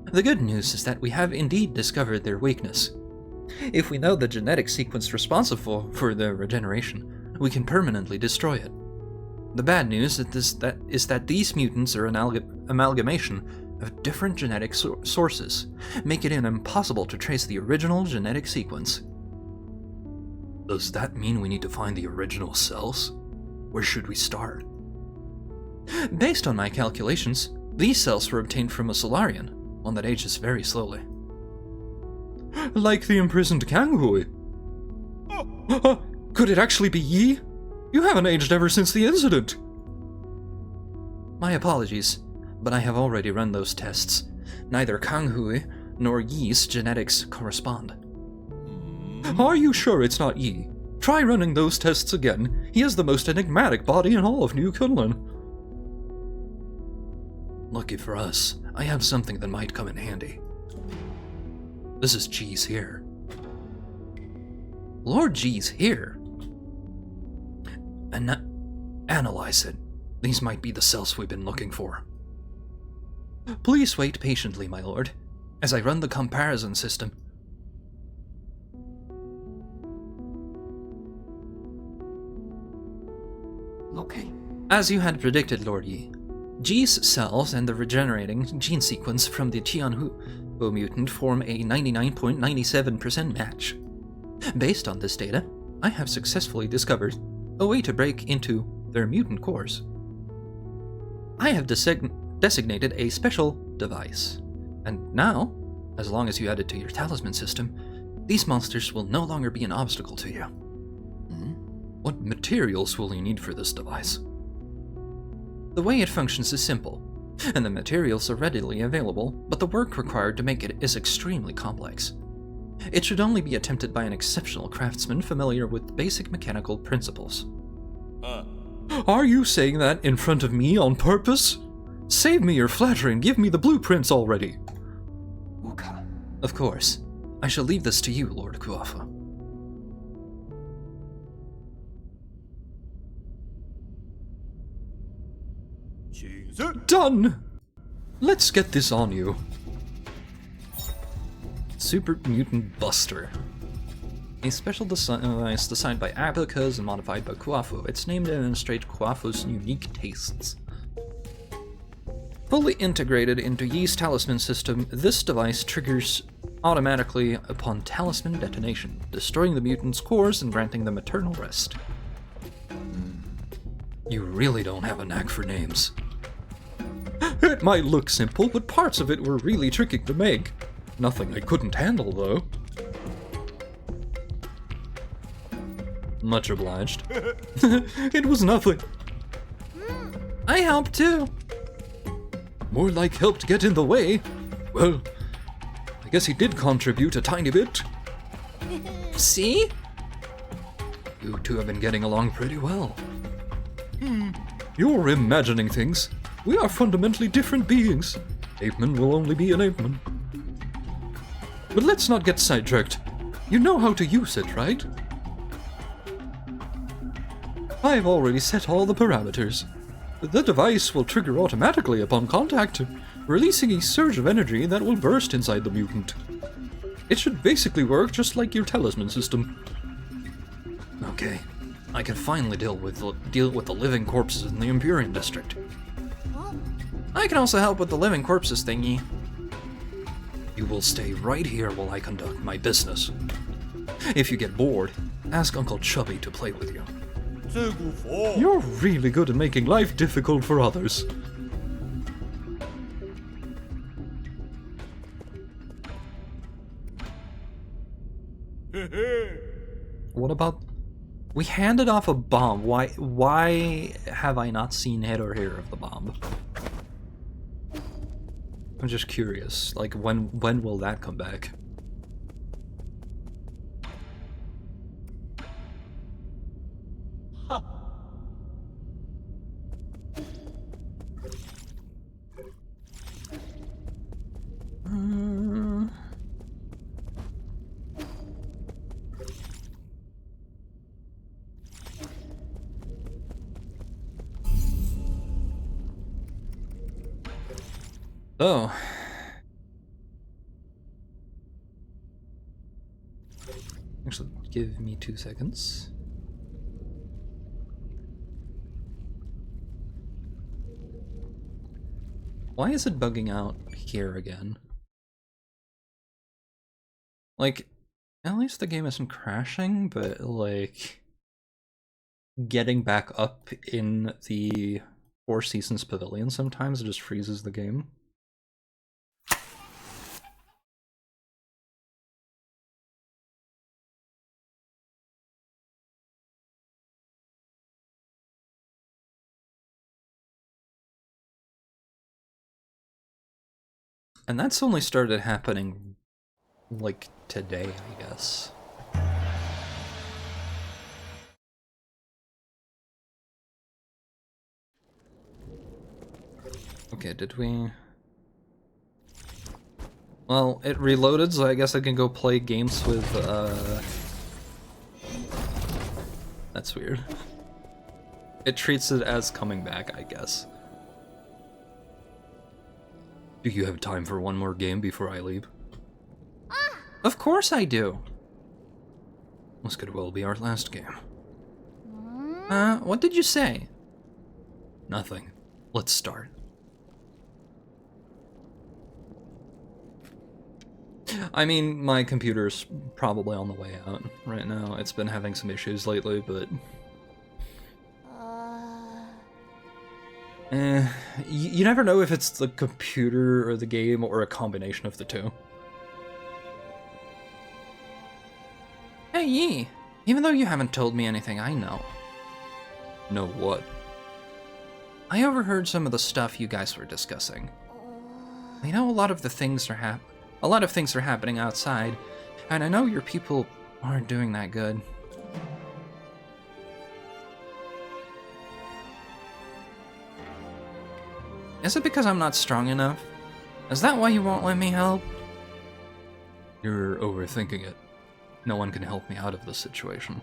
[SPEAKER 1] The good news is that we have indeed discovered their weakness. If we know the genetic sequence responsible for their regeneration, we can permanently destroy it. The bad news is that these mutants are an amalgamation of different genetic sources, making it impossible to trace the original genetic sequence.
[SPEAKER 2] Does that mean we need to find the original cells? Where should we start?
[SPEAKER 1] Based on my calculations, these cells were obtained from a Solarian, one that ages very slowly. Like the imprisoned Kanghui. Could it actually be Yi? You haven't aged ever since the incident. My apologies, but I have already run those tests. Neither Kanghui nor Yi's genetics correspond. Are you sure it's not Yi? Try running those tests again. He has the most enigmatic body in all of New Kunlun.
[SPEAKER 2] Lucky for us, I have something that might come in handy. This is G's here.
[SPEAKER 1] Lord G's here?
[SPEAKER 2] Analyze it. These might be the cells we've been looking for.
[SPEAKER 1] Please wait patiently, my lord, as I run the comparison system.
[SPEAKER 2] Okay.
[SPEAKER 1] As you had predicted, Lord Yi, G's cells and the regenerating gene sequence from the Tianhuo mutant form a 99.97% match. Based on this data, I have successfully discovered a way to break into their mutant cores. I have designated a special device, and now, as long as you add it to your talisman system, these monsters will no longer be an obstacle to you.
[SPEAKER 2] What materials will you need for this device?
[SPEAKER 1] The way it functions is simple, and the materials are readily available, but the work required to make it is extremely complex. It should only be attempted by an exceptional craftsman familiar with basic mechanical principles. Are you saying that in front of me on purpose? Save me your flattery and give me the blueprints already. Of course. I shall leave this to you, Lord Kuafa. Done! Let's get this on you. Super Mutant Buster. A special device designed by Abacus and modified by Kuafu. It's named to demonstrate Kuafu's unique tastes. Fully integrated into Yi's talisman system, this device triggers automatically upon talisman detonation, destroying the mutant's cores and granting them eternal rest.
[SPEAKER 2] You really don't have a knack for names.
[SPEAKER 1] It might look simple, but parts of it were really tricky to make. Nothing I couldn't handle, though. Much obliged. It was nothing. I helped too. More like helped get in the way. Well, I guess he did contribute a tiny bit. See? You two have been getting along pretty well. You're imagining things. We are fundamentally different beings. Apeman will only be an Apeman. But let's not get sidetracked. You know how to use it, right? I've already set all the parameters. The device will trigger automatically upon contact, releasing a surge of energy that will burst inside the mutant. It should basically work just like your talisman system.
[SPEAKER 2] Okay, I can finally deal with the living corpses in the Empyrean district.
[SPEAKER 1] I can also help with the living corpses thingy.
[SPEAKER 2] You will stay right here while I conduct my business.
[SPEAKER 1] If you get bored,
[SPEAKER 2] Ask Uncle Chubby to play with you.
[SPEAKER 1] You're really good at making life difficult for others. What about... We handed off a bomb. Why have I not seen it or hear of the bomb? I'm just curious. Like, when will that come back? Oh. Actually, give me 2 seconds. Why is it bugging out here again? Like, at least the game isn't crashing, but like... getting back up in the Four Seasons Pavilion sometimes just freezes the game. And that's only started happening, like, today, I guess. Okay, did we... Well, it reloaded, so I guess I can go play games with, That's weird. It treats it as coming back, I guess. Do you have time for one more game before I leave? Of course I do! This could well be our last game. What did you say? Nothing. Let's start. I mean, my computer's probably on the way out right now. It's been having some issues lately, but... you never know if it's the computer or the game or a combination of the two. Hey, Yi! Even though you haven't told me anything, I know. Know what? I overheard some of the stuff you guys were discussing. I know a lot of things are happening outside, and I know your people aren't doing that good. Is it because I'm not strong enough? Is that why you won't let me help? You're overthinking it. No one can help me out of this situation.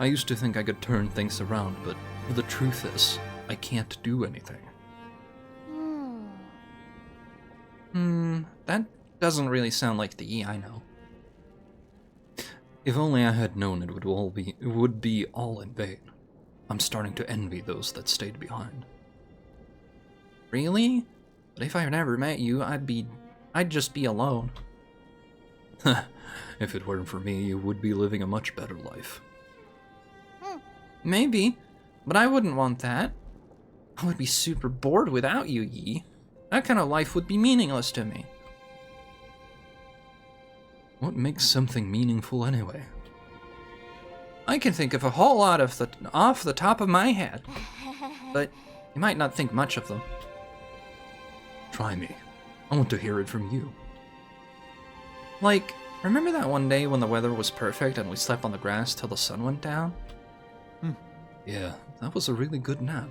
[SPEAKER 1] I used to think I could turn things around, but the truth is, I can't do anything. That doesn't really sound like the Yi I know. If only I had known it would be all in vain. I'm starting to envy those that stayed behind. Really? But if I never met you, I'd just be alone. If it weren't for me, you would be living a much better life. Maybe, but I wouldn't want that. I would be super bored without you, Yi. That kind of life would be meaningless to me. What makes something meaningful anyway? I can think of a whole lot off the top of my head, but you might not think much of them. Try me. I want to hear it from you. Like, remember that one day when the weather was perfect and we slept on the grass till the sun went down? Yeah, that was a really good nap.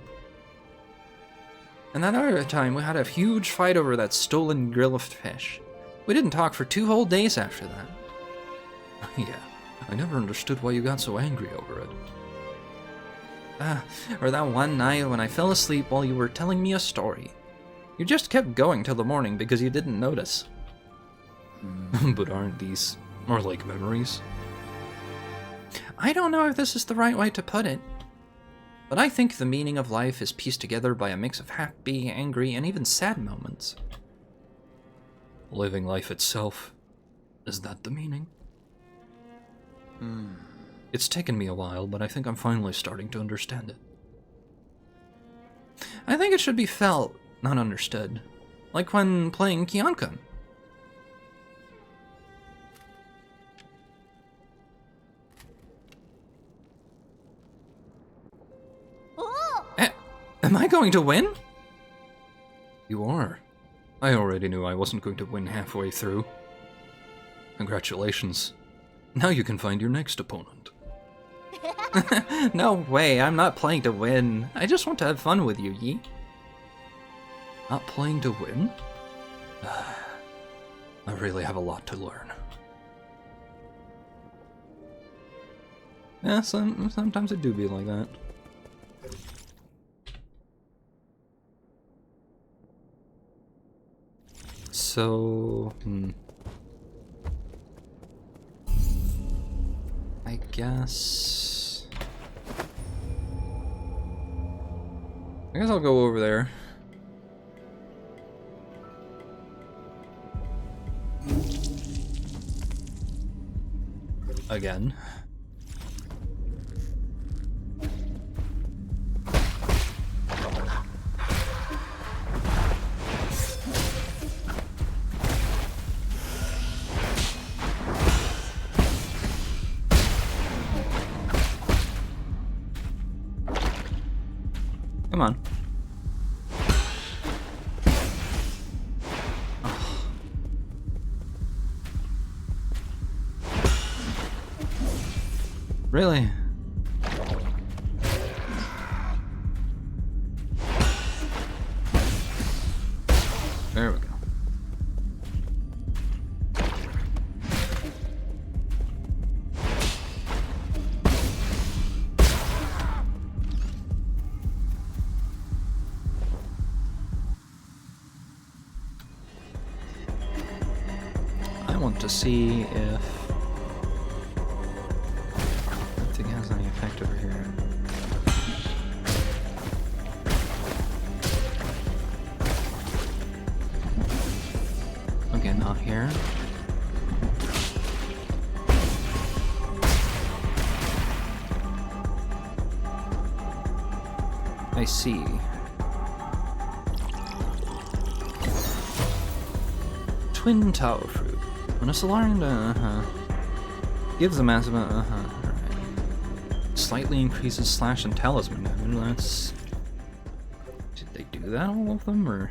[SPEAKER 1] And that other time we had a huge fight over that stolen grilled fish. We didn't talk for 2 whole days after that. Yeah, I never understood why you got so angry over it. Or that one night when I fell asleep while you were telling me a story. You just kept going till the morning because you didn't notice. But aren't these more like memories? I don't know if this is the right way to put it, but I think the meaning of life is pieced together by a mix of happy, angry, and even sad moments. Living life itself, is that the meaning? It's taken me a while, but I think I'm finally starting to understand it. I think it should be felt, not understood. Like when playing Kyonkun.
[SPEAKER 4] Am I going to win?
[SPEAKER 1] You are. I already knew I wasn't going to win halfway through. Congratulations. Now you can find your next opponent.
[SPEAKER 4] No way, I'm not playing to win. I just want to have fun with you, Yi.
[SPEAKER 1] Not playing to win? I really have a lot to learn. Yeah, sometimes it do be like that. So, I guess I'll go over there. Again. Come on. Oh. Really? There we go. I want to see if anything has any effect over here. Okay, not here. I see. Twin Tower Fruit. When a Solarian gives a massive alright. Slightly increases slash and talisman damage. That's. Did they do that, all of them, or?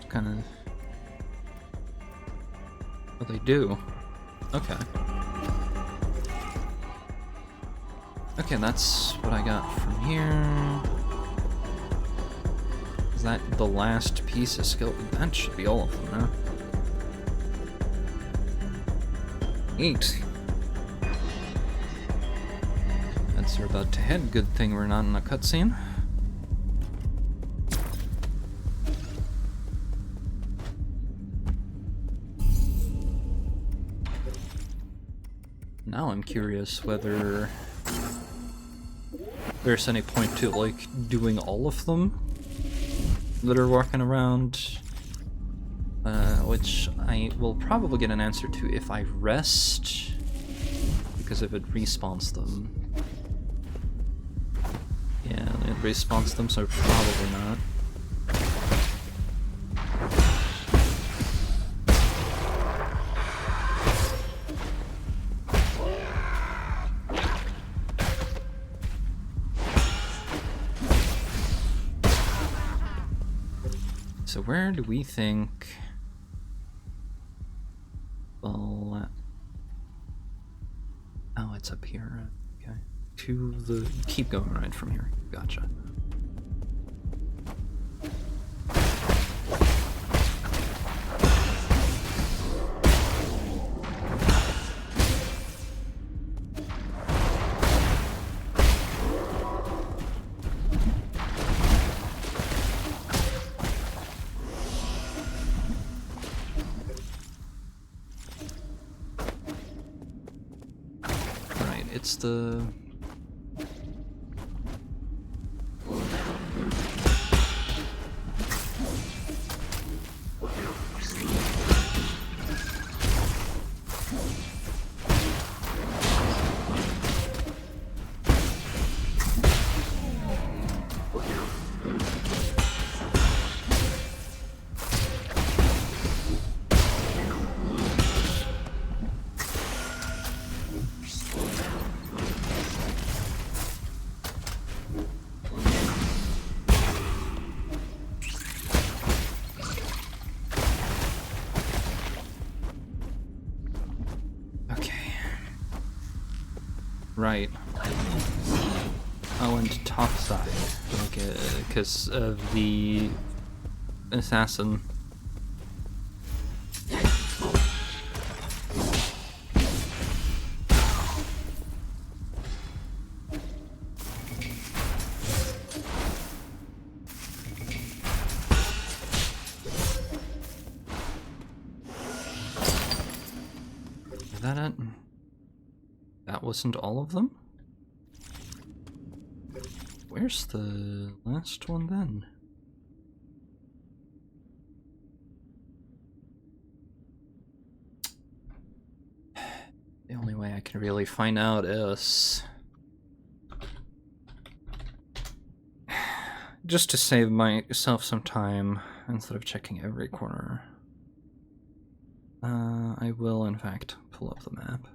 [SPEAKER 1] It's kind of. What they do. Okay. Okay, that's what I got from here. Is that the last piece of skill? That should be all of them, no? 8. That's we're about to head. Good thing we're not in a cutscene. Now I'm curious whether there's any point to, like, doing all of them that are walking around, which I will probably get an answer to if I rest, because if it respawns them. Yeah, it respawns them, so probably not. So where do we think? Well, oh, it's up here. Okay, to the keep going right from here. Gotcha. It's the... Right. I went topside, like, because of the assassin. Is that it? That wasn't all of them? Where's the last one then? The only way I can really find out is just to save myself some time instead of checking every corner. I will in fact pull up the map.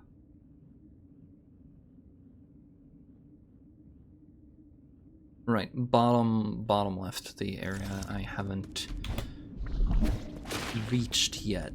[SPEAKER 1] Right, bottom left, the area I haven't reached yet.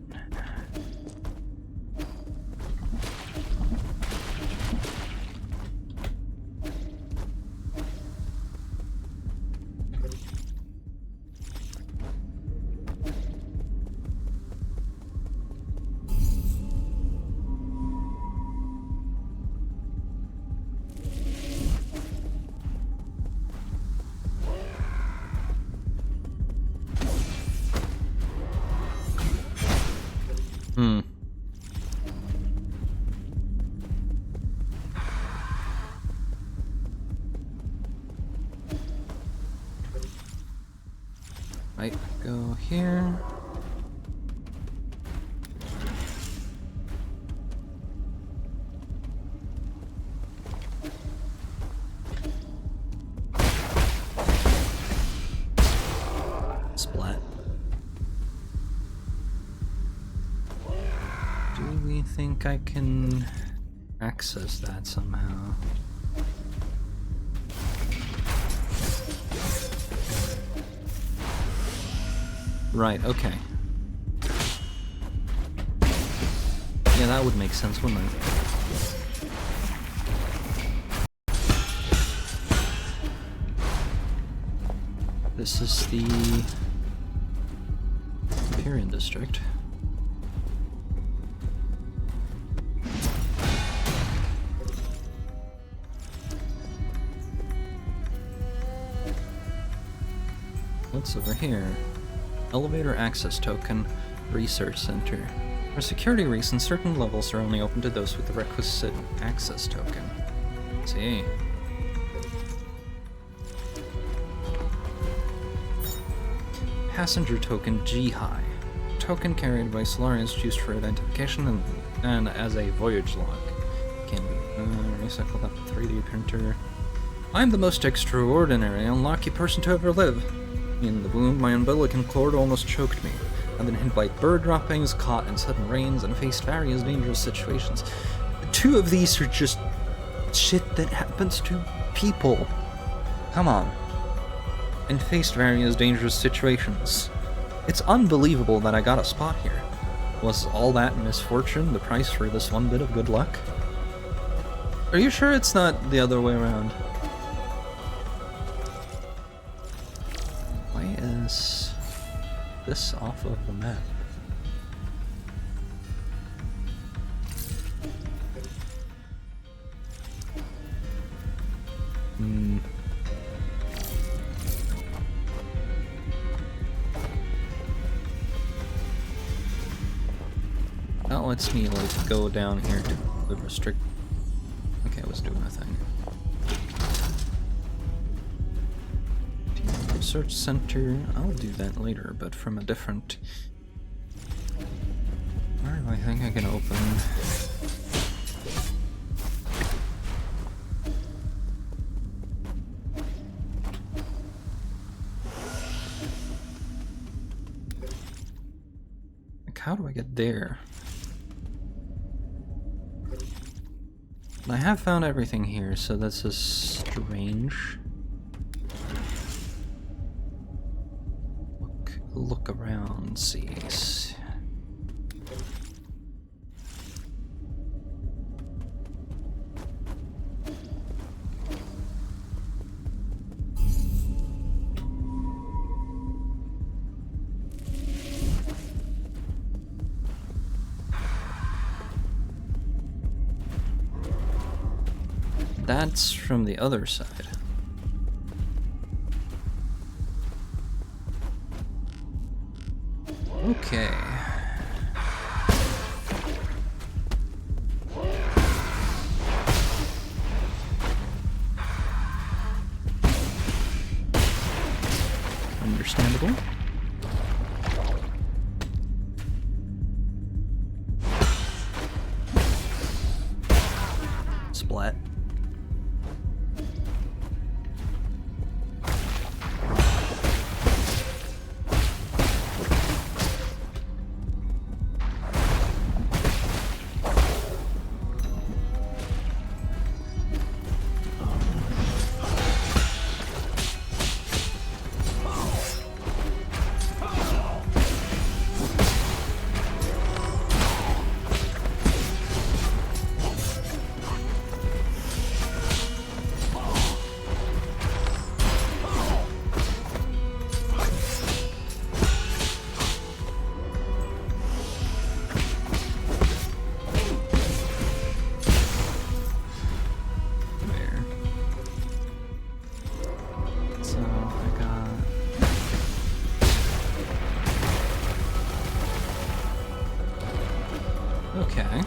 [SPEAKER 1] Right, go here. Splat. Do we think I can access that somehow? Right, okay. Yeah, that would make sense, wouldn't it? This is the Empyrean District. What's over here? Elevator access token, research center. For security reasons, certain levels are only open to those with the requisite access token. Let's see. Passenger token G-High. Token carried by Solarians used for identification and as a voyage log. Can be recycled up to 3D printer. I'm the most extraordinary, unlucky person to ever live. In the womb, my umbilical cord almost choked me. I've been hit by bird droppings, caught in sudden rains, and faced various dangerous situations. 2 of these are just shit that happens to people. Come on. And faced various dangerous situations. It's unbelievable that I got a spot here. Was all that misfortune the price for this one bit of good luck? Are you sure it's not the other way around? Why is this off of the map? That lets me, like, go down here to the restrict... Okay, I was doing a thing. Research center, I'll do that later, but from a different... Where do I think I can open... Like, how do I get there? I have found everything here, so this is strange. Look around, see. that's from the other side. Okay. Understandable. Splat. Okay.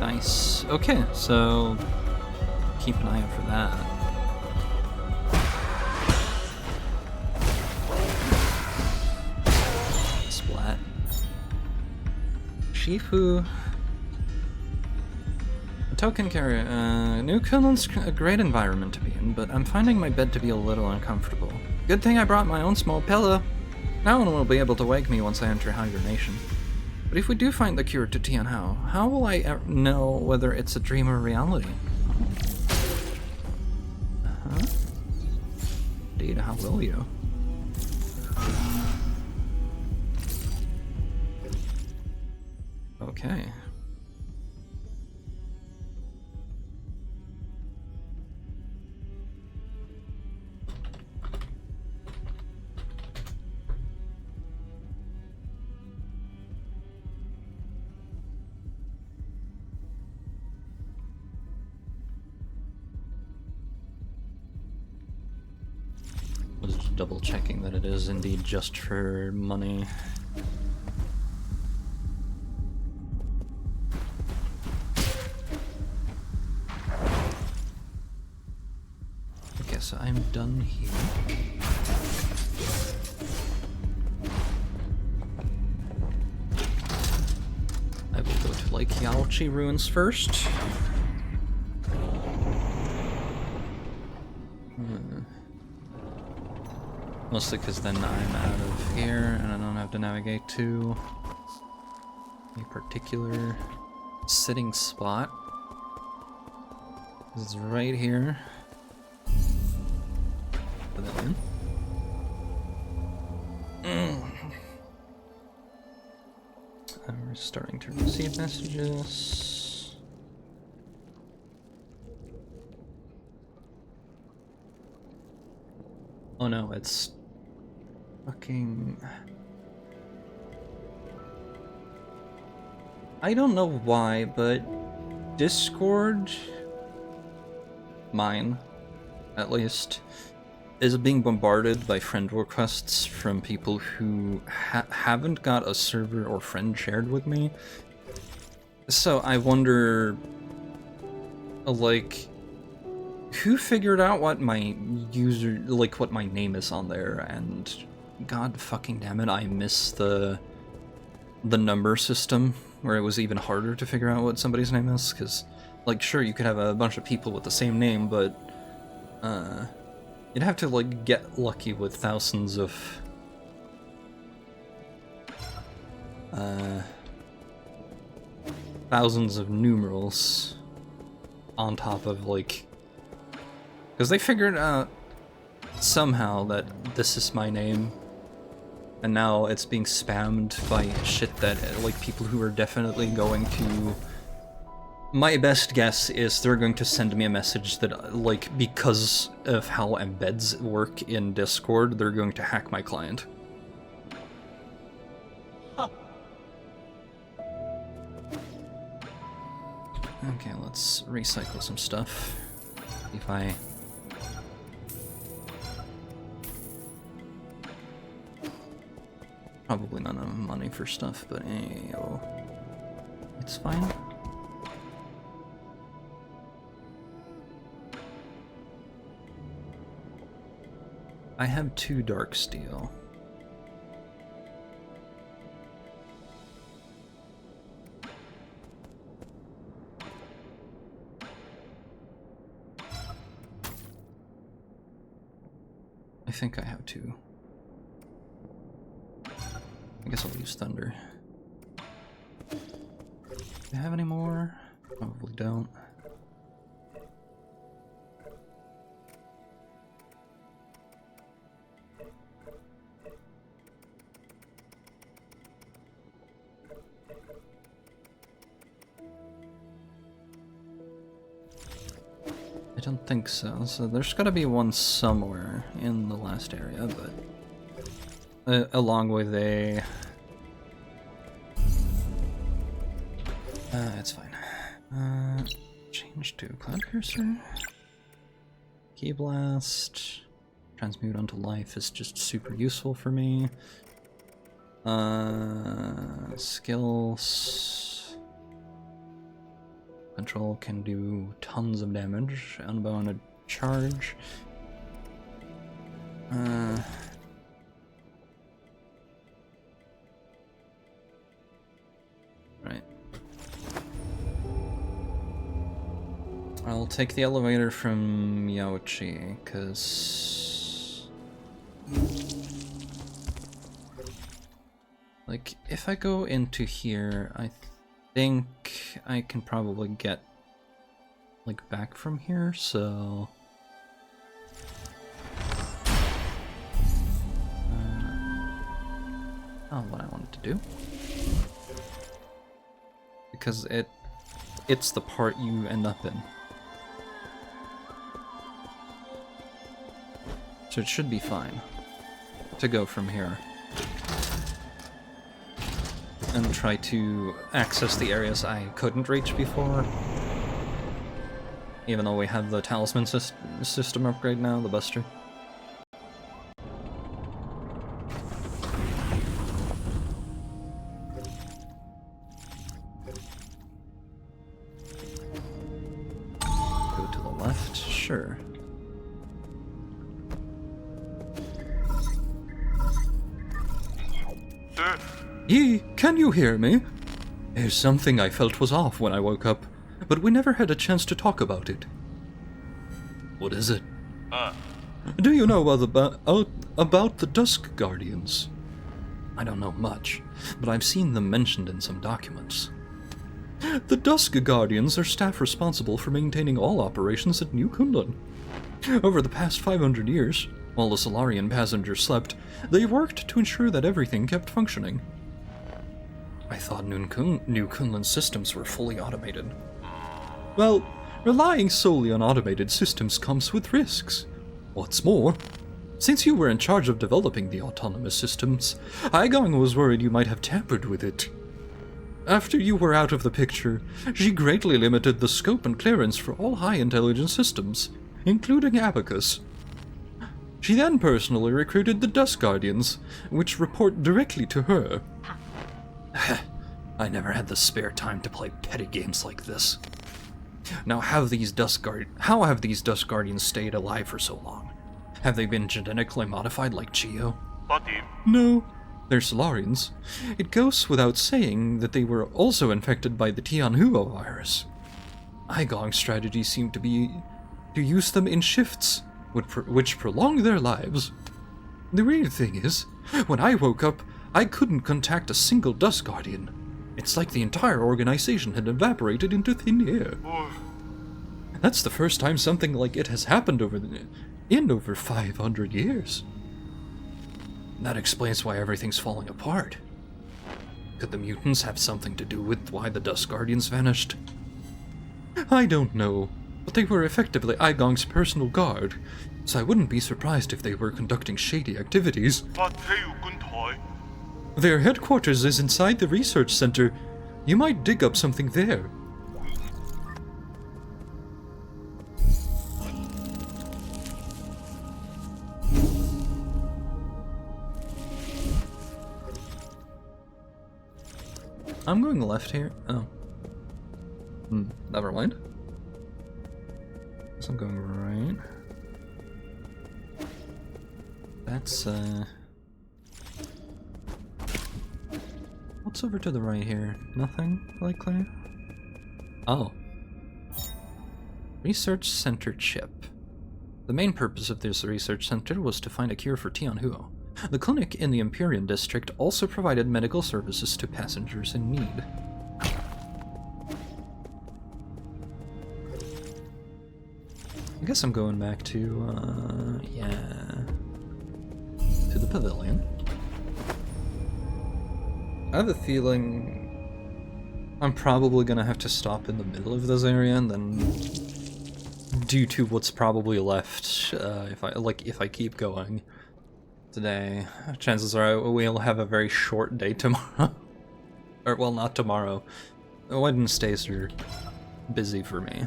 [SPEAKER 1] Nice. Okay, so keep an eye out for that. Splat. Shifu. Token carrier. New Kunlun's a great environment to be in, but I'm finding my bed to be a little uncomfortable. Good thing I brought my own small pillow. No one will be able to wake me once I enter hibernation. But if we do find the cure to Tian Hao, how will I know whether it's a dream or reality? Huh? Indeed, how will you? Okay. Just double checking that it is indeed just for money. Okay, so I'm done here. I will go to Lake Yaochi Ruins first. Mostly because then I'm out of here and I don't have to navigate to a particular sitting spot. It's right here. Put that in. We're starting to receive messages. Oh no, it's fucking... I don't know why, but Discord, mine at least, is being bombarded by friend requests from people who haven't got a server or friend shared with me. So I wonder, like, who figured out what my user, like, what my name is on there, and god fucking damn it, I miss the number system, where it was even harder to figure out what somebody's name is, because, like, sure, you could have a bunch of people with the same name, but, you'd have to, like, get lucky with thousands of, numerals on top of, like, because they figured out somehow that this is my name, and now it's being spammed by shit that, like, people who are definitely going to, My best guess is they're going to send me a message that, like, because of how embeds work in Discord, they're going to hack my client. Okay, let's recycle some stuff. See if I... Probably not enough money for stuff, but oh, it's fine. I have 2 dark steel. I think I have 2. I guess I'll use thunder. Do I have any more? Probably don't. I don't think so. So there's gotta be one somewhere in the last area, but along with a... it's fine. Change to Cloud Piercer. Key Blast. Transmute onto life is just super useful for me. Skills. Control can do tons of damage. Unbounded charge. Right. I'll take the elevator from Yaochi, because... like, if I go into here, I think I can probably get, like, back from here, so... oh, what I wanted to do. Because it's the part you end up in. So it should be fine to go from here and try to access the areas I couldn't reach before. Even though we have the talisman system upgrade now, the Buster. Go to the left, sure. Yi, can you hear me? There's something I felt was off when I woke up, but we never had a chance to talk about it.
[SPEAKER 2] What is it?
[SPEAKER 1] Do you know about the Dusk Guardians?
[SPEAKER 2] I don't know much, but I've seen them mentioned in some documents.
[SPEAKER 1] The Dusk Guardians are staff responsible for maintaining all operations at New Kunlun. Over the past 500 years, while the Solarian passengers slept, they worked to ensure that everything kept functioning.
[SPEAKER 2] I thought New Kunlun's systems were fully automated.
[SPEAKER 1] Well, relying solely on automated systems comes with risks. What's more, since you were in charge of developing the autonomous systems, Aigang was worried you might have tampered with it. After you were out of the picture, she greatly limited the scope and clearance for all high-intelligence systems, including Abacus. She then personally recruited the Dusk Guardians, which report directly to her.
[SPEAKER 2] I never had the spare time to play petty games like this. Now, how have these Dusk Guardians stayed alive for so long? Have they been genetically modified like Chio?
[SPEAKER 1] No, they're Solarians. It goes without saying that they were also infected by the Tianhua virus. Aigong's strategy seemed to be to use them in shifts, which prolonged their lives. The weird thing is, when I woke up, I couldn't contact a single Dusk Guardian. It's like the entire organization had evaporated into thin air. That's the first time something like it has happened in over 500 years.
[SPEAKER 2] That explains why everything's falling apart. Could the mutants have something to do with why the Dusk Guardians vanished?
[SPEAKER 1] I don't know, but they were effectively Aigong's personal guard, so I wouldn't be surprised if they were conducting shady activities. Their headquarters is inside the research center. You might dig up something there. I'm going left here. Oh. Never mind. Guess I'm going right. That's, what's over to the right here? Nothing, likely? Oh. Research Center chip. The main purpose of this research center was to find a cure for Tianhuo. The clinic in the Empyrean district also provided medical services to passengers in need. I guess I'm going back to, to the pavilion. I have a feeling I'm probably gonna have to stop in the middle of this area, and then due to what's probably left, if I keep going today, chances are we'll have a very short day tomorrow. Or, well, not tomorrow. Wednesdays are busy for me.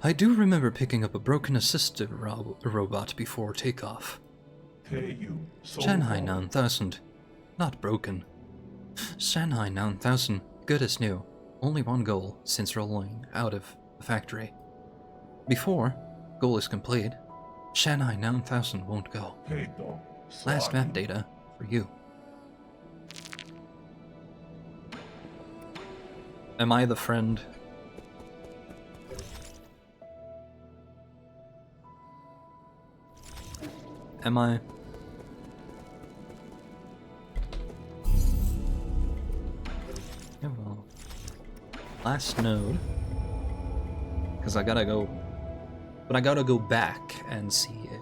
[SPEAKER 1] I do remember picking up a broken assistive robot before takeoff. Shanghai 9000. Not broken. Shanghai 9000. Good as new. Only one goal since rolling out of the factory. Before goal is complete, Shanghai 9000 won't go. Last map data for you. Am I the friend? Am I? Yeah, well. Last node. Because I gotta go. But I gotta go back and see it.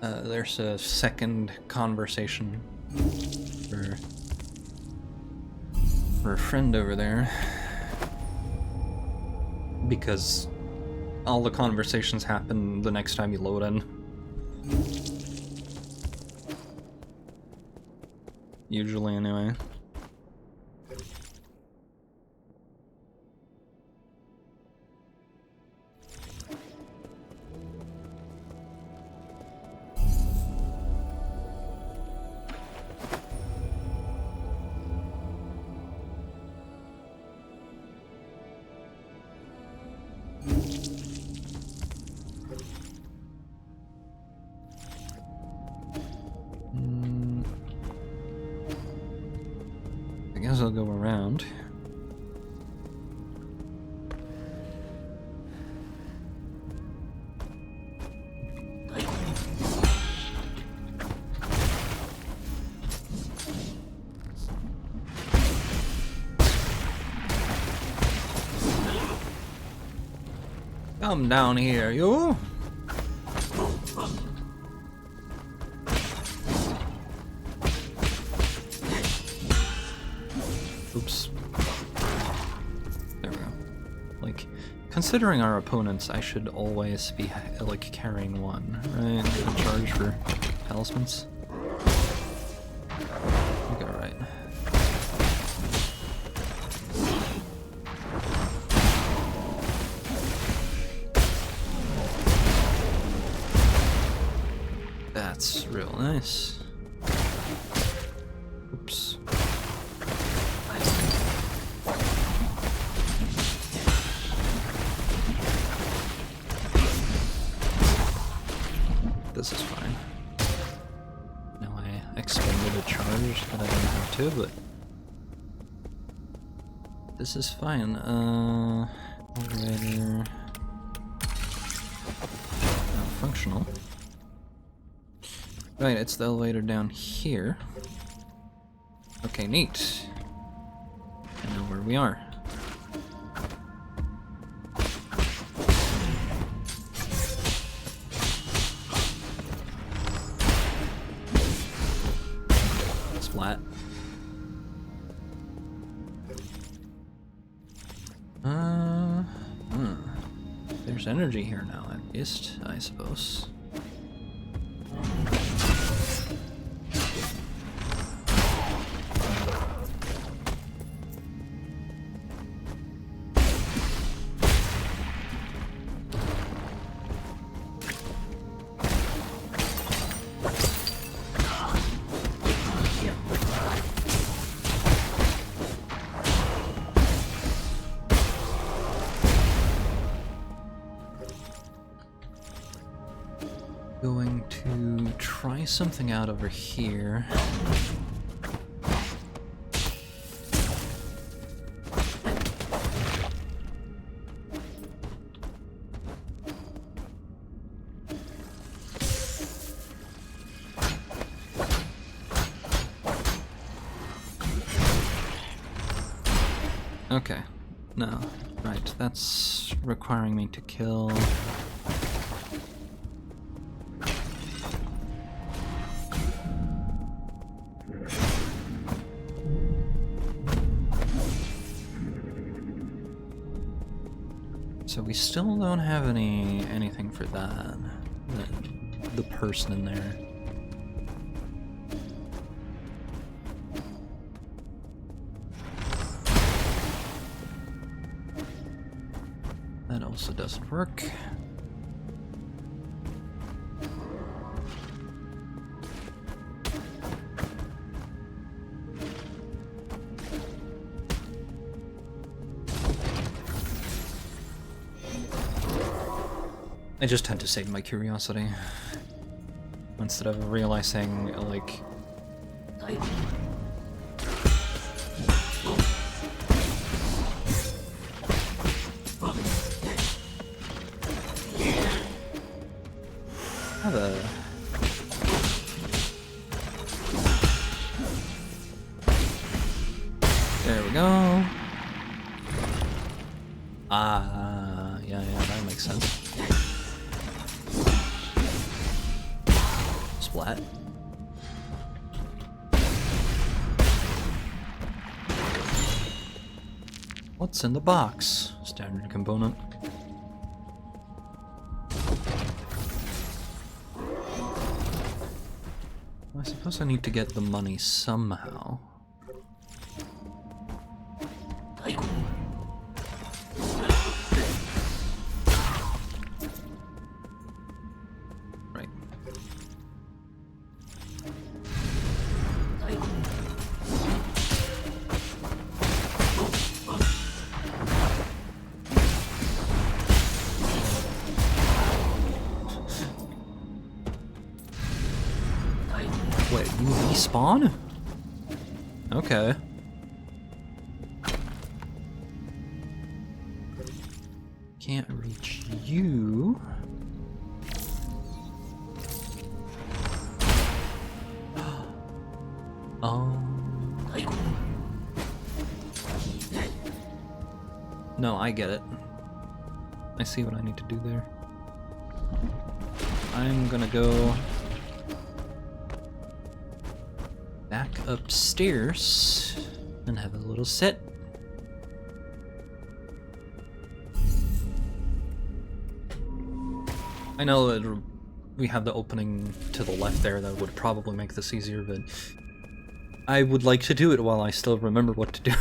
[SPEAKER 1] There's a second conversation for a friend over there. Because all the conversations happen the next time you load in. Usually, anyway. I guess I'll go around. Come down here, you! Oops. There we go. Like, considering our opponents, I should always be, like, carrying one, right? In charge for talismans. You go right. That's real nice. Oops. This is fine. Now I expended a charge that I didn't have to, but this is fine. Elevator. Functional. Right, it's the elevator down here. Okay, neat. I know where we are. splat. There's energy here now, at least, I suppose. Going to try something out over here. Okay, no, right, that's requiring me to kill. So we still don't have anything for that. The person in there. That also doesn't work. I just had to save my curiosity instead of realizing, like, have a there we go. Yeah, that makes sense. Splat. What's in the box? Standard component. I suppose I need to get the money somehow. Right. Wait, you respawn? Okay. Can't reach you. No, I get it. I see what I need to do there. I'm gonna go back upstairs and have a little sit. I know that we have the opening to the left there that would probably make this easier, but I would like to do it while I still remember what to do.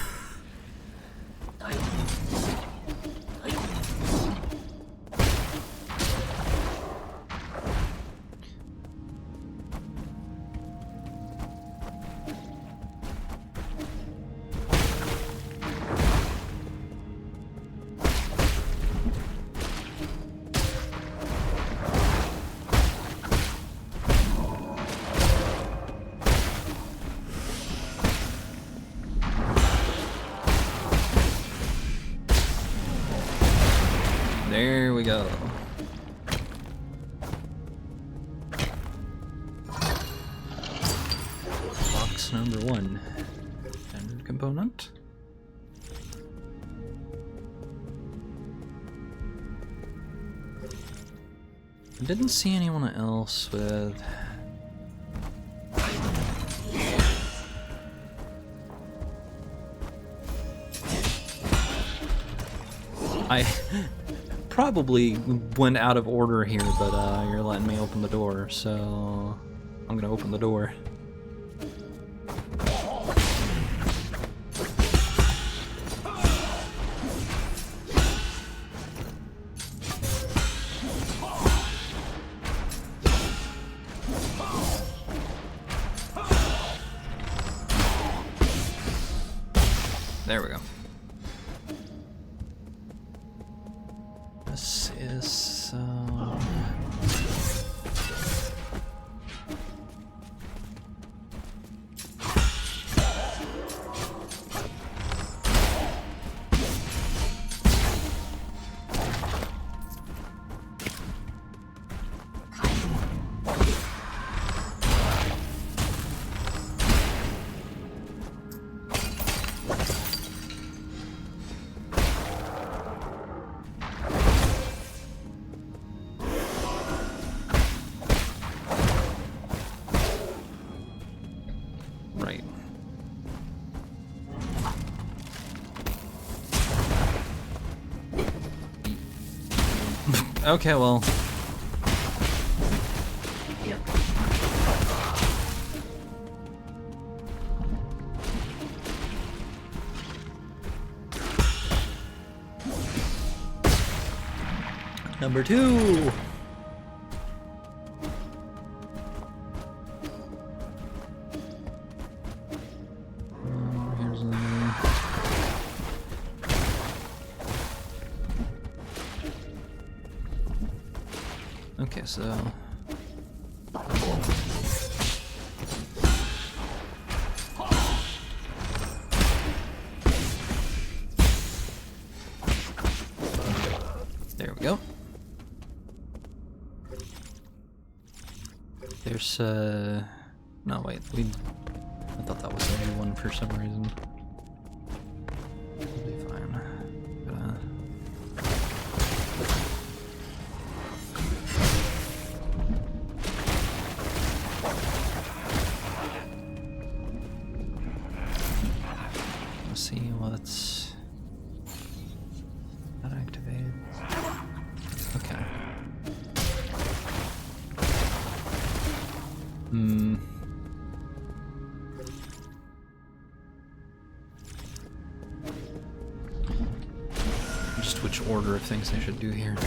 [SPEAKER 1] There we go. Box number 1. Standard component. I didn't see anyone else with I probably went out of order here, but you're letting me open the door, so I'm gonna open the door. There we go. This is right. Okay, well. Number 2. Here's another. Okay, so there we go. There's no wait, I thought that was a new one for some reason. It'll be fine. Let's see what's that activated. Okay. Just which order of things I should do here.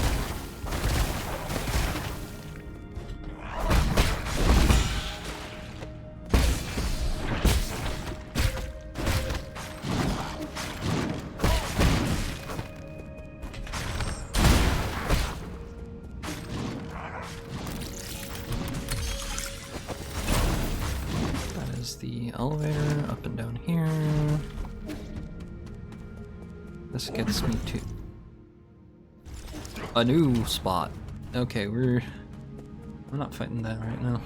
[SPEAKER 1] The elevator up and down here. This gets me to a new spot. Okay, I'm not fighting that right now.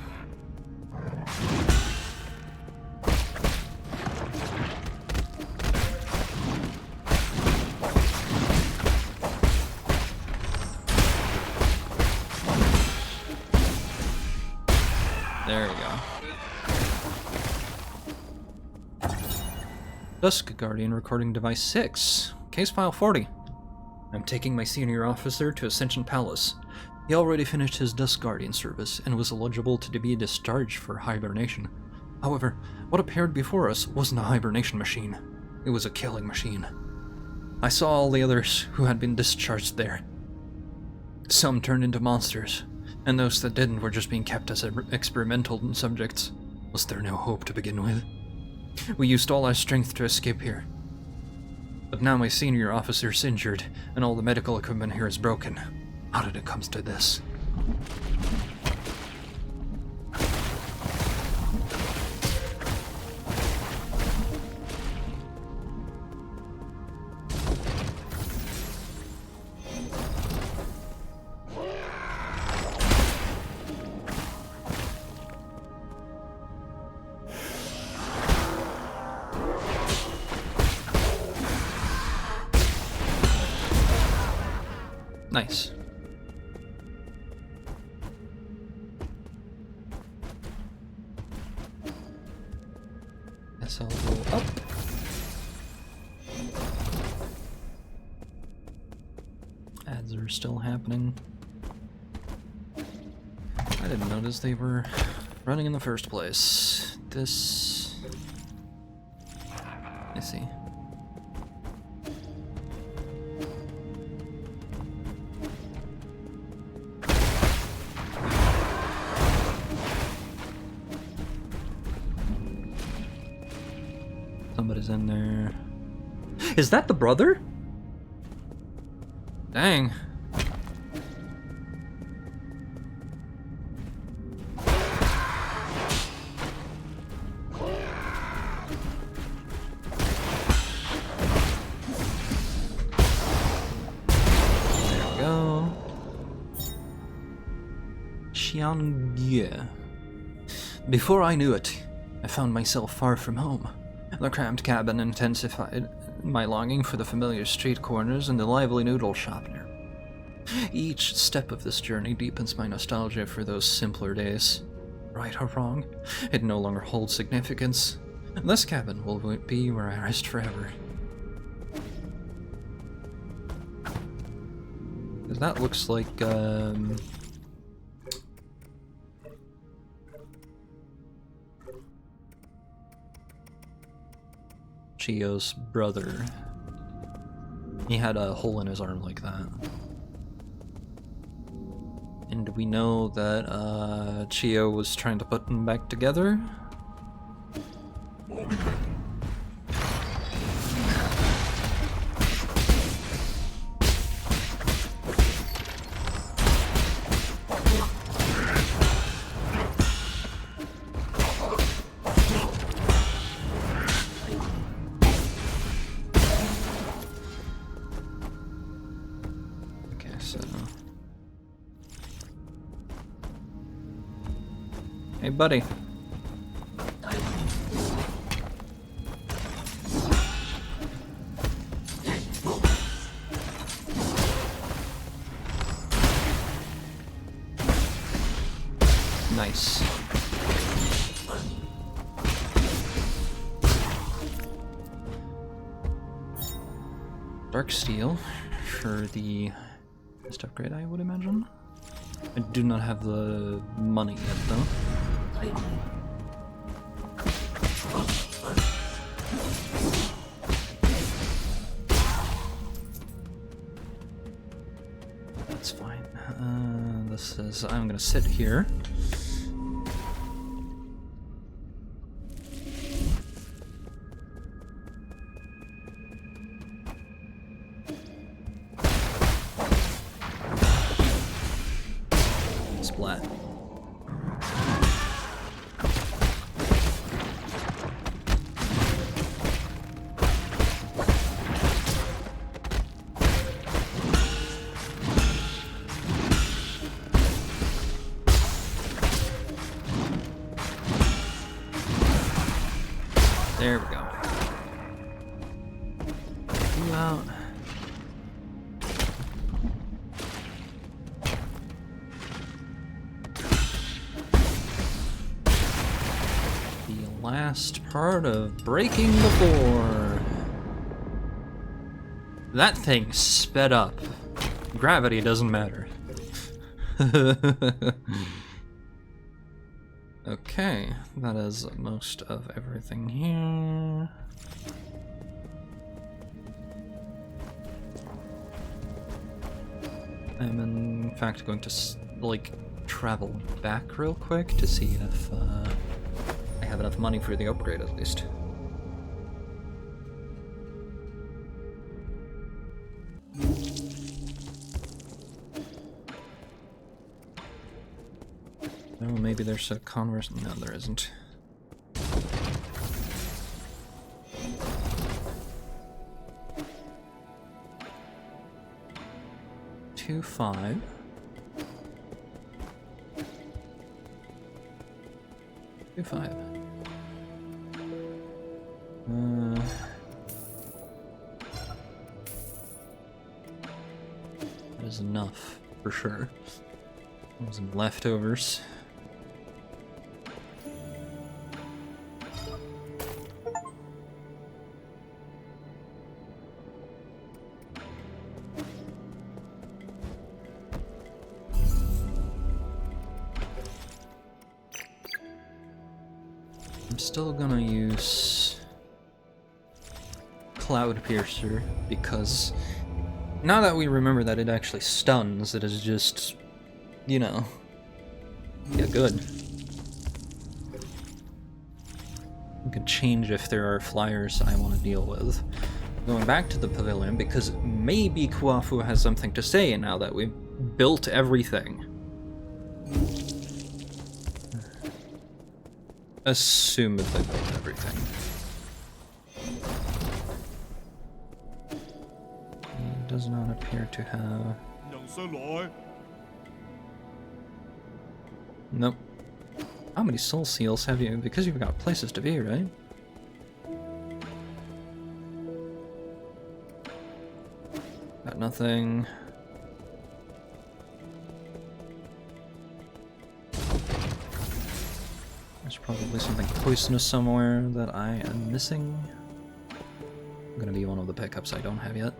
[SPEAKER 1] There we go. Dusk Guardian recording device 6. Case file 40. I'm taking my senior officer to Ascension Palace. He already finished his Dusk Guardian service and was eligible to be discharged for hibernation. However, what appeared before us wasn't a hibernation machine. It was a killing machine. I saw all the others who had been discharged there. Some turned into monsters, and those that didn't were just being kept as experimental subjects. Was there no hope to begin with? We used all our strength to escape here. But now my senior officer's injured, and all the medical equipment here is broken. How did it come to this? Nice. Guess I'll go up. still happening. I didn't notice they were running in the first place. This... I see. Somebody's in there. Is that the brother? Dang. Xiangye. Before I knew it, I found myself far from home. The cramped cabin intensified my longing for the familiar street corners and the lively noodle shop near. Each step of this journey deepens my nostalgia for those simpler days. Right or wrong, it no longer holds significance. This cabin will be where I rest forever. 'Cause that looks like, Chio's brother. He had a hole in his arm like that. And we know that Chio was trying to put them back together. Hey, buddy. Nice. Dark steel for the best upgrade, I would imagine. I do not have the money yet, though. That's fine. This is... I'm gonna sit here. Splat. There we go. You out. The last part of breaking the floor. That thing sped up. Gravity doesn't matter. Okay, that is most of everything here. I'm in fact going to like travel back real quick to see if I have enough money for the upgrade at least. Oh, maybe there's a converse. No, there isn't. Two, 5. Two, 5. That is enough, for sure. Some leftovers. I'm still gonna use Cloud Piercer because now that we remember that it actually stuns, it is just, you know, yeah, good. We could change if there are flyers I want to deal with. Going back to the pavilion because maybe Kuafu has something to say now that we've built everything. Assumedly built everything. He does not appear to have... Nope. How many soul seals have you? Because you've got places to be, right? Got nothing. There's probably something poisonous somewhere that I am missing. Gonna be one of the pickups I don't have yet.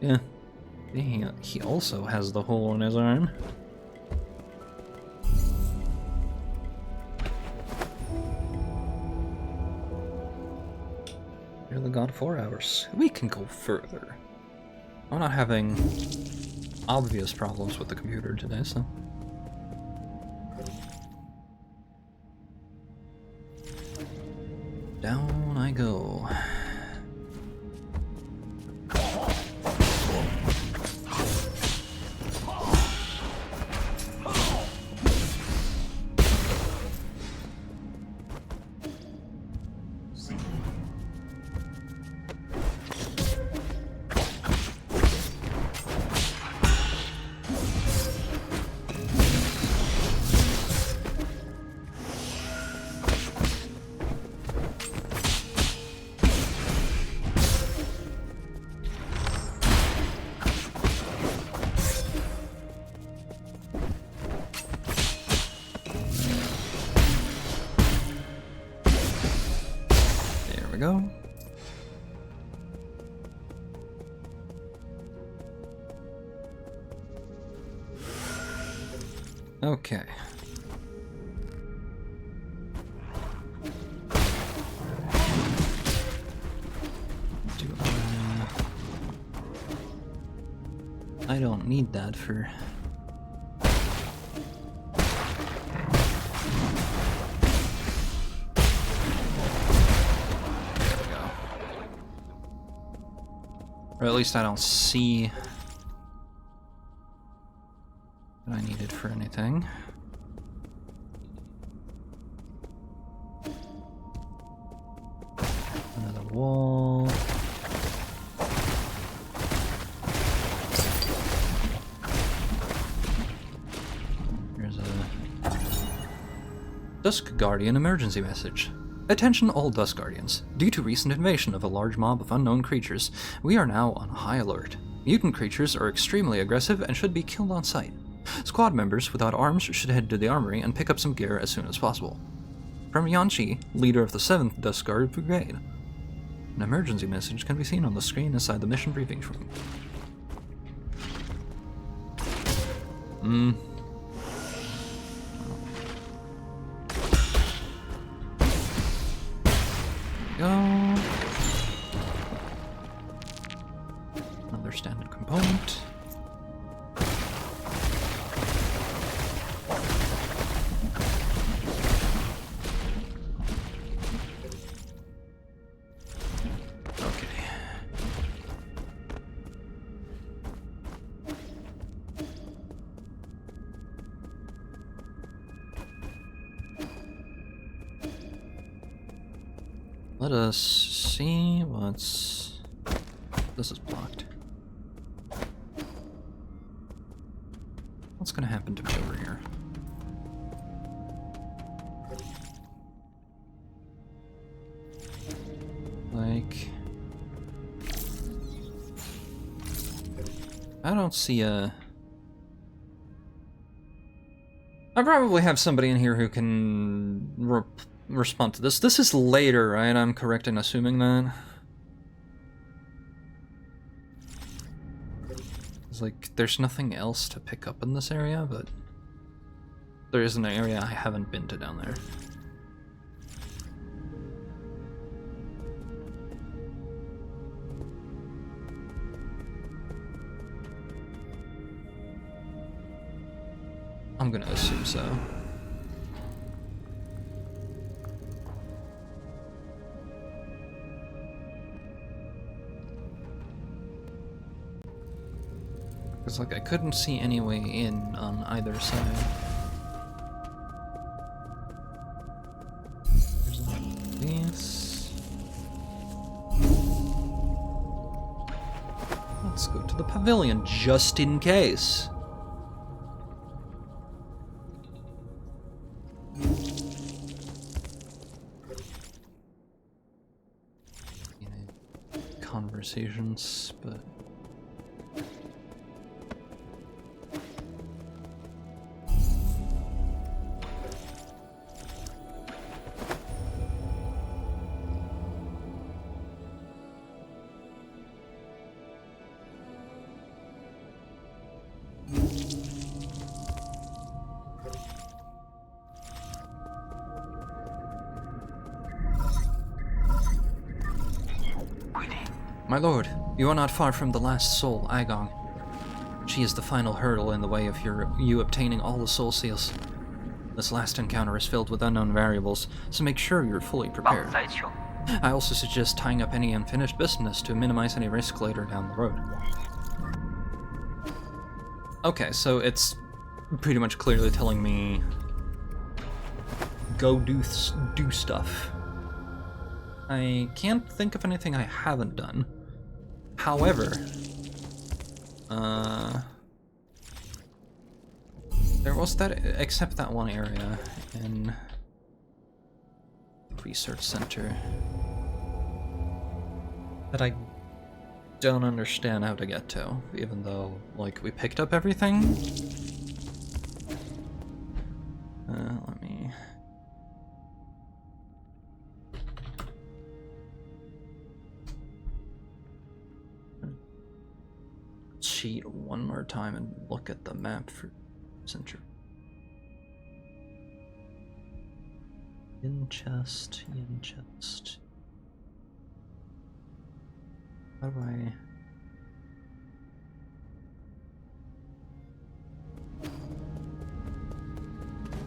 [SPEAKER 1] Yeah. He also has the hole in his arm. Really gone 4 hours. We can go further. I'm not having obvious problems with the computer today, so... Down I go. Go. Okay. I don't need that for... Or at least I don't see what I needed for anything. Another wall. Here's a Dusk Guardian emergency message. Attention all Dusk Guardians. Due to recent invasion of a large mob of unknown creatures, we are now on high alert. Mutant creatures are extremely aggressive and should be killed on sight. Squad members without arms should head to the armory and pick up some gear as soon as possible. From Yanqi, leader of the 7th Dusk Guard Brigade. An emergency message can be seen on the screen inside the mission briefing room. Go. Another standard component. Okay. Let us see what's... This is blocked. What's gonna happen to me over here? Like... I don't see a... I probably have somebody in here who can respond to this. This is later, right? I'm correct in assuming that. It's like there's nothing else to pick up in this area, but There is an area I haven't been to down there. I'm gonna assume so. Because, like, I couldn't see any way in on either side. There's this. Let's go to the pavilion, just in case. You know, conversations, but... My lord, you are not far from the last soul, Aigong. She is the final hurdle in the way of you obtaining all the soul seals. This last encounter is filled with unknown variables, so make sure you're fully prepared. I also suggest tying up any unfinished business to minimize any risk later down the road. Okay, so it's pretty much clearly telling me go do stuff. I can't think of anything I haven't done. However, there was that, except that one area in the research center that I don't understand how to get to, even though, like, we picked up everything. Let me... cheat one more time and look at the map for center. In chest. How do I...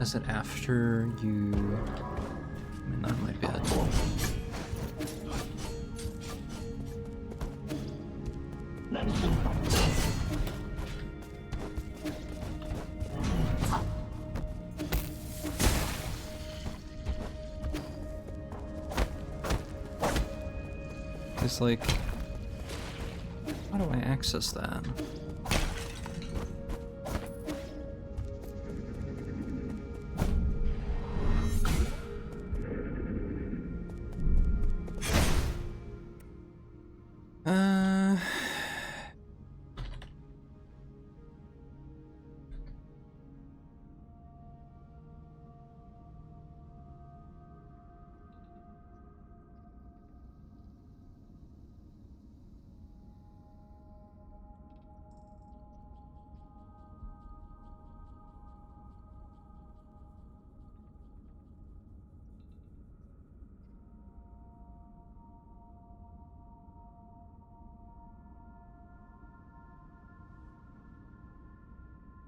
[SPEAKER 1] Is it after you... I mean, that might be it. It's like, how do I access that?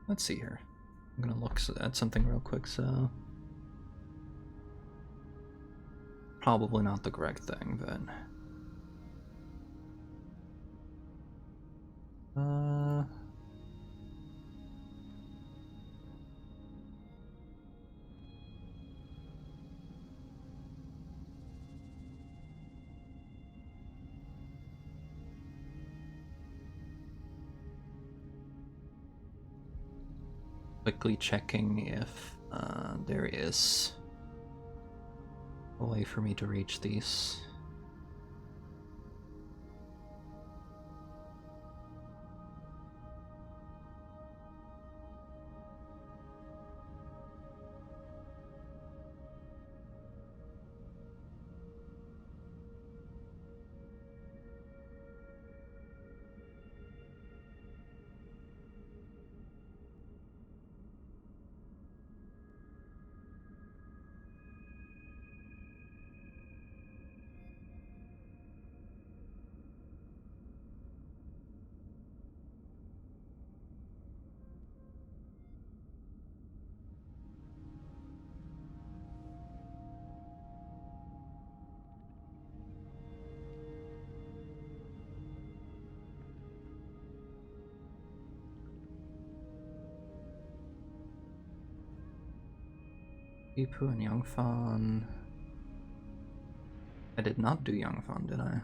[SPEAKER 1] Let's see here. I'm gonna look at something real quick, so... Probably not the correct thing, but... Quickly checking if there is a way for me to reach these. Ipu and Yangfan. I did not do Yangfan, did I?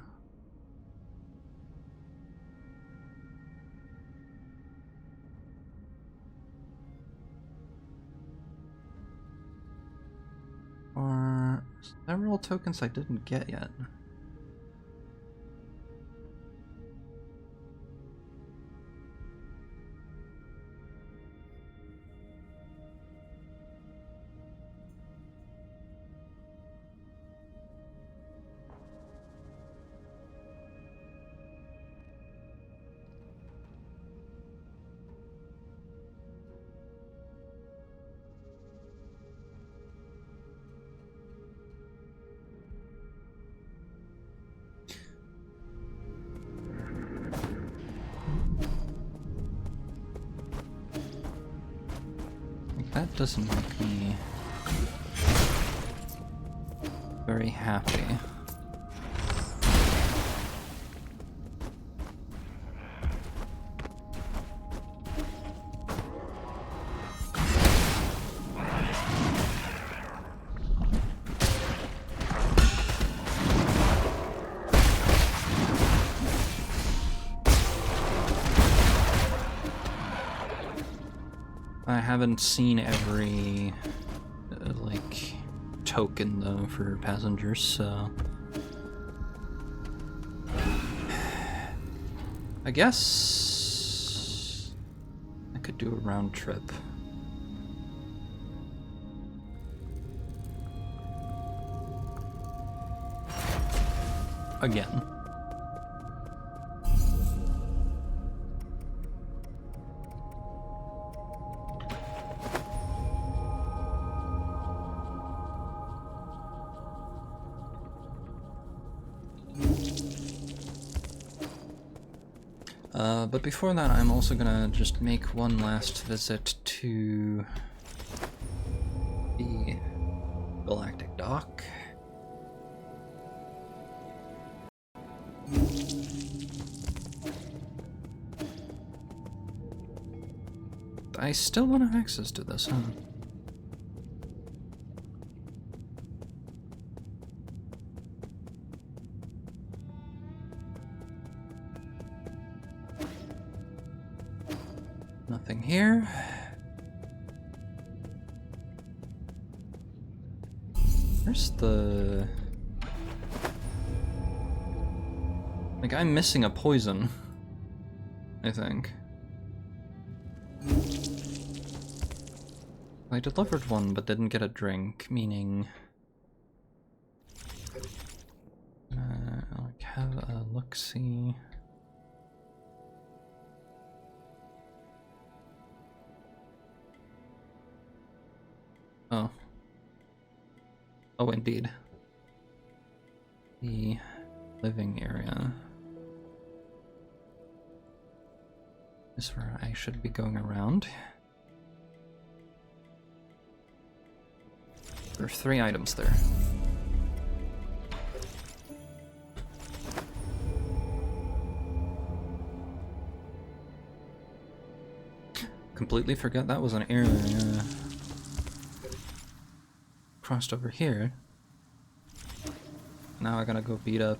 [SPEAKER 1] Or several tokens I didn't get yet. That doesn't make me very happy. I haven't seen every like token though for passengers, so I guess I could do a round trip. Again. But before that, I'm also gonna just make one last visit to the Galactic Dock. I still want to have access to this, huh? Nothing here. Where's the... Like, I'm missing a poison, I think. I delivered one, but didn't get a drink, meaning... like, have a look-see... Oh. Oh, indeed. The living area is where I should be going around. There are 3 items there. Completely forgot that was an area. Crossed over here. Now I gotta go beat up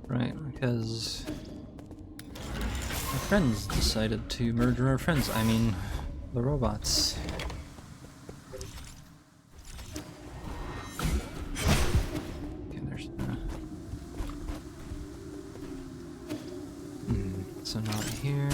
[SPEAKER 1] right, because our friends decided to murder our friends. I mean, the robots. Okay, there's so not here.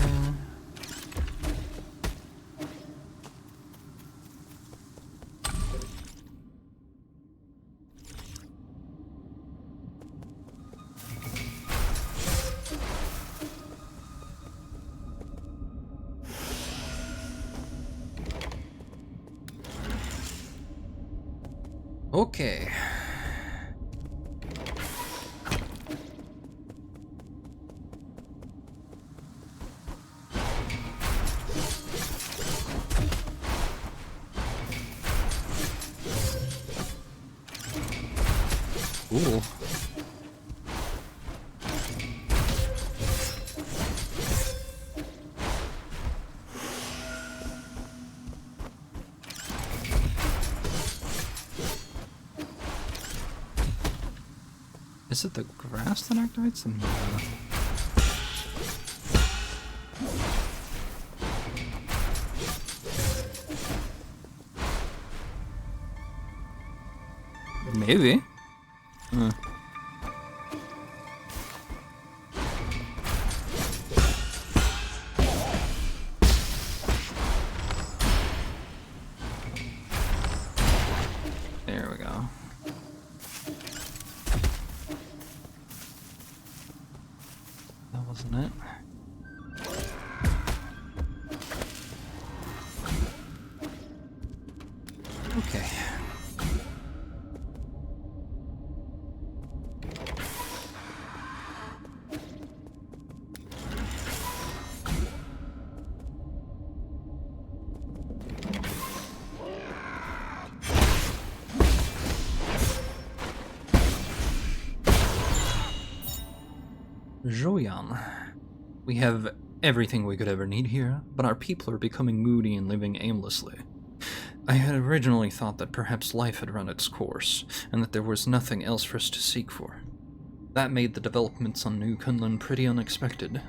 [SPEAKER 2] Okay.
[SPEAKER 1] Cool. Is it the grass that activates them? Maybe. Huh. There we go. That wasn't it. Okay. Joyan. We have everything we could ever need here, but our people are becoming moody and living aimlessly. I had originally thought that perhaps life had run its course, and that there was nothing else for us to seek for. That made the developments on New Kunlun pretty unexpected.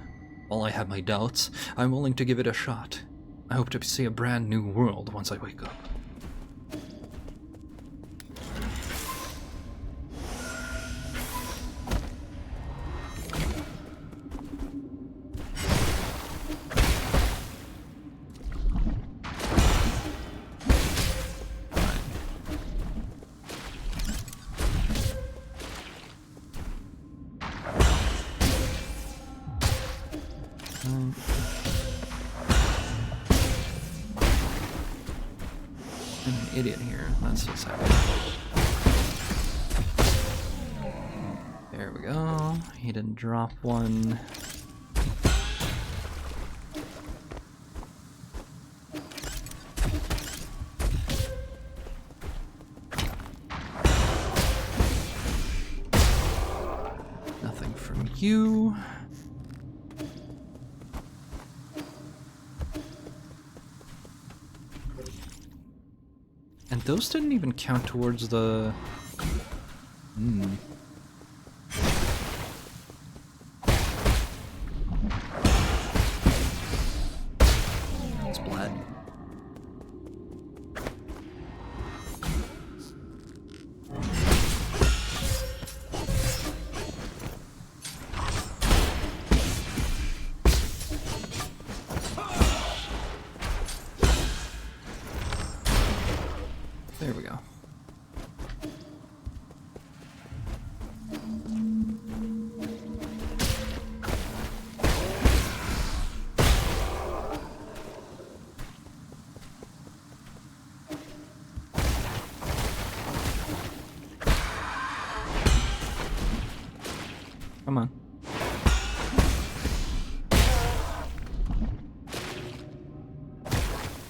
[SPEAKER 1] While I have my doubts, I'm willing to give it a shot. I hope to see a brand new world once I wake up. I'm an idiot here. That's what's happening. There we go. He didn't drop one. Nothing from you. And those didn't even count towards the... It's blood. There we go. Come on.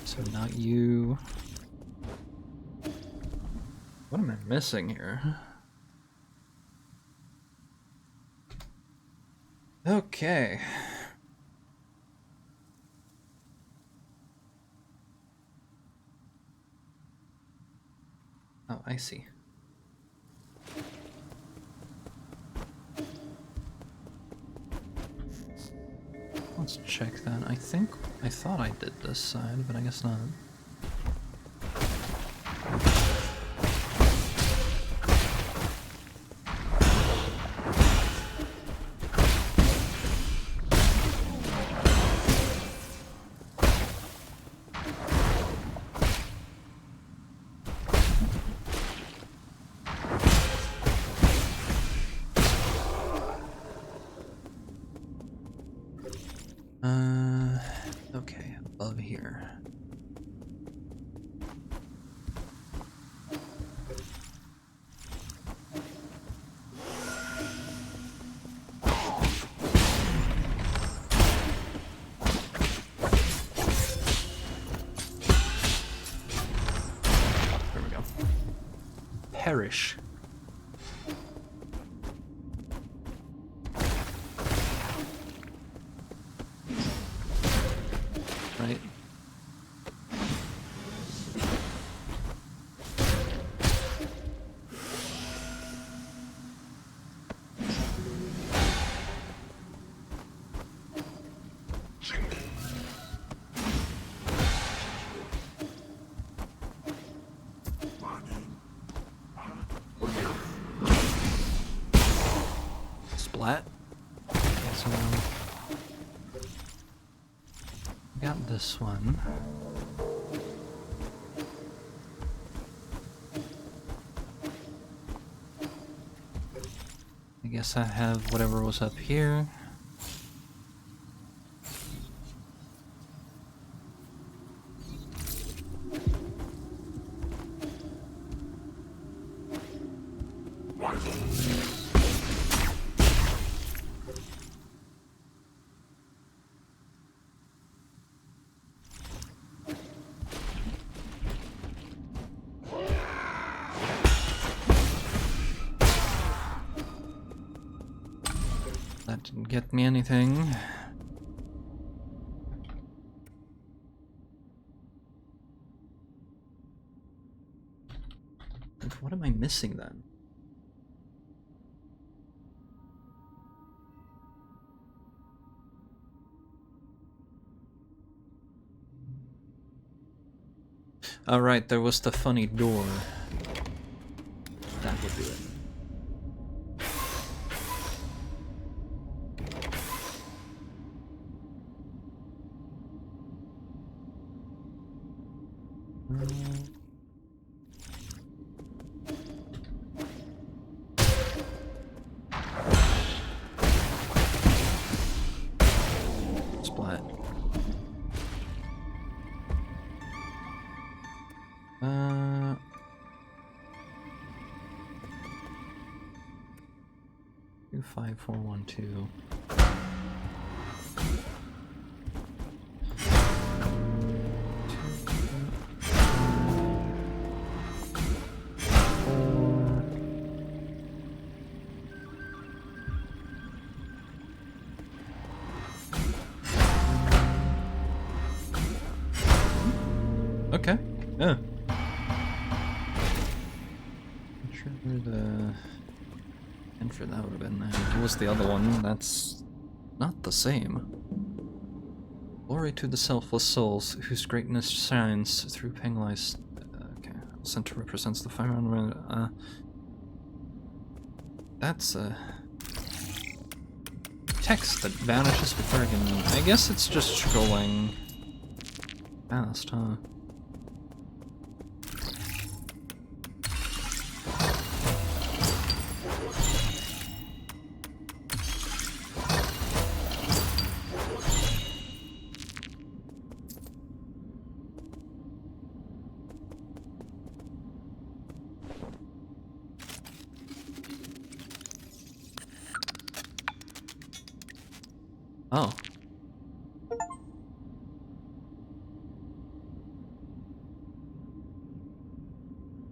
[SPEAKER 1] So not you. What am I missing here? Okay. Oh, I see. Let's check that. I thought I did this side, but I guess not. Okay, above here. There we go. Perish. Right? Splat. Okay, so we got this one. I guess I have whatever was up here. That didn't get me anything. What am I missing then? All right, there was the funny door. That would do it. Splat. Uh, 25412. Okay. Yeah. Not sure where the enter that would have been. What was the other one? That's not the same. Glory to the selfless souls whose greatness shines through Penglai's. Okay, center represents the fire on. That's a text that vanishes before I can. I guess it's just scrolling fast, huh? Oh.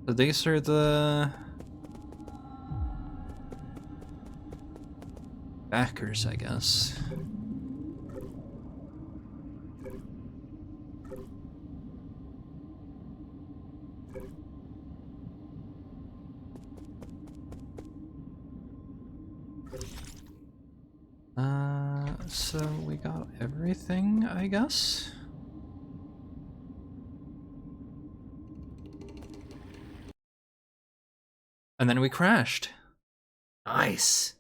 [SPEAKER 1] So these are the backers, I guess. So we got everything, I guess? And then we crashed. Nice.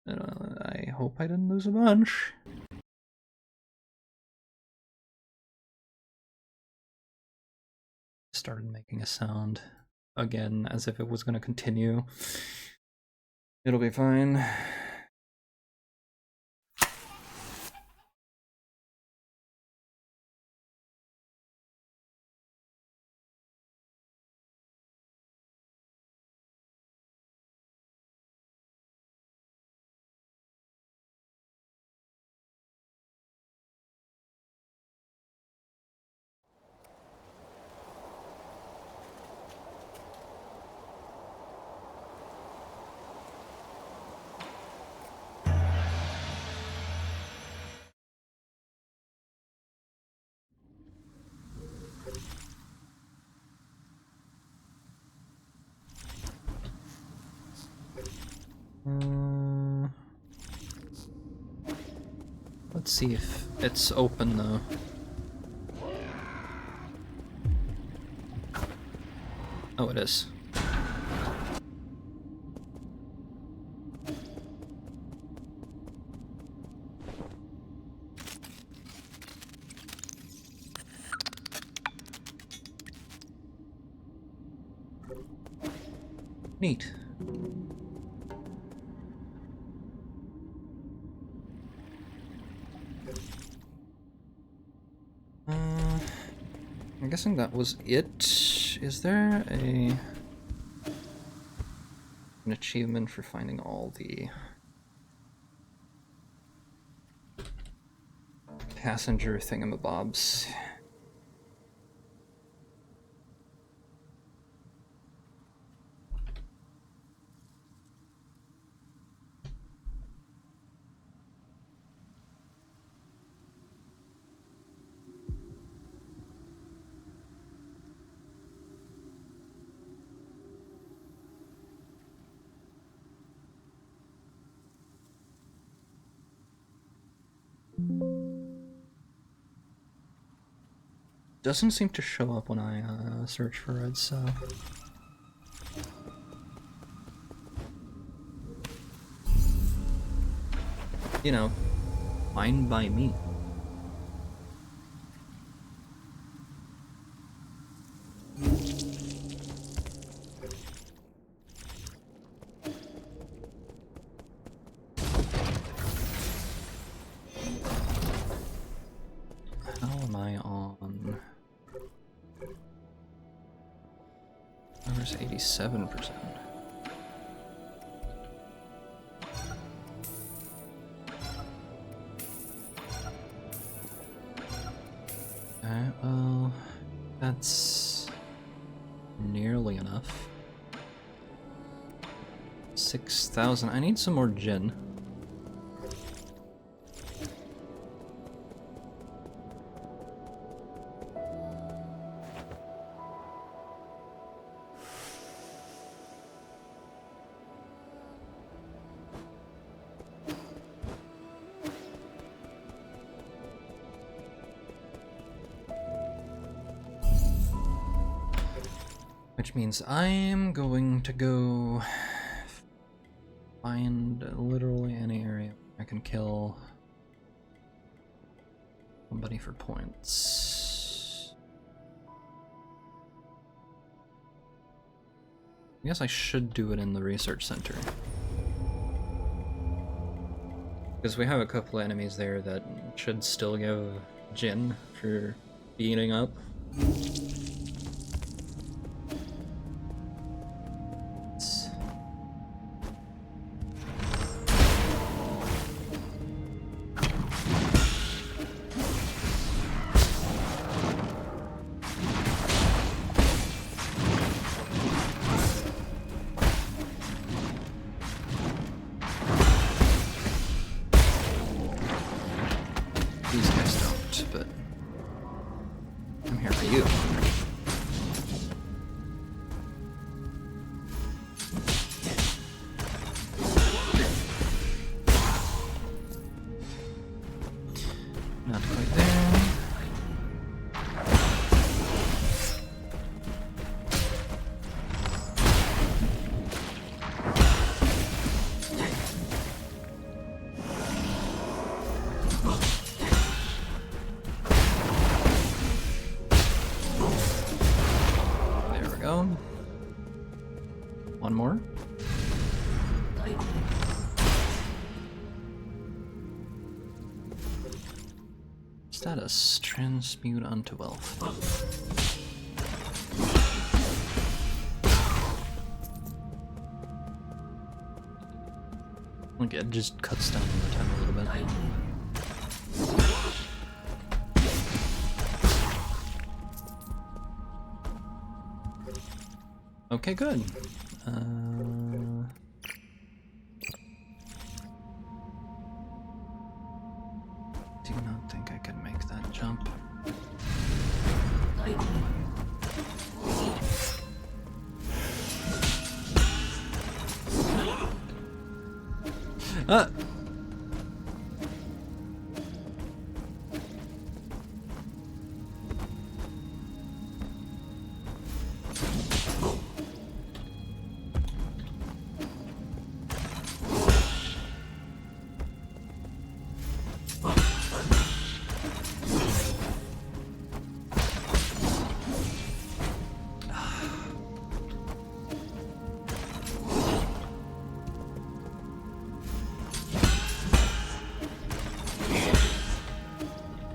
[SPEAKER 1] I hope I didn't lose a bunch. Started making a sound again as if it was going to continue. It'll be fine. Let's see if it's open though. Oh, it is. Neat. I'm guessing that was it. Is there an achievement for finding all the passenger thingamabobs? Doesn't seem to show up when I search for it, so... You know, fine by me. How am I on? There's 87%. Well, that's nearly enough. 6,000. I need some more gin. Which means I'm going to go find literally any area I can kill somebody for points. I guess I should do it in the research center. Because we have a couple enemies there that should still give Jin for beating up. These guys don't, but I'm here for you. Not quite there. One more. Status: transmute unto wealth. Okay, it just cuts down the time a little bit. Okay, good. Do not think I can make that jump. Ah!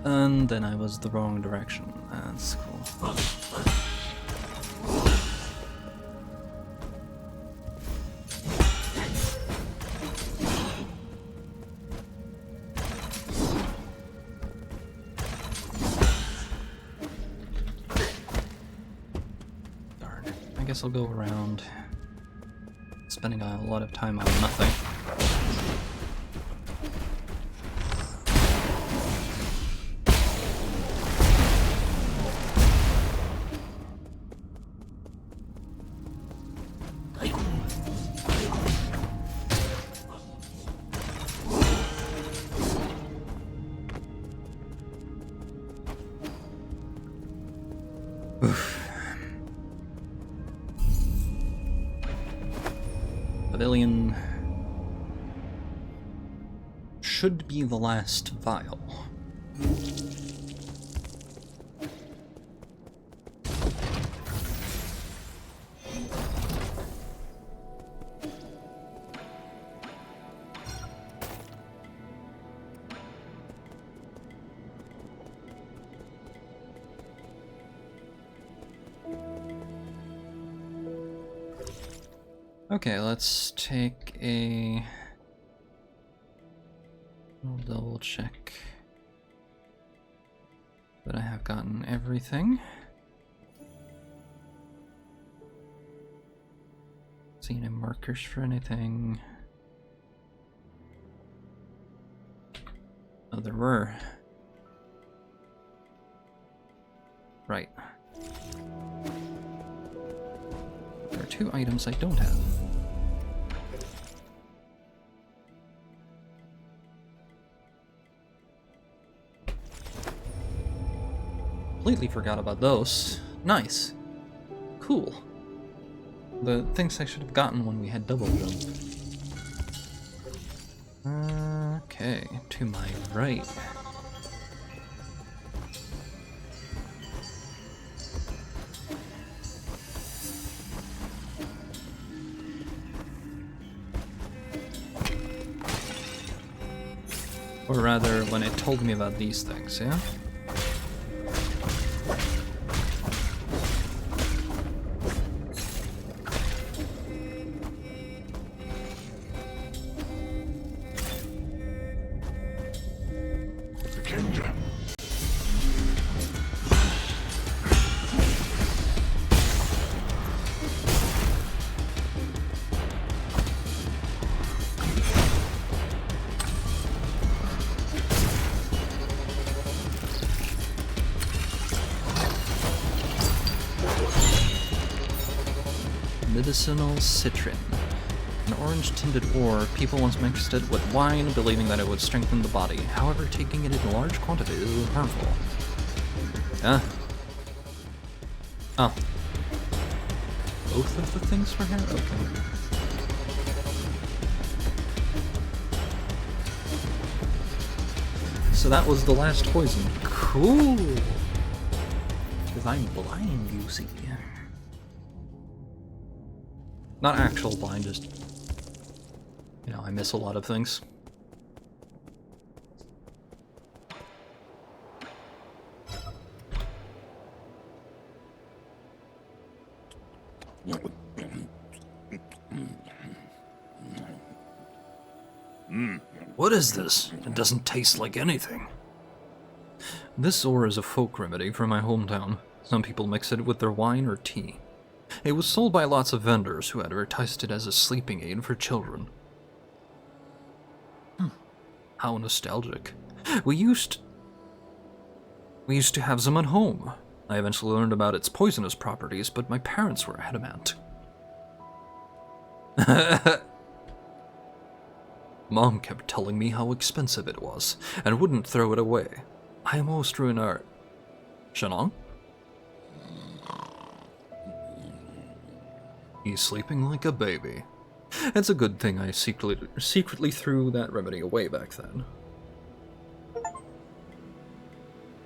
[SPEAKER 1] And then I was the wrong direction. That's cool. Darn it. I guess I'll go around spending a lot of time on nothing. Pavilion should be the last vial. Okay, let's take a... I'll double check that I have gotten everything. See any markers for anything? Oh, there were. Right. There are 2 items I don't have. Completely forgot about those. Nice. Cool. The things I should have gotten when we had double jump. Okay, to my right. Or rather, when it told me about these things, yeah? Medicinal citrin. An orange-tinted ore, people once mixed it with wine, believing that it would strengthen the body. However, taking it in large quantities is harmful. Yeah. Oh. Both of the things were here? Okay. So that was the last poison. Cool! Because I'm blind, you see. Not actual blind, just, you know, I miss a lot of things.
[SPEAKER 2] What is this? It doesn't taste like anything.
[SPEAKER 1] This ore is a folk remedy from my hometown. Some people mix it with their wine or tea. It was sold by lots of vendors who advertised it as a sleeping aid for children. How nostalgic. We used to have some at home. I eventually learned about its poisonous properties, but my parents were adamant. Mom kept telling me how expensive it was, and wouldn't throw it away. I almost ruined our... Shenong? He's sleeping like a baby. It's a good thing I secretly threw that remedy away back then.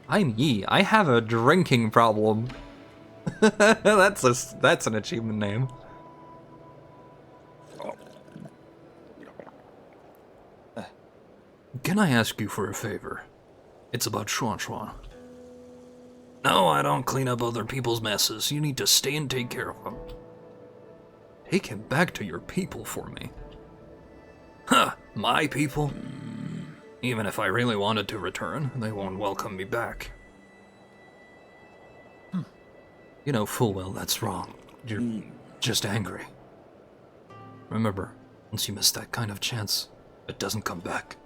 [SPEAKER 1] I'm Yi. I have a drinking problem. That's an achievement name. Can I ask you for a favor? It's about Xuan Xuan.
[SPEAKER 2] No, I don't clean up other people's messes. You need to stay and take care of them.
[SPEAKER 1] Take him back to your people for me.
[SPEAKER 2] Huh, my people? Even if I really wanted to return, they won't welcome me back.
[SPEAKER 1] You know full well that's wrong. You're just angry. Remember, once you miss that kind of chance, it doesn't come back.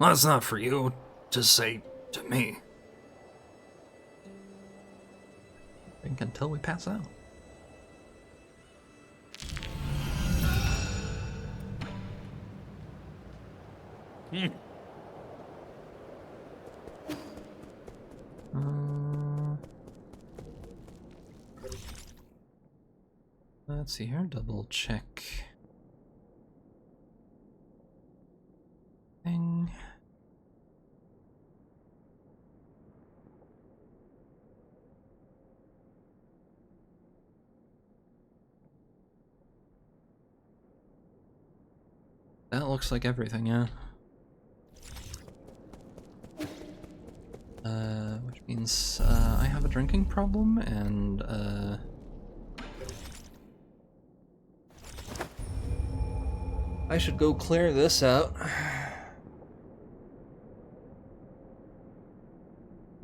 [SPEAKER 2] That's not for you to say to me.
[SPEAKER 1] Drink until we pass out. Let's see here, double check. Thing. That looks like everything, yeah. Which means I have a drinking problem, and I should go clear this out.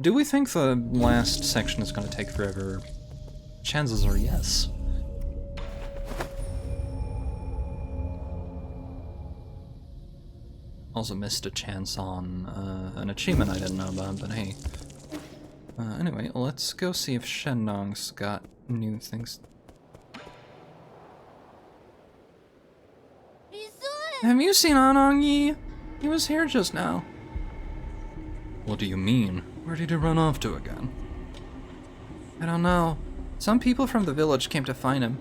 [SPEAKER 1] Do we think the last section is going to take forever? Chances are yes. Also missed a chance on an achievement I didn't know about, but hey. Anyway, let's go see if Shenong's got new things. Have you seen Anong Yi? He was here just now. What do you mean? Where did he run off to again? I don't know. Some people from the village came to find him.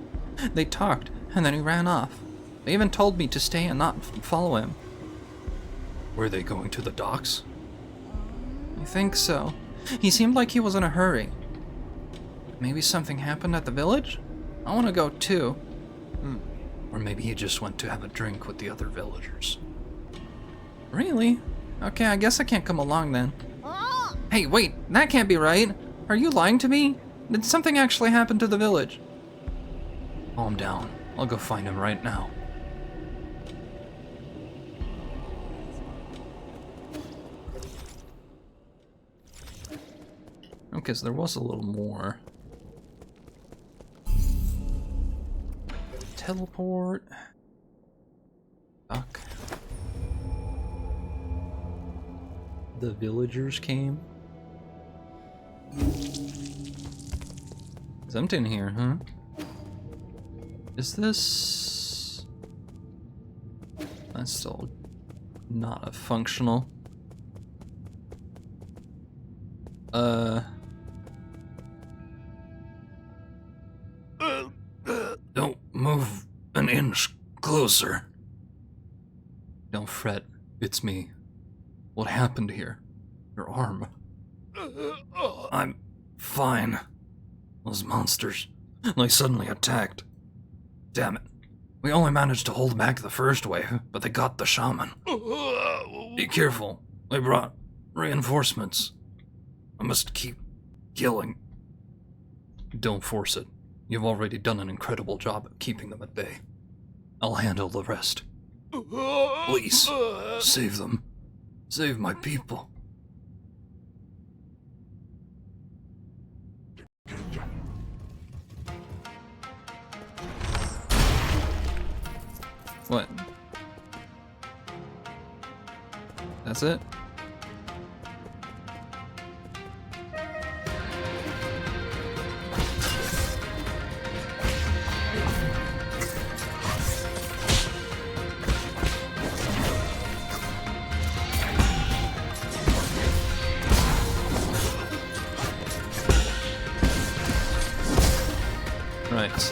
[SPEAKER 1] They talked, and then he ran off. They even told me to stay and not follow him. Were they going to the docks? I think so. He seemed like he was in a hurry. Maybe something happened at the village? I want to go too. Or maybe he just went to have a drink with the other villagers. Really? Okay, I guess I can't come along then. Hey, wait, that can't be right. Are you lying to me? Did something actually happen to the village? Calm down. I'll go find him right now. Okay, so there was a little more. Teleport. Fuck. The villagers came. It's empty in here, huh? Is this... That's still not a functional.
[SPEAKER 2] Don't move an inch closer.
[SPEAKER 1] Don't fret, it's me. What happened here? Your arm.
[SPEAKER 2] I'm fine. Those monsters, they suddenly attacked. Damn it. We only managed to hold back the first wave, but they got the shaman. Be careful. They brought reinforcements. I must keep killing.
[SPEAKER 1] Don't force it. You've already done an incredible job of keeping them at bay. I'll handle the rest.
[SPEAKER 2] Please, save them. Save my people.
[SPEAKER 1] What? That's it?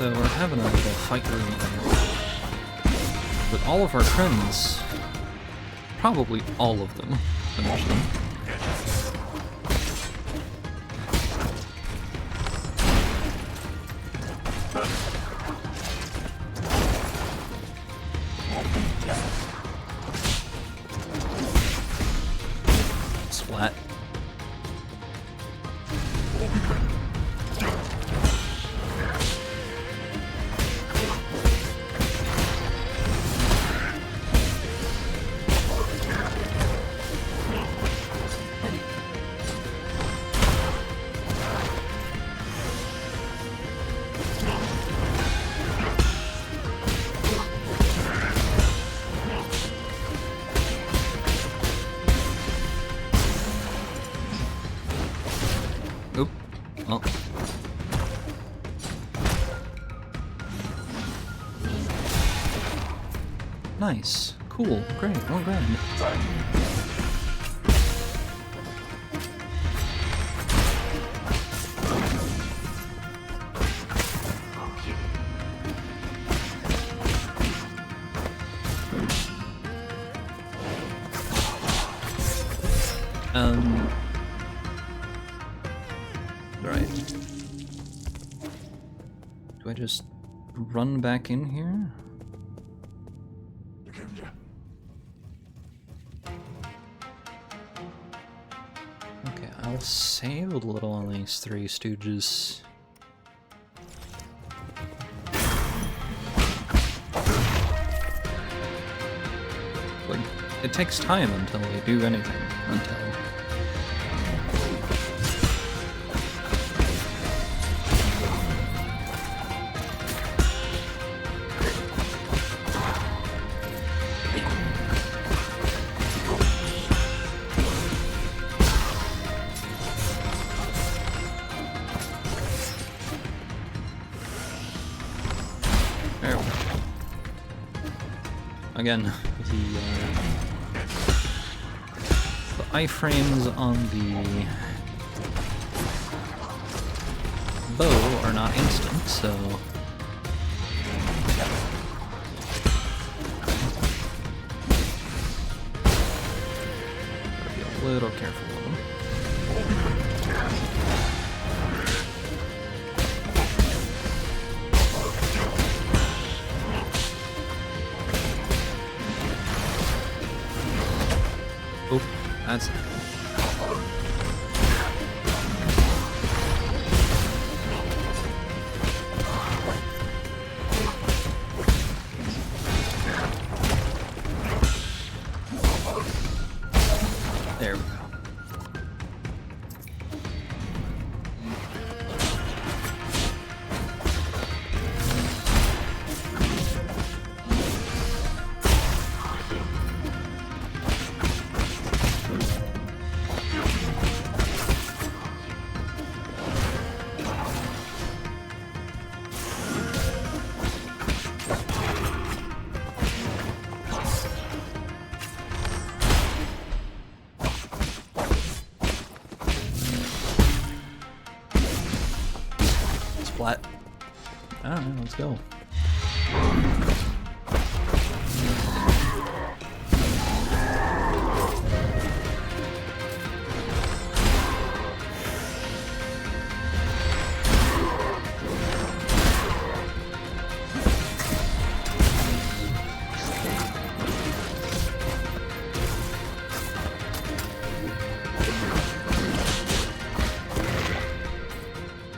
[SPEAKER 1] so we're having a little fight room with all of our friends. Probably all of them, eventually. Splat. Oop. Oh. Nice. Cool. Great. 1 grand. Right. Do I just run back in here? Okay, I'll save a little on these 3 stooges. Like, it takes time until they do anything. Until... There we go. Again, the iframes on the bow are not instant, so gotta be a little careful with them. Oh, that's... There we go. Splat. Alright, let's go.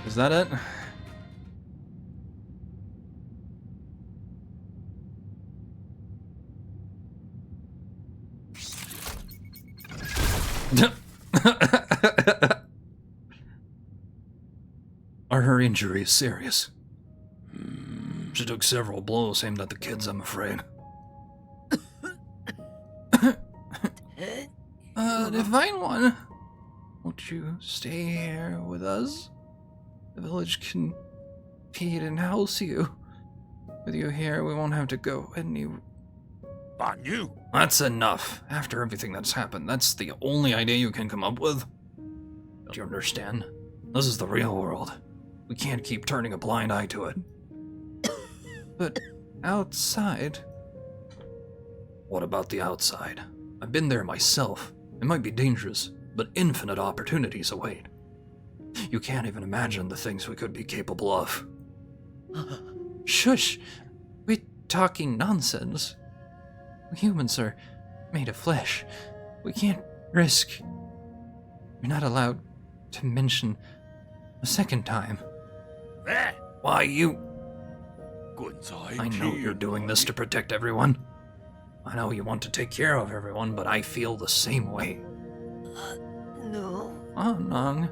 [SPEAKER 1] Is that it?
[SPEAKER 2] Her injury is serious. She took several blows aimed at the kids, I'm afraid.
[SPEAKER 1] Divine One, won't you stay here with us? The village can feed and house you. With you here, we won't have to go any...
[SPEAKER 5] On you.
[SPEAKER 2] That's enough. After everything that's happened, that's the only idea you can come up with? Do you understand? This is the real world. We can't keep turning a blind eye to it.
[SPEAKER 1] But outside...
[SPEAKER 2] What about the outside? I've been there myself. It might be dangerous, but infinite opportunities await. You can't even imagine the things we could be capable of.
[SPEAKER 1] Shush! We're talking nonsense. Humans are made of flesh. We can't risk... You're not allowed to mention a second time.
[SPEAKER 2] Why, you...
[SPEAKER 5] I
[SPEAKER 2] I know you're doing this to protect everyone. I know you want to take care of everyone, but I feel the same way.
[SPEAKER 3] No.
[SPEAKER 1] Oh, Nong.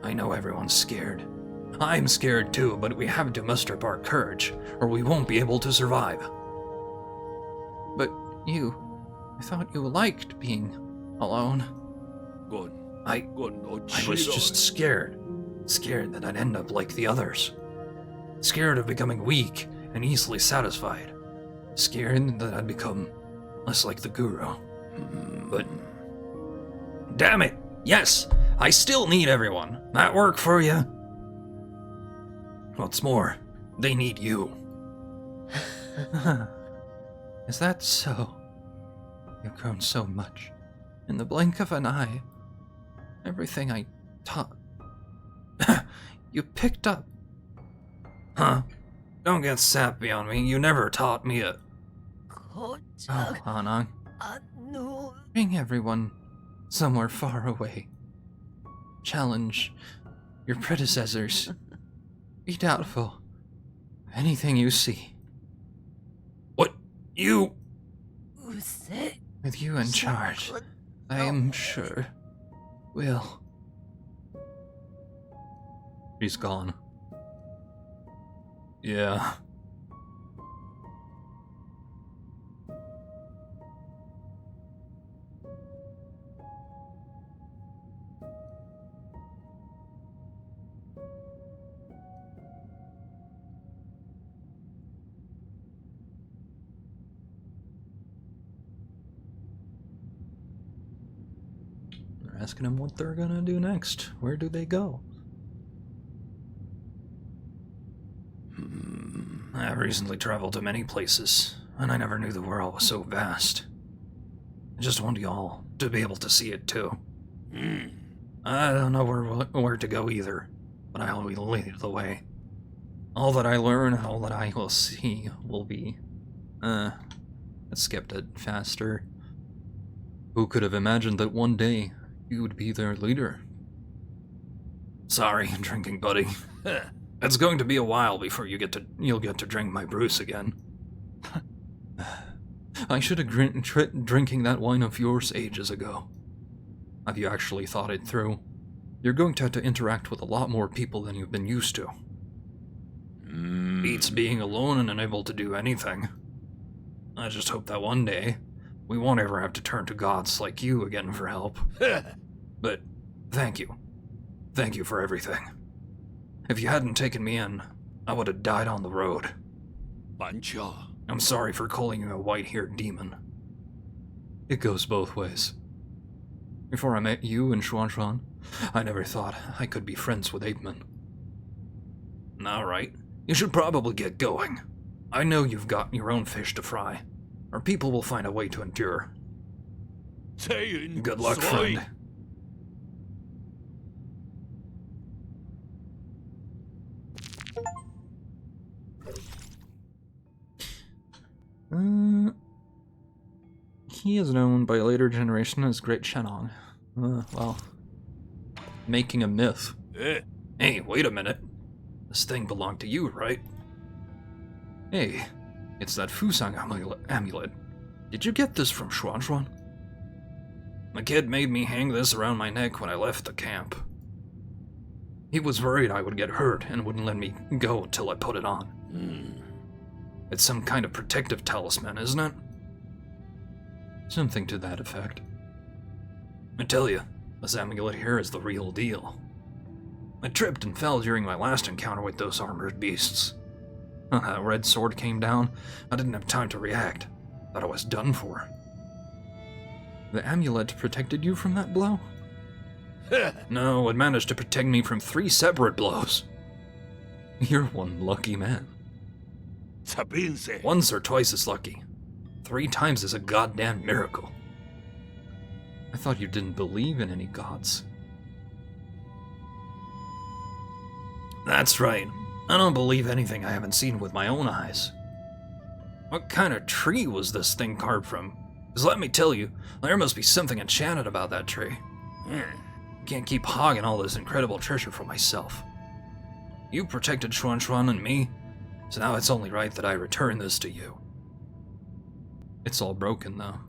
[SPEAKER 2] I know everyone's scared. I'm scared too, but we have to muster up our courage, or we won't be able to survive.
[SPEAKER 1] But you... I thought you liked being alone.
[SPEAKER 2] I was just scared. Scared that I'd end up like the others. Scared of becoming weak and easily satisfied. Scared that I'd become less like the guru. But... Damn it! Yes! I still need everyone. That work for you? What's more, they need you.
[SPEAKER 1] Is that so? You've grown so much. In the blink of an eye. Everything I taught... you picked up.
[SPEAKER 2] Huh? Don't get sappy on me. You never taught me a...
[SPEAKER 1] Oh, Anang.
[SPEAKER 3] No.
[SPEAKER 1] Bring everyone somewhere far away. Challenge your predecessors. Be doubtful of anything you see.
[SPEAKER 2] What? You...
[SPEAKER 1] With you in charge, I am sure will.
[SPEAKER 2] He's gone. Yeah.
[SPEAKER 1] They're asking him what they're gonna do next. Where do they go?
[SPEAKER 2] I've recently traveled to many places, and I never knew the world was so vast. I just want y'all to be able to see it too. I don't know where to go either, but I'll lead the way. All that I learn and all that I will see will be...
[SPEAKER 1] Let's skip it faster. Who could have imagined that one day you would be their leader?
[SPEAKER 2] Sorry, drinking buddy. It's going to be a while before you'll get to drink my Bruce again.
[SPEAKER 1] I should have drinking that wine of yours ages ago. Have you actually thought it through? You're going to have to interact with a lot more people than you've been used to.
[SPEAKER 2] Beats being alone and unable to do anything. I just hope that one day, we won't ever have to turn to gods like you again for help. But, thank you. Thank you for everything. If you hadn't taken me in, I would have died on the road. I'm sorry for calling you a white-haired demon.
[SPEAKER 1] It goes both ways. Before I met you and Xuan, I never thought I could be friends with Apeman.
[SPEAKER 2] Alright, you should probably get going. I know you've got your own fish to fry. Our people will find a way to endure. Good luck, friend.
[SPEAKER 1] He is known by a later generation as Great Shenong. Well, making a myth.
[SPEAKER 2] Hey, wait a minute. This thing belonged to you, right?
[SPEAKER 1] Hey, it's that Fusang amulet. Did you get this from Xuan?
[SPEAKER 2] My kid made me hang this around my neck when I left the camp. He was worried I would get hurt and wouldn't let me go till I put it on. It's some kind of protective talisman, isn't it?
[SPEAKER 1] Something to that effect.
[SPEAKER 2] I tell you, this amulet here is the real deal. I tripped and fell during my last encounter with those armored beasts. When that red sword came down, I didn't have time to react. Thought I was done for.
[SPEAKER 1] The amulet protected you from that blow?
[SPEAKER 2] No, it managed to protect me from 3 separate blows.
[SPEAKER 1] You're one lucky man.
[SPEAKER 5] Sabiense.
[SPEAKER 2] Once or twice is lucky. 3 times is a goddamn miracle.
[SPEAKER 1] I thought you didn't believe in any gods.
[SPEAKER 2] That's right. I don't believe anything I haven't seen with my own eyes. What kind of tree was this thing carved from? Because let me tell you, there must be something enchanted about that tree. Can't keep hogging all this incredible treasure for myself. You protected Xuan Xuan and me, so now it's only right that I return this to you.
[SPEAKER 1] It's all broken, though.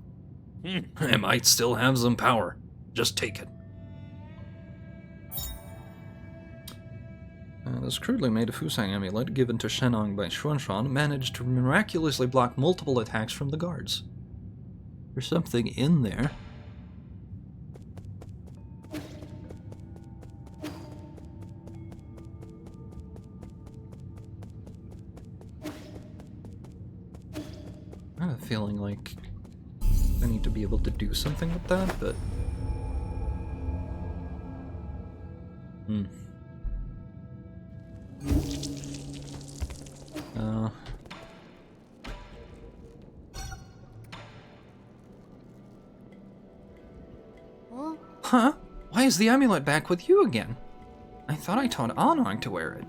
[SPEAKER 2] It might still have some power. Just take it.
[SPEAKER 1] This crudely made Fusang amulet given to Shenong by Xuanshan managed to miraculously block multiple attacks from the guards. There's something in there. I have a feeling like I need to be able to do something with that, but... Huh? Why is the amulet back with you again? I thought I taught Anong to wear it.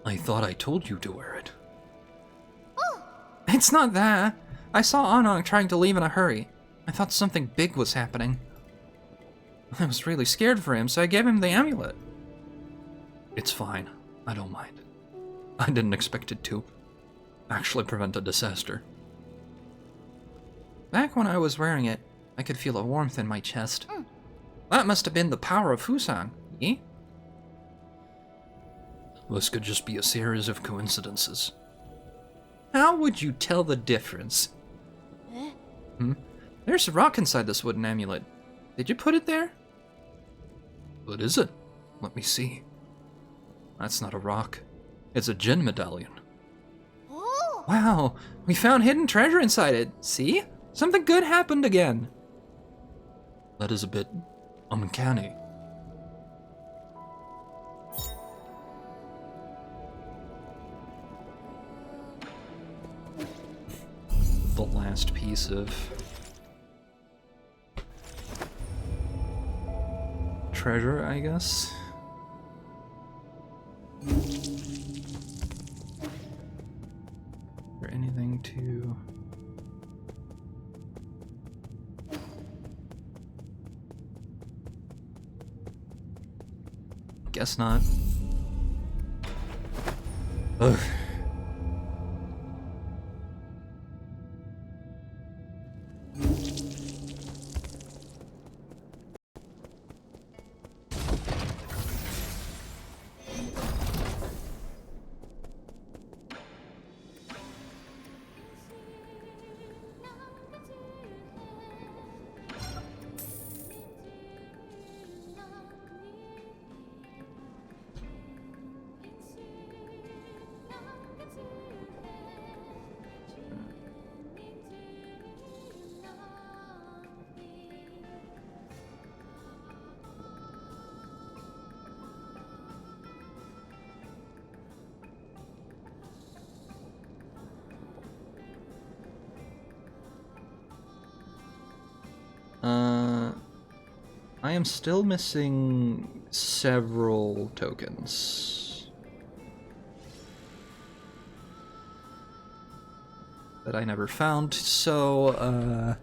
[SPEAKER 1] I thought I told you to wear it. It's not that. I saw Anong trying to leave in a hurry. I thought something big was happening. I was really scared for him, so I gave him the amulet. It's fine. I don't mind. I didn't expect it to actually prevent a disaster. Back when I was wearing it, I could feel a warmth in my chest. That must have been the power of Fusang, eh? This could just be a series of coincidences. How would you tell the difference? There's a rock inside this wooden amulet. Did you put it there? What is it? Let me see. That's not a rock. It's a Jin medallion. Wow, we found hidden treasure inside it. See? Something good happened again. That is a bit uncanny. The last piece of treasure, I guess. Is there anything to... Guess not. Ugh. I am still missing several tokens that I never found, so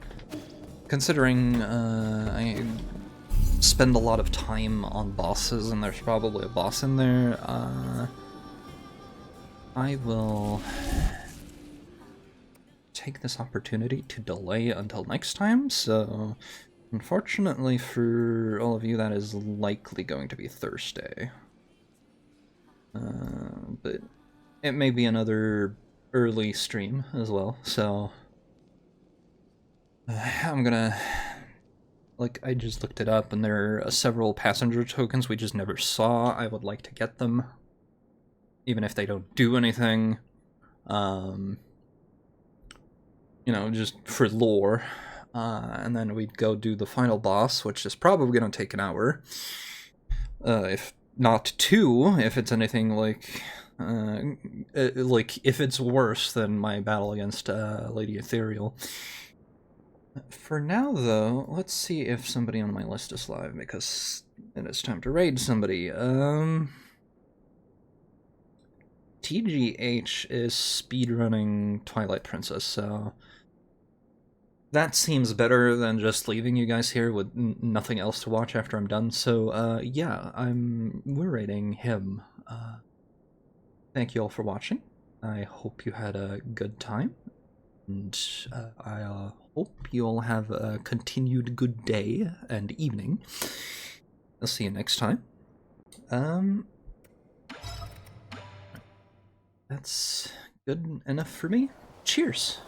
[SPEAKER 1] considering I spend a lot of time on bosses and there's probably a boss in there, I will take this opportunity to delay until next time, so unfortunately for all of you, that is likely going to be Thursday. But it may be another early stream as well, so I'm gonna... Like, I just looked it up, and there are several passenger tokens we just never saw. I would like to get them, even if they don't do anything. You know, just for lore. And then we'd go do the final boss, which is probably going to take an hour. If not 2, if it's anything like Like, if it's worse than my battle against Lady Ethereal. For now, though, let's see if somebody on my list is live, because it is time to raid somebody. TGH is speedrunning Twilight Princess, so that seems better than just leaving you guys here with nothing else to watch after I'm done. So, yeah, we're raiding him. Thank you all for watching. I hope you had a good time, and I hope you all have a continued good day and evening. I'll see you next time. That's good enough for me. Cheers!